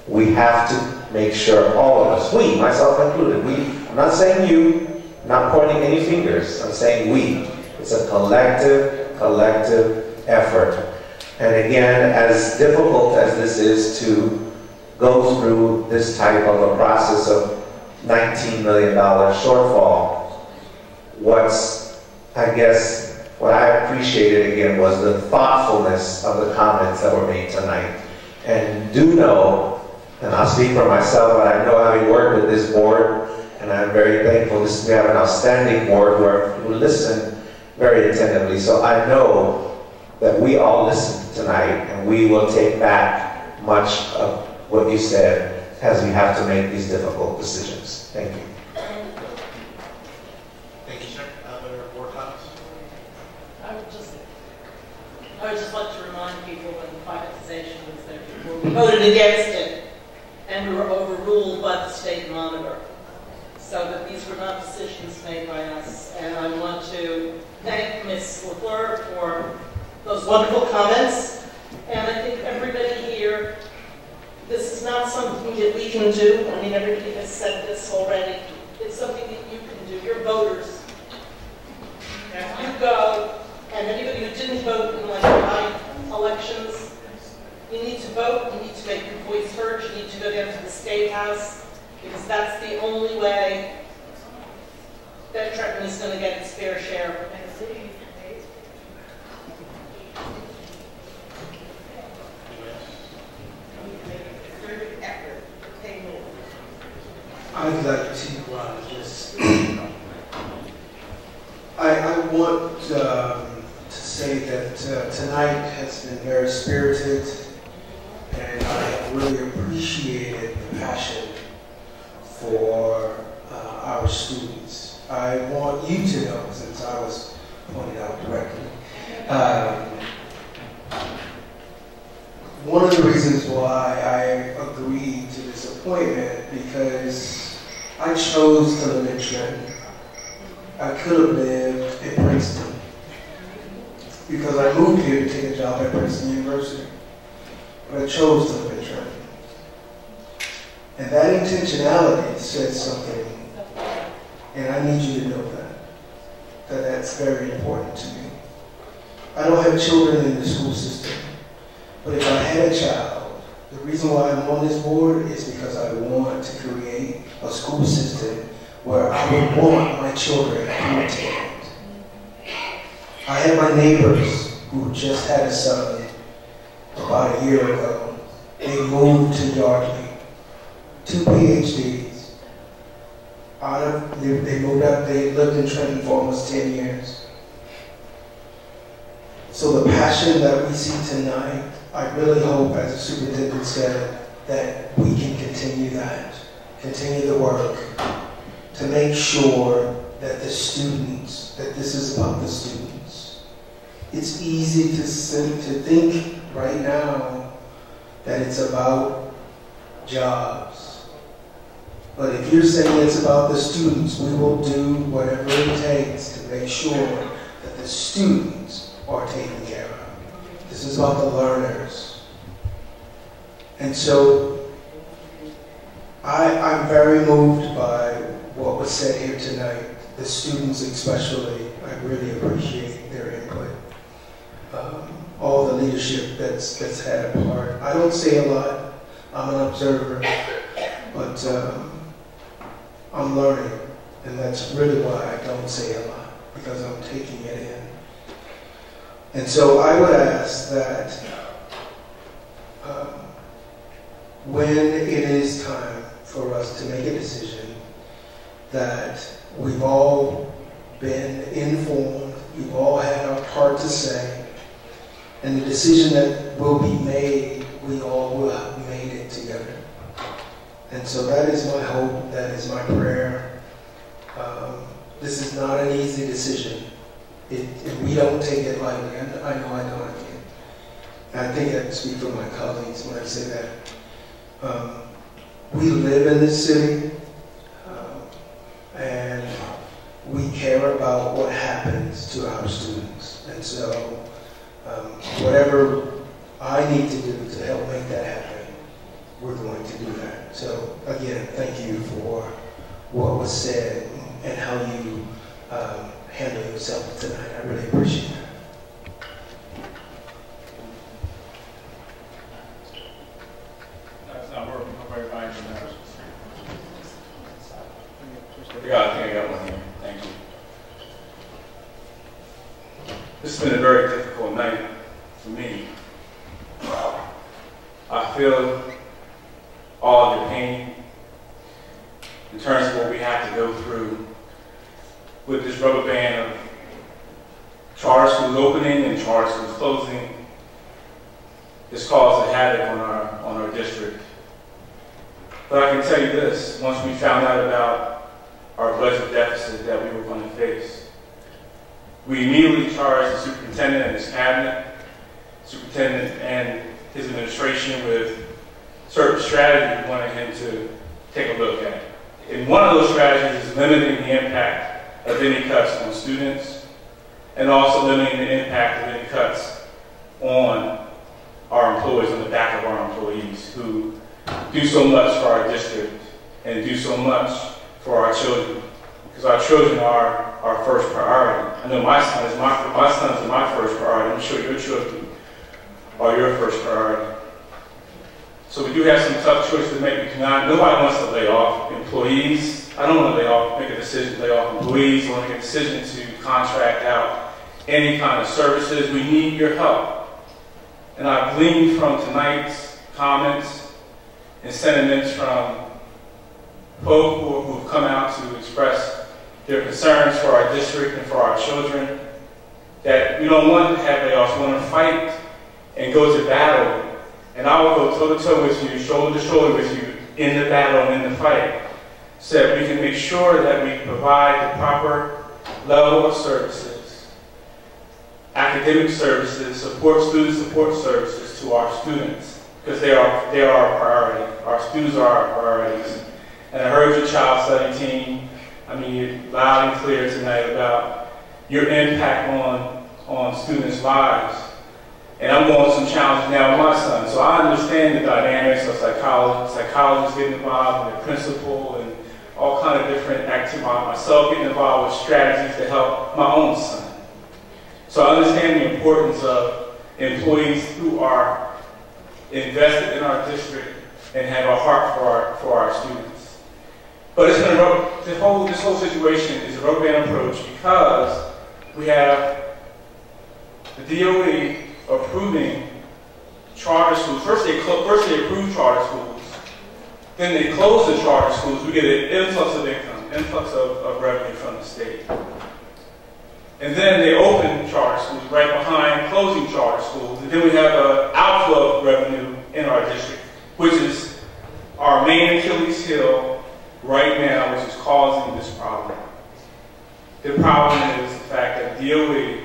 We have to make sure, all of us, we, myself included, I'm not saying you, I'm not pointing any fingers, I'm saying we. It's a collective effort. And again, as difficult as this is to go through this type of a process of $19 million shortfall, what I appreciated again was the thoughtfulness of the comments that were made tonight. And do know, and I'll speak for myself, but I know, having worked with this board, and I'm very thankful we have an outstanding board who listen very attentively. So I know that we all listened tonight, and we will take back much of what you said as we have to make these difficult decisions. Thank you. Thank you, sir. Other board comments? I would just like to remind people when the privatization was there before, we voted against it, and we were overruled by the state monitor. So that these were not decisions made by us. And I want to thank Ms. LaFleur for those wonderful comments. And I think everybody here, this is not something that we can do. I mean, everybody has said this already. It's something that you can do. You're voters. If you go, and anybody who didn't vote in like elections, you need to vote, you need to make your voice heard, you need to go down to the State House, because that's the only way that Trenton is going to get its fair share. I'd like to just, I want to say that tonight has been very spirited, and I really appreciated the passion for our students. I want you to know, since I was pointed out directly, one of the reasons why I agreed to this appointment, because I chose to live in Trenton. I could have lived in Princeton, because I moved here to take a job at Princeton University, but I chose to live in Trenton. And that intentionality says something, and I need you to know that that's very important to me. I don't have children in the school system, but if I had a child, the reason why I'm on this board is because I want to create a school system where I would want my children to attend. I have my neighbors who just had a son about a year ago. They moved to Yardley, 2 PhDs. They moved up, they lived in Trenton for almost 10 years. So the passion that we see tonight, I really hope, as the superintendent said, that we can continue that, continue the work to make sure that the students, that this is about the students. It's easy to think right now that it's about jobs. But if you're saying it's about the students, we will do whatever it takes to make sure that the students are taken care of. This is about the learners. And so I'm very moved by what was said here tonight. The students especially, I really appreciate their input. All the leadership that's had a part. I don't say a lot. I'm an observer. But I'm learning, and that's really why I don't say a lot, because I'm taking it in. And so I would ask that when it is time for us to make a decision, that we've all been informed, we've all had our part to say, and the decision that will be made, we all will have made it together. And so that is my hope, that is my prayer. This is not an easy decision. And we don't take it lightly. I know I don't. I think I can speak for my colleagues when I say that. We live in this city, and we care about what happens to our students. And so whatever I need to do to help make that happen, we're going to do that. So again, thank you for what was said and how you handle yourself tonight. I really appreciate that. That's not working. Nobody finds your nerves. Yeah, I think I got one here. Thank you. This has been a very difficult night for me. I feel all of the pain in terms of what we have to go through with this rubber band of charter schools opening and charter schools closing. It's caused a havoc on our district. But I can tell you this, once we found out about our budget deficit that we were going to face, we immediately charged the superintendent and his cabinet, superintendent and his administration with certain strategies we wanted him to take a look at. And one of those strategies is limiting the impact of any cuts on students, and also limiting the impact of any cuts on our employees, on the back of our employees, who do so much for our district and do so much for our children. Because our children are our first priority. I know my sons are my first priority. I'm sure your children are your first priority. So we do have some tough choices to make. Nobody wants to lay off employees. I don't want to make a decision to lay off employees. I want to make a decision to contract out any kind of services. We need your help. And I've gleaned from tonight's comments and sentiments from folk who have come out to express their concerns for our district and for our children, that we don't want to have layoffs. We want to fight and go to battle. And I will go toe-to-toe with you, shoulder-to-shoulder with you in the battle and in the fight, so that we can make sure that we provide the proper level of services, academic services, student support services to our students, because they are our priority. Our students are our priorities. And I heard your child study team, loud and clear tonight about your impact on students' lives. And I'm going through some challenges now with my son. So I understand the dynamics of psychologists getting involved, and the principal, and all kind of different activities. Myself getting involved with strategies to help my own son. So I understand the importance of employees who are invested in our district and have a heart for our students. But it's been this whole situation is a rubber band approach because we have the DOE approving charter schools. First they approve charter schools, then they close the charter schools. We get an influx of income, influx of revenue from the state. And then they open charter schools right behind closing charter schools. And then we have an outflow of revenue in our district, which is our main Achilles heel right now, which is causing this problem. The problem is the fact that DOE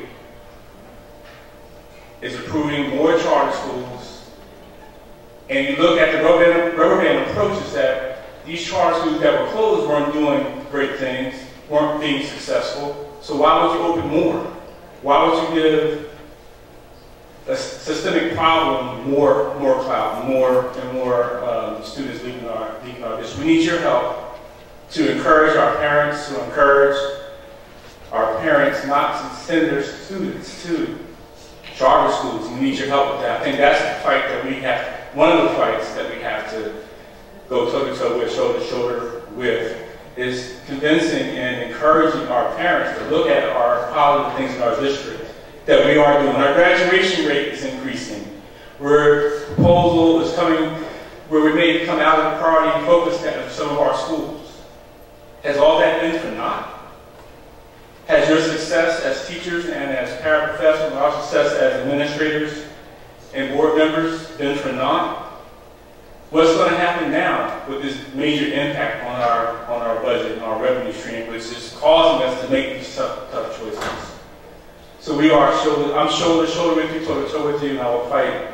is approving more charter schools. And you look at the rubber band approaches that these charter schools that were closed weren't doing great things, weren't being successful. So why would you open more? Why would you give a systemic problem more clout, more and more students leaving our district? We need your help to encourage our parents, to encourage our parents not to send their students to charter schools. We need your help with that. I think that's the fight that we have, one of the fights that we have to go toe-to-toe with, shoulder-to-shoulder with, is convincing and encouraging our parents to look at our positive things in our district that we are doing. Our graduation rate is increasing. Proposal is coming where we may come out of the priority and focus of some of our schools. Has all that been for naught? Has your success as teachers and as paraprofessionals, and our success as administrators and board members been for naught? What's going to happen now with this major impact on our budget and our revenue stream, which is causing us to make these tough choices? So we are I'm shoulder to shoulder with you, toe to toe with you, and I will fight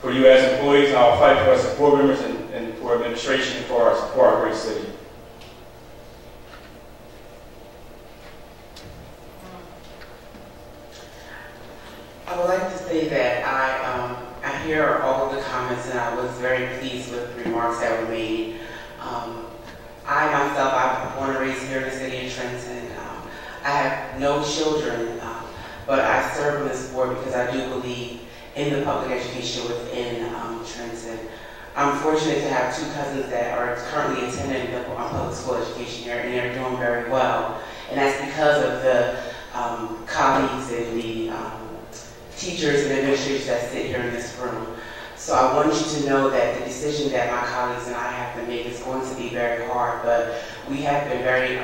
for you as employees, and I will fight for us as board members and for administration for our great city. I would like to say that I hear all of the comments, and I was very pleased with the remarks that were made. I myself, I'm born and raised here in the city of Trenton. I have no children, but I serve on this board because I do believe in the public education within Trenton. I'm fortunate to have two cousins that are currently attending the public school education here, and they're doing very well. And that's because of the colleagues and the teachers and administrators that sit here in this room. So I want you to know that the decision that my colleagues and I have to make is going to be very hard, but we have been very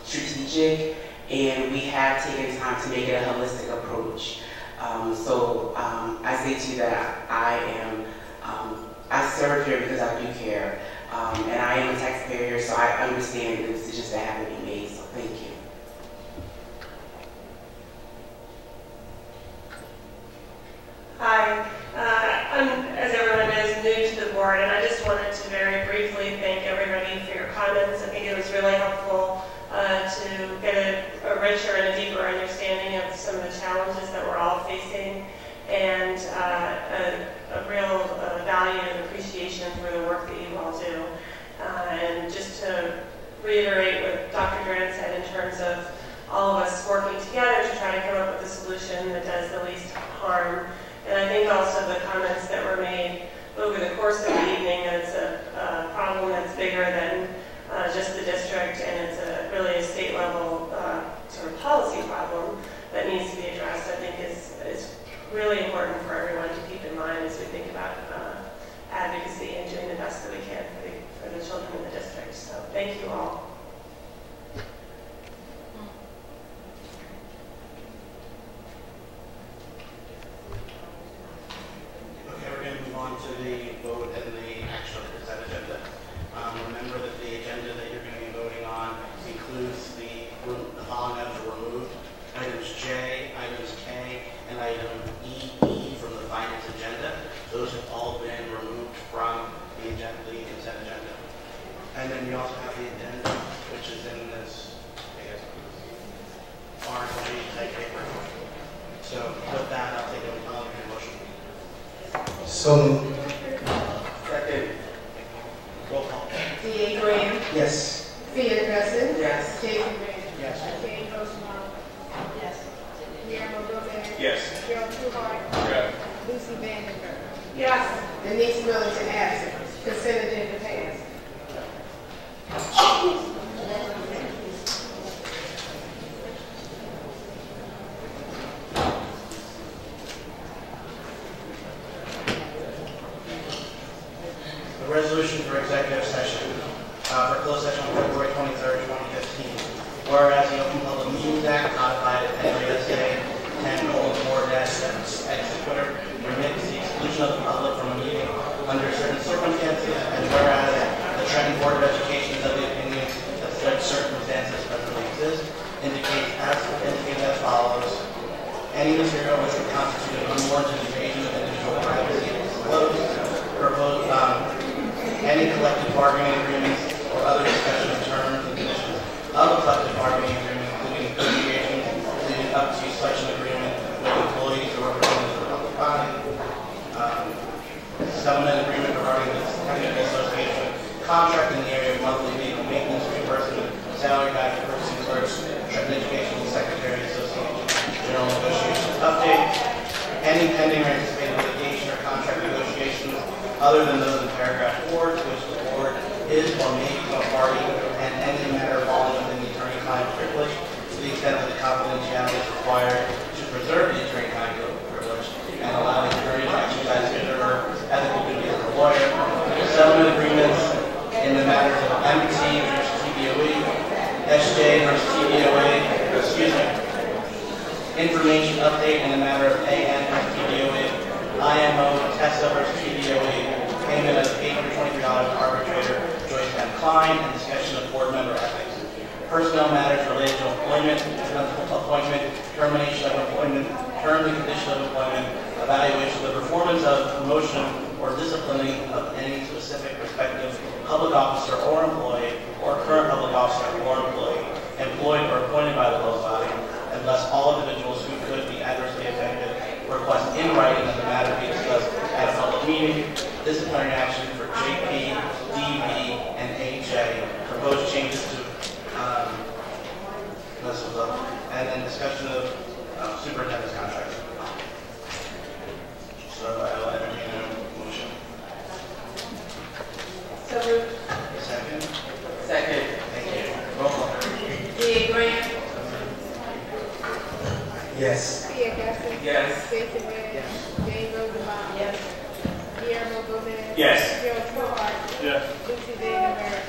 strategic, and we have taken time to make it a holistic approach. I say to you that I serve here because I do care, and I am a taxpayer here, so I understand the decisions that have to be made, so thank you. Hi, I'm, as everyone knows, new to the board, and I just wanted to very briefly thank everybody for your comments. I think it was really helpful to get a richer and a deeper understanding of some of the challenges that we're all facing, and a real value and appreciation for the work that you all do. And just to reiterate what Dr. Durant said in terms of all of us working together to try to come up with a solution that does the least harm. And I think also the comments that were made over the course of the evening, that it's a problem that's bigger than just the district, and it's really a state level sort of policy problem that needs to be addressed, I think is really important for everyone to keep in mind as we think about advocacy and doing the best that we can for the children in the district. So thank you all. On to the vote and the actual consent agenda. Remember that the agenda that you're going to be voting on includes the following items are removed: items J, items K, and item E from the finance agenda. Those have all been removed from the agenda, the consent agenda. And then you also have the addendum, which is in this, I guess, orange type paper. So with that, I'll take a motion. So, second. Roll call. D.A. Graham. Yes. Thea Gusson. Yes. Jason Graham. Yes. Jane Rosemont. Yes. Guillermo Yes. Lucy Vandenberg. Yes. Denise Middleton absent. Consent agenda passed. The resolution for executive session, for closed session on February 23rd, 2015. Whereas the Open Public Meetings Act codified at NJSA 10:4-7 executor permits the exclusion of the public from a meeting under certain circumstances, and whereas the Trenton Board of Education is of the opinion that such circumstances presently exist, indicates as follows. Any material which would constitute an unwarranted invasion of individual privacy is disclosed. Proposed any collective bargaining agreements or other discussion of terms and conditions of a collective bargaining agreement, including negotiations leading up to such an agreement with employees or representatives of the public body. Settlement agreement regarding the technical association contract in the area of monthly vehicle maintenance, reimbursement, salary guide for purchasing clerks, Trenton Educational Secretary Association, general negotiations update. Any pending or anticipated litigation or contract negotiations other than those in paragraph 4, to which the board is or may become a party, and any matter falling within the attorney-client privilege, to the extent that the confidentiality is required to preserve the attorney-client privilege and allow the attorney to exercise his or her ethical duty as a lawyer. Settlement agreements in the matters of MT versus TBOE, SJ versus TBOA, information update in the matter of AN versus TBOA, IMO, TESA versus TBOA, payment of $823 to arbitrator Joyce M. Klein, and discussion of board member ethics. Personnel matters related to employment, appointment, termination of employment, terms and conditions of employment, evaluation of the performance of promotion or disciplining of any specific respective public officer or employee or current public officer or employee, employed or appointed by the public body, unless all individuals who could be adversely affected request in writing that the matter be discussed at a public meeting. Disciplinary action for JP, DB, and AJ. Proposed changes to this was up, and then discussion of superintendent's contract. So I'll entertain a motion. So moved. Second. Second. Thank you. Roll call. D. Grant. Yes. Pia Gasson. Yes. Jason Webb. Yes. Jane Rosenbaum. Yes. Guillermo Gomez. Yes. George Hobart. Yes. Lucy Vandenberg.